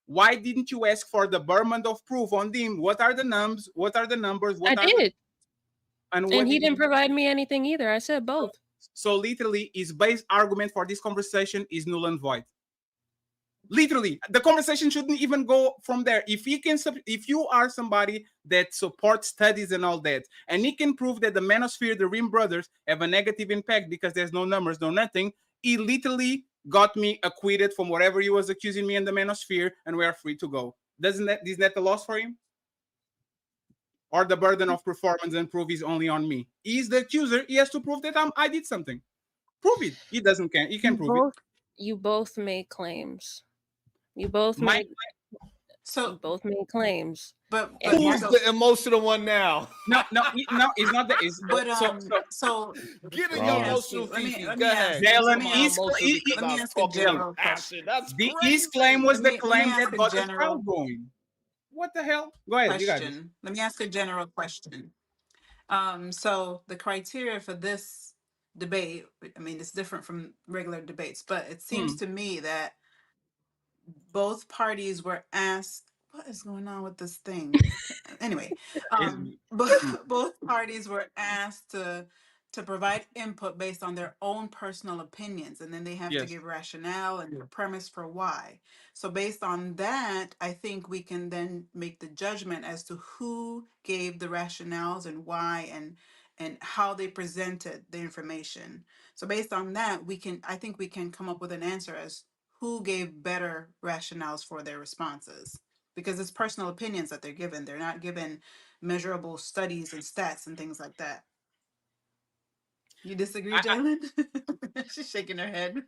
Why didn't you ask for the burden of proof on them? What are the numbers? What are the numbers? I did. And he didn't provide me anything either. I said both. So literally, his base argument for this conversation is null and void. Literally, the conversation shouldn't even go from there. If you are somebody that supports studies and all that, and he can prove that the manosphere, the Rim brothers, have a negative impact because there's no numbers, no nothing, he literally got me acquitted from whatever he was accusing me in the manosphere, and we are free to go. Isn't that a loss for him? Or the burden of performance and proof is only on me? He's the accuser. He has to prove that I did something. Prove it. He doesn't can. He can prove it. You both made claims. You both made claims. But who's the emotional one now? No, it's not that. It's so getting emotional. Go ahead. Jalen, let me ask a general question. That's crazy. His claim was the claim that got the crowd going. What the hell? Go ahead. You guys. Let me ask a general question. So the criteria for this debate, I mean, it's different from regular debates, but it seems to me that both parties were asked, what is going on with this thing? Anyway, both parties were asked to provide input based on their own personal opinions, and then they have to give rationale and premise for why. So based on that, I think we can then make the judgment as to who gave the rationales and why and how they presented the information. So based on that, I think we can come up with an answer as who gave better rationales for their responses, because it's personal opinions that they're given. They're not given measurable studies and stats and things like that. You disagree, Jalen? She's shaking her head.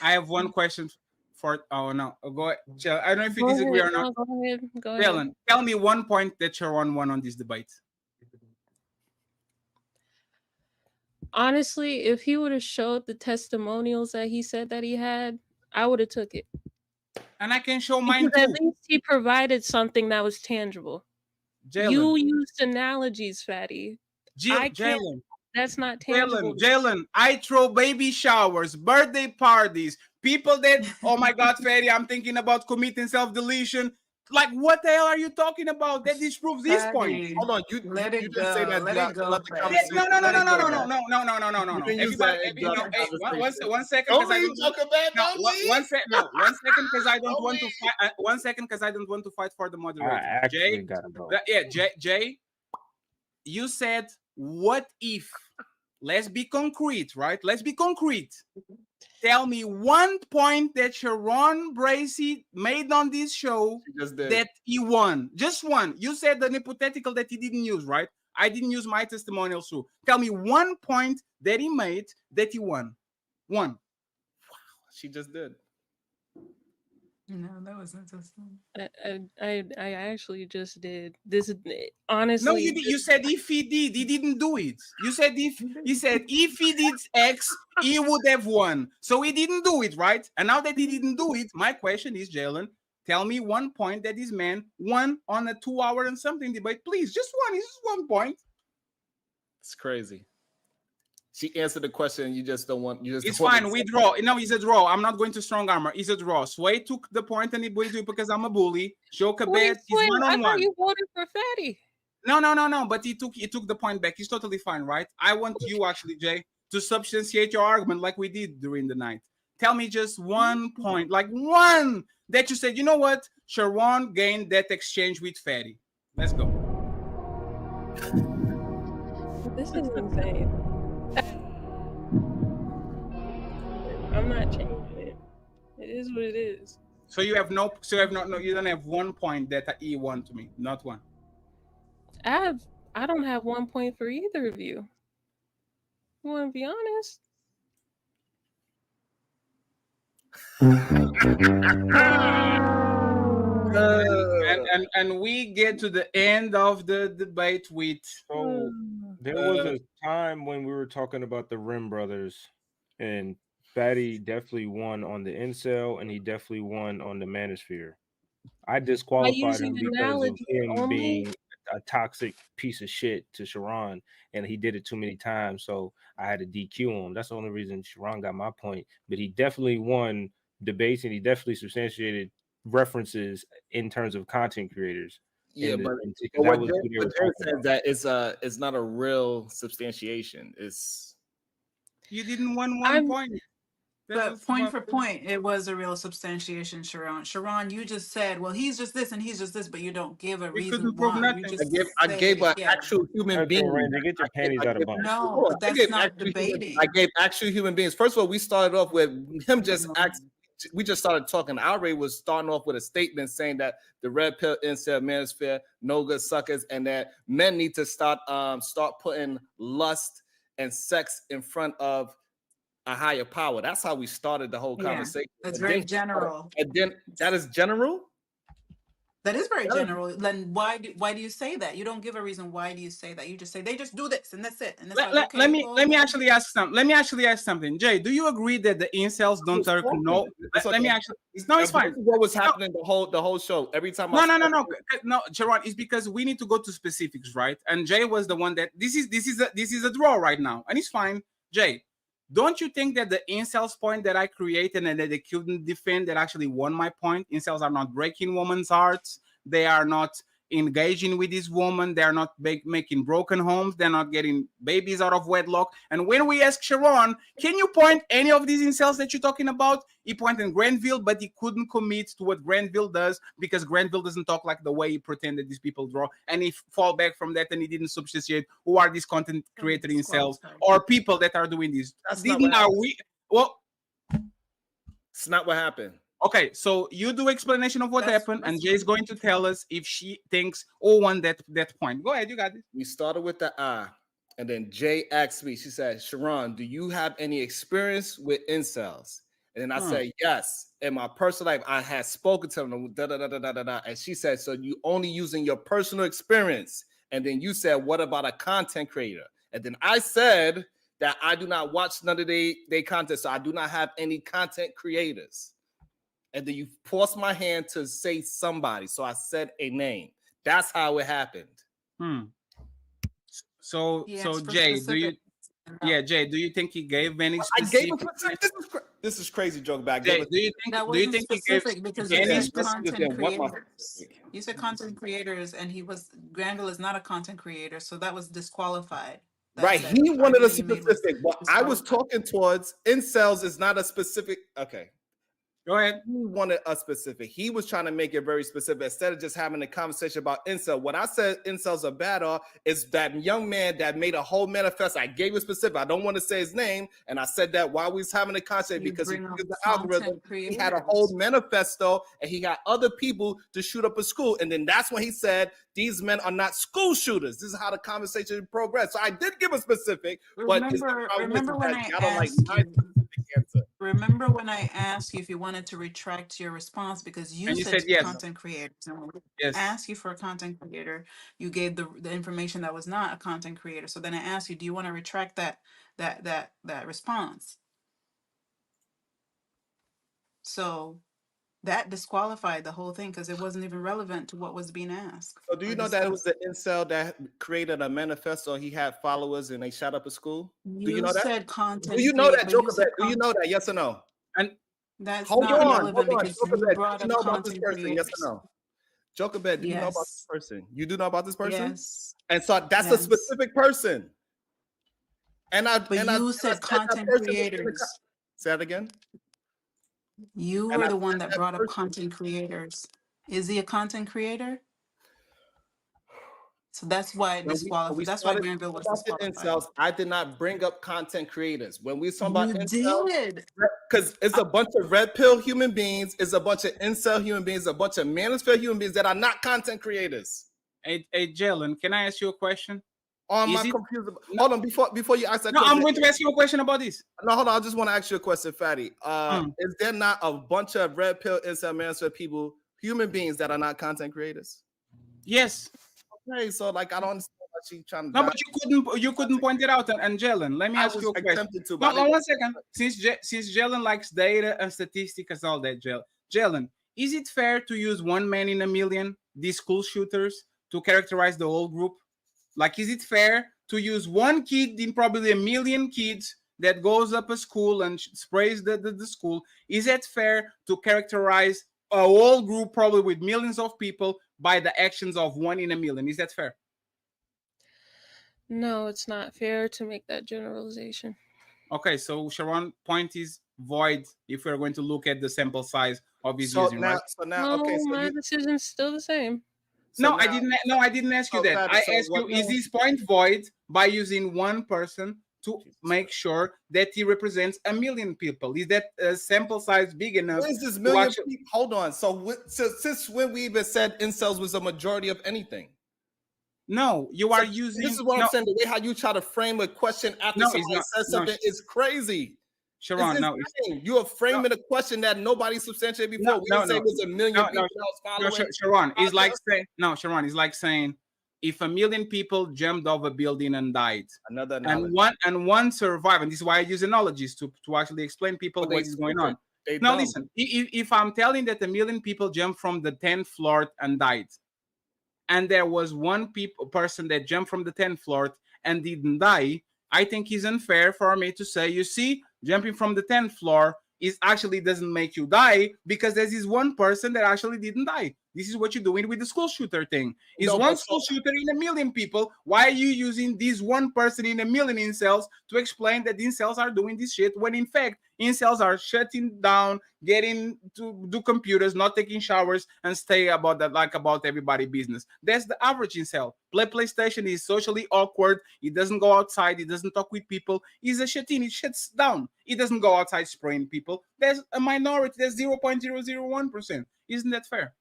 I have one question for. Oh no, go ahead. I don't know if you disagree or not. Go ahead. Jalen, tell me one point that Sharon won on this debate. Honestly, if he would have showed the testimonials that he said that he had, I would have took it. And I can show mine because too. At least he provided something that was tangible. Jalen. You used analogies, Fatty. Jalen. That's not tangible. Jalen, I throw baby showers, birthday parties, people that, oh my God, Fatty, I'm thinking about committing self-deletion. Like, what the hell are you talking about? That disproves his point. Hold on, you didn't say that. Let it go. No. One second, because I don't want to fight for the moderator. Jay, you said, what if? Let's be concrete, right? Let's be concrete. Tell me one point that Sharon Bracey made on this show that he won. Just one. You said an hypothetical that he didn't use, right? I didn't use my testimonials too. Tell me one point that he made that he won. One. Wow, she just did. No, that wasn't testimony. I actually just did. This is honestly. No, you said if he did, he didn't do it. You said if he did X, he would have won. So he didn't do it, right? And now that he didn't do it, my question is, Jalen, tell me one point that this man won on a 2-hour and something debate. Please, just one. It's just 1 point. It's crazy. She answered the question. You just don't want. It's fine. We draw. No, it's a draw. I'm not going to strong armor. It's a draw. Sway took the point and he bullied you because I'm a bully. Jokabet is 1-on-1. I thought you voted for Fatty. No. But he took the point back. He's totally fine, right? I want you actually, Jay, to substantiate your argument like we did during the night. Tell me just 1 point, like one that you said. You know what? Sharon gained that exchange with Fatty. Let's go. This is insane. I'm not changing it. It is what it is. So you have no. You don't have 1 point that he won to me. Not one. I don't have 1 point for either of you. You want to be honest? And we get to the end of the debate with. So there was a time when we were talking about the Rim brothers, and Fatty definitely won on the incel, and he definitely won on the manosphere. I By disqualified using him because of analogy him only. being a toxic piece of shit to Sharon, and he did it too many times. So I had to DQ him. That's the only reason Sharon got my point. But he definitely won debates, and he definitely substantiated references in terms of content creators. Yeah, but Because that was who they what were Jared talking says about. that it's not a real substantiation. It's You didn't win one point. But point for point, it was a real substantiation, Sharon. Sharon, you just said, well, he's just this and he's just this, but you don't give a We reason couldn't prove why. You nothing. just I gave an yeah. actual human being. Ranger, get your panties out of bunch. No, but that's not debating. I gave actual human beings. First of all, we started off with him just we just started talking. Ouray was starting off with a statement saying that the red pill incel manosphere, no good suckers, and that men need to start putting lust and sex in front of a higher power. That's how we started the whole conversation. That's very general. And then that is general. That is very general. Then why do you say that? You don't give a reason. Why do you say that? You just say they just do this and that's it. And that's Let me actually ask something. Let me actually ask something. Jay, do you agree that the incels don't know? Let me actually. No, it's fine. What was happening the whole show? Every time. No, Gerard. It's because we need to go to specifics, right? And Jay was the one that this is a draw right now, and it's fine. Jay, don't you think that the incels point that I created and that they couldn't defend that actually won my point? Incels are not breaking women's hearts. They are not engaging with this woman. They are not making broken homes. They're not getting babies out of wedlock. And when we ask Sharon, can you point any of these incels that you're talking about? He pointed Granville, but he couldn't commit to what Granville does because Granville doesn't talk like the way he pretended these people draw. And he fall back from that and he didn't substantiate who are these content creator incels or people that are doing this. That's Didn't not are we? Well, it's not what happened. Okay, so you do explanation of what happened, and Jay's going to tell us if she thinks won that point. Go ahead, you got it. We started with the I, and then Jay asked me. She said, "Sharon, do you have any experience with incels?" And then I said, "Yes. In my personal life, I had spoken to them." And she said, "So you only using your personal experience?" And then you said, "What about a content creator?" And then I said that I do not watch none of their content, so I do not have any content creators. And then you forced my hand to say somebody. So I said a name. That's how it happened. So Jay, Jay, do you think he gave any specific? This is crazy joke back. Jay, do you think he gave because any content creators? You said content creators, and Granville is not a content creator, so that was disqualified. Right. He wanted a specific. What I was talking towards incels is not a specific. Okay. Go ahead. He wanted a specific. He was trying to make it very specific instead of just having a conversation about incel. What I said incels are bad is that young man that made a whole manifesto. I gave it specific. I don't want to say his name. And I said that while we was having a conversation because he used the algorithm. He had a whole manifesto and he got other people to shoot up a school. And then that's when he said, these men are not school shooters. This is how the conversation progressed. So I did give a specific. Remember when I asked you if you wanted to retract your response because you said yes. content creators. And when I asked you for a content creator, you gave the information that was not a content creator. So then I asked you, do you want to retract that response? So that disqualified the whole thing because it wasn't even relevant to what was being asked. So do you know that it was the incel that created a manifesto? He had followers and they shot up a school. Do you know that? Said content. Do you know that, Joker? Do you know that? Yes or no? And that's hold not on, relevant because Joker, you brought do you know up about this content person? creators. Yes or no? Joker Bed, do you know about this person? You do know about this person? Yes. And so that's a specific person. And you said content creators. Say that again. You were the one that brought up content creators. Is he a content creator? So that's why disqualified. That's why Granville was disqualified. I did not bring up content creators. When we was talking about incels, did. Because it's a bunch of red pill human beings, it's a bunch of incel human beings, a bunch of manosphere human beings that are not content creators. Hey, Jalen, can I ask you a question? On my computer. Hold on, before you ask that question. I'm going to ask you a question about this. No, hold on. I just want to ask you a question, Fatty. Is there not a bunch of red pill incel manosphere people, human beings that are not content creators? Yes. Okay, so like I don't understand why she's trying to. No, but you couldn't point it out. And Jalen, let me ask you a question. No, 1 second. Since Jalen likes data and statistics and all that, Jalen, is it fair to use one man in a million, these school shooters, to characterize the whole group? Like, is it fair to use one kid in probably a million kids that goes up a school and sprays the school? Is it fair to characterize a whole group, probably with millions of people, by the actions of one in a million? Is that fair? No, it's not fair to make that generalization. Okay, so Sharon, point is void if we're going to look at the sample size of his So using, now, right? so now, No, okay. So my you, decision's still the same. so No, now, I didn't. No, I didn't ask you so that. that, I so asked you: what? is No, this point void by using one person to make sure that he represents a million people? Is that sample size big enough? where's this to million actually- people? Hold on. So, since when we even said incels was a majority of anything? No, you are using. This is what no, I'm saying. The way how you try to frame a question after No, it's somebody not. says No, something is crazy. Sharon, It's no, it's, insane. You are framing a question that nobody substantiated before. no, We no, didn't say no, it was a million no, people no, that was no, following. Sharon, it's like saying no, Sharon, it's like saying if a million people jumped off a building and died, Another analogy. and one survived, and this is why I use analogies to actually explain people But they what is going stupid. on. They Now dumb. listen, if I'm telling that a million people jumped from the 10th floor and died, and there was one person that jumped from the 10th floor and didn't die, I think it's unfair for me to say, you see, jumping from the 10th floor is actually doesn't make you die because there's this one person that actually didn't die. This is what you're doing with the school shooter thing. Is No, one but school shooter in a million people? Why are you using this one person in a million incels to explain that incels are doing this shit when in fact incels are shutting down, getting to do computers, not taking showers, and stay about that like about everybody business? That's the average incel. Play PlayStation, is socially awkward. He doesn't go outside. He doesn't talk with people. He's a shit-in. He shuts down. He doesn't go outside spraying people. There's a minority. There's 0.001%. Isn't that fair?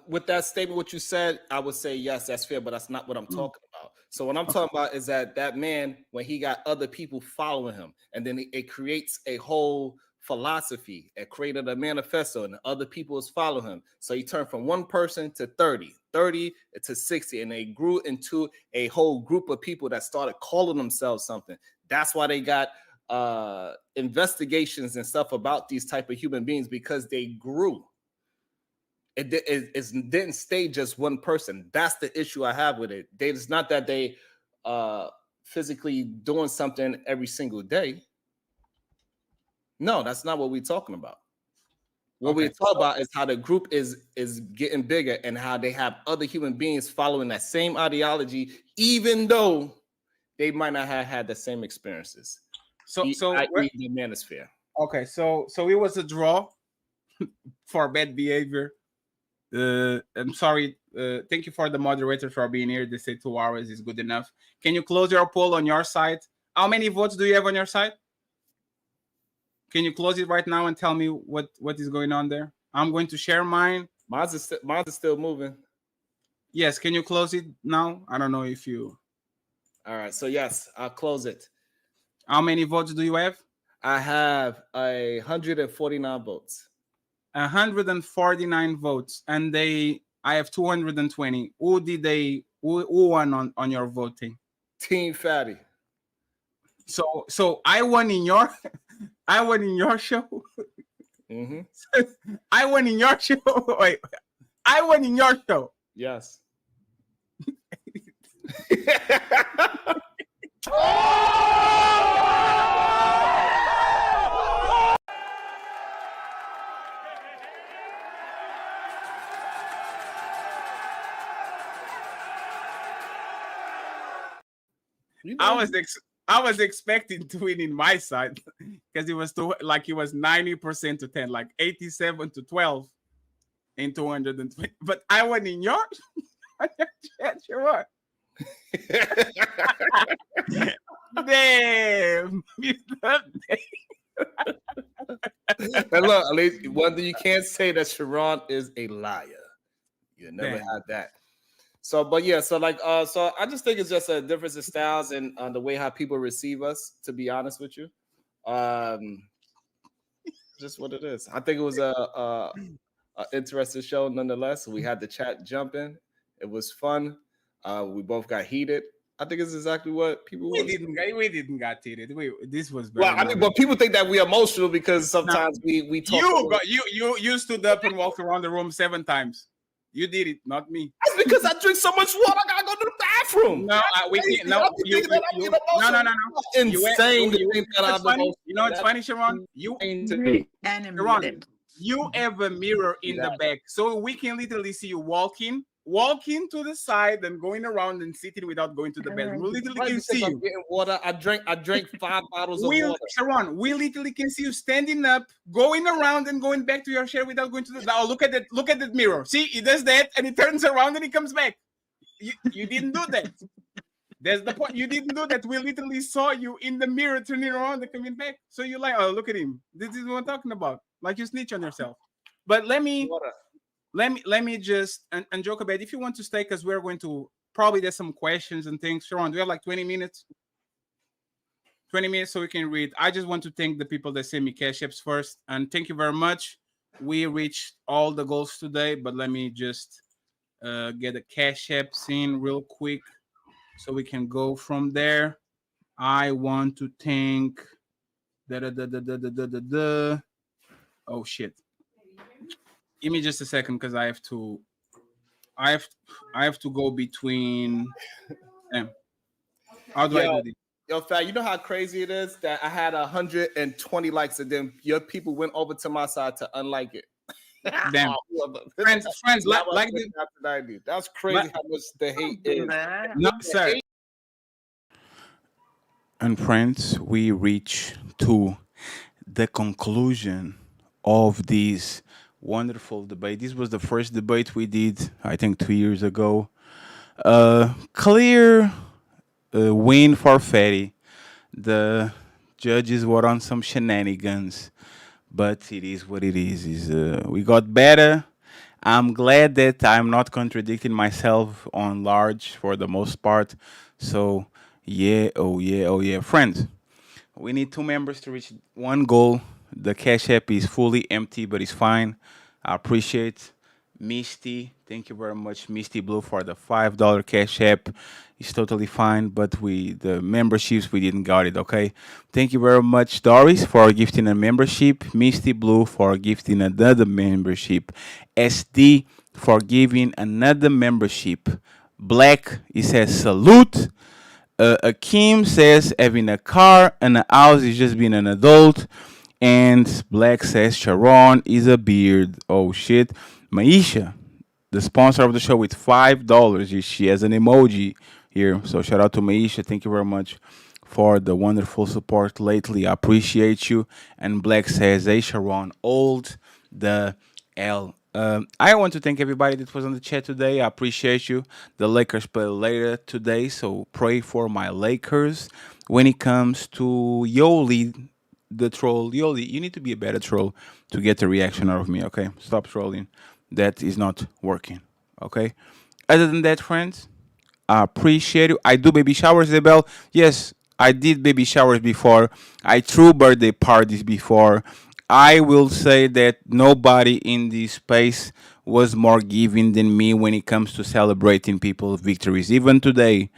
With that statement, what you said, I would say yes, that's fair, but that's not what I'm talking about. So what I'm talking about is that man, when he got other people following him, and then it creates a whole philosophy. It created a manifesto, and other people is following him. So he turned from one person to 30 to 60, and they grew into a whole group of people that started calling themselves something. That's why they got investigations and stuff about these type of human beings, because they grew. It didn't stay just one person. That's the issue I have with it. It's not that they physically doing something every single day. No, that's not what we're talking about. What we talk about is how the group is getting bigger and how they have other human beings following that same ideology, even though they might not have had the same experiences. So the manosphere. Okay, so it was a draw for bad behavior. I'm sorry. Thank you for the moderator for being here. They say 2 hours is good enough. Can you close your poll on your side? How many votes do you have on your side? Can you close it right now and tell me what is going on there? I'm going to share mine. Mine's is still moving. Yes. Can you close it now? I don't know if you. All right. So yes, I'll close it. How many votes do you have? I have 149 votes. 149 votes, and I have 220. Who won on your voting? Team Fatty. So I won in your show. Mm-hmm. I won in your show. Wait, I won in your show. Yes. I was expecting to win in my side because it was 90% to 10, like 87 to 12 in 220. But I won in your sure. Damn. And look, at least one thing you can't say that Sharon is a liar. You never had that. So, but yeah, so I just think it's just a difference in styles and the way how people receive us, to be honest with you. Just what it is. I think it was a interesting show nonetheless. We had the chat jumping. It was fun. We both got heated. I think it's exactly what people want. We didn't got titted. This was very. Well, I mean, but people think that we're emotional because sometimes we talk. You stood up and walked around the room 7 times. You did it, not me. That's because I drink so much water. I gotta go to the bathroom. No, we can't. No, no. Insane. You know what's funny, Sharon? Sharon, you have a mirror in the back, so we can literally see you walking to the side and going around and sitting without going to the bathroom. We literally can see you. Getting water. I drank 5 bottles of water. Sharon, we literally can see you standing up, going around and going back to your chair without going to the. Oh, look at that! Look at that mirror. See, he does that and he turns around and he comes back. You didn't do that. That's the point. You didn't do that. We literally saw you in the mirror turning around and coming back. So you're like, oh, look at him. This is what I'm talking about. Like you snitch on yourself. But let me just and joke about it. If you want to stay, because we're going to probably there's some questions and things. Sharon, do we have like 20 minutes? 20 minutes so we can read. I just want to thank the people that sent me cash apps first. And thank you very much. We reached all the goals today, but let me just get a cash apps in real quick so we can go from there. I want to thank oh shit. Give me just a second because I have to go between them. How do I do this? Yo, Fat, you know how crazy it is that I had 120 likes and then your people went over to my side to unlike it. Damn. friends, like this. That's crazy how much the hate is. No, sir. And friends, we reach to the conclusion of this wonderful debate. This was the first debate we did, I think, 2 years ago. Clear win for Fatty. The judges were on some shenanigans, but it is what it is. We got better. I'm glad that I'm not contradicting myself on large for the most part. So, yeah, oh yeah. Friends, we need 2 members to reach 1 goal. The cash app is fully empty, but it's fine. I appreciate Misty. Thank you very much, Misty Blue, for the $5 cash app. It's totally fine, but the memberships, we didn't got it, okay? Thank you very much, Doris, for gifting a membership. Misty Blue for gifting another membership. SD for giving another membership. Black, it says salute. Akim says having a car and a house is just being an adult. And Black says Sharon is a beard. Oh shit. Maisha, the sponsor of the show, with $5. She has an emoji here. So shout out to Maisha. Thank you very much for the wonderful support lately. I appreciate you. And Black says, hey Sharon, old the L. I want to thank everybody that was on the chat today. I appreciate you. The Lakers play later today, so pray for my Lakers. When it comes to Yoli, the troll, Yoli, you need to be a better troll to get a reaction out of me, okay? Stop trolling. That is not working, okay? Other than that, friends, I appreciate you. I do baby showers, Isabel. Yes, I did baby showers before. I threw birthday parties before. I will say that nobody in this space was more giving than me when it comes to celebrating people's victories. Even today,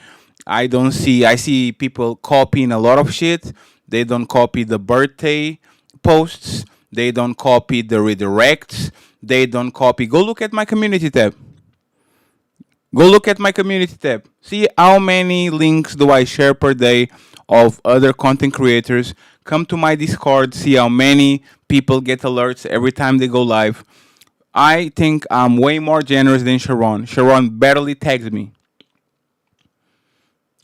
I see people copying a lot of shit. They don't copy the birthday posts. They don't copy the redirects. They don't copy. Go look at my community tab. Go look at my community tab. See how many links do I share per day of other content creators. Come to my Discord, see how many people get alerts every time they go live. I think I'm way more generous than Sharon. Sharon barely tags me.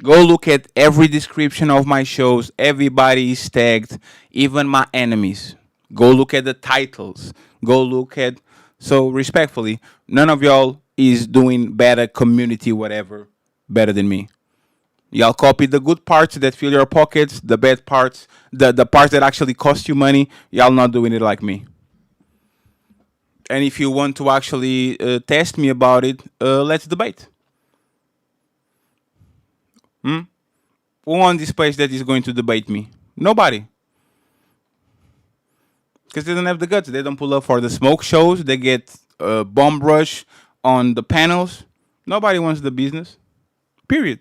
Go look at every description of my shows. Everybody is tagged, even my enemies. Go look at the titles. Go look at... So respectfully, none of y'all is doing better community whatever better than me. Y'all copy the good parts that fill your pockets, the bad parts, the parts that actually cost you money. Y'all not doing it like me. And if you want to actually test me about it, let's debate. Who on this place that is going to debate me? Nobody. Because they don't have the guts. They don't pull up for the smoke shows. They get bomb rush on the panels. Nobody wants the business. Period.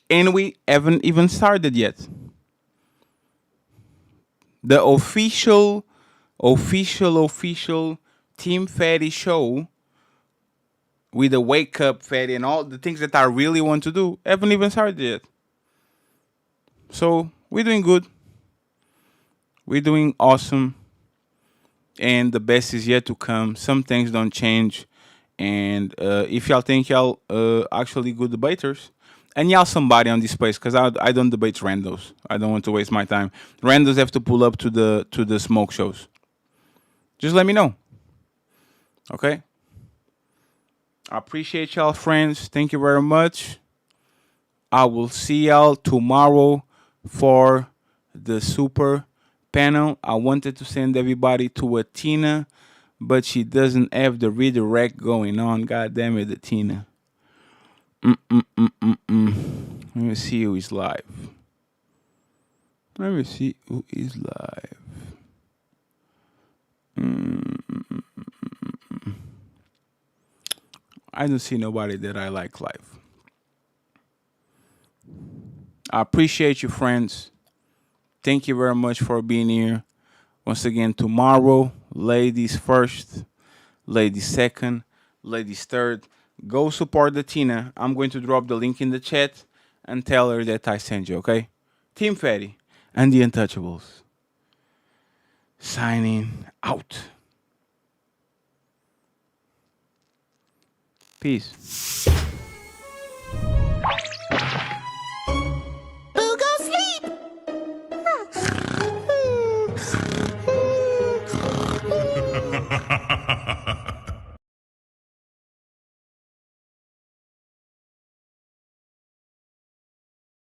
And we haven't even started yet. The official Team Fatty show with the wake up Fatty and all the things that I really want to do haven't even started yet. So we're doing good. We're doing awesome. And the best is yet to come. Some things don't change. And if y'all think y'all actually good debaters, and y'all somebody on this place, because I don't debate randos. I don't want to waste my time. Randos have to pull up to the smoke shows. Just let me know. Okay? I appreciate y'all, friends. Thank you very much. I will see y'all tomorrow for the super panel. I wanted to send everybody to a Tina, but she doesn't have the redirect going on. God damn it, the Tina. Let me see who is live. Let me see who is live. I don't see nobody that I like live. I appreciate you, friends. Thank you very much for being here. Once again, tomorrow, ladies first, ladies second, ladies third. Go support the Tina. I'm going to drop the link in the chat and tell her that I sent you, okay? Team Fatty and the Untouchables. Signing out. Peace.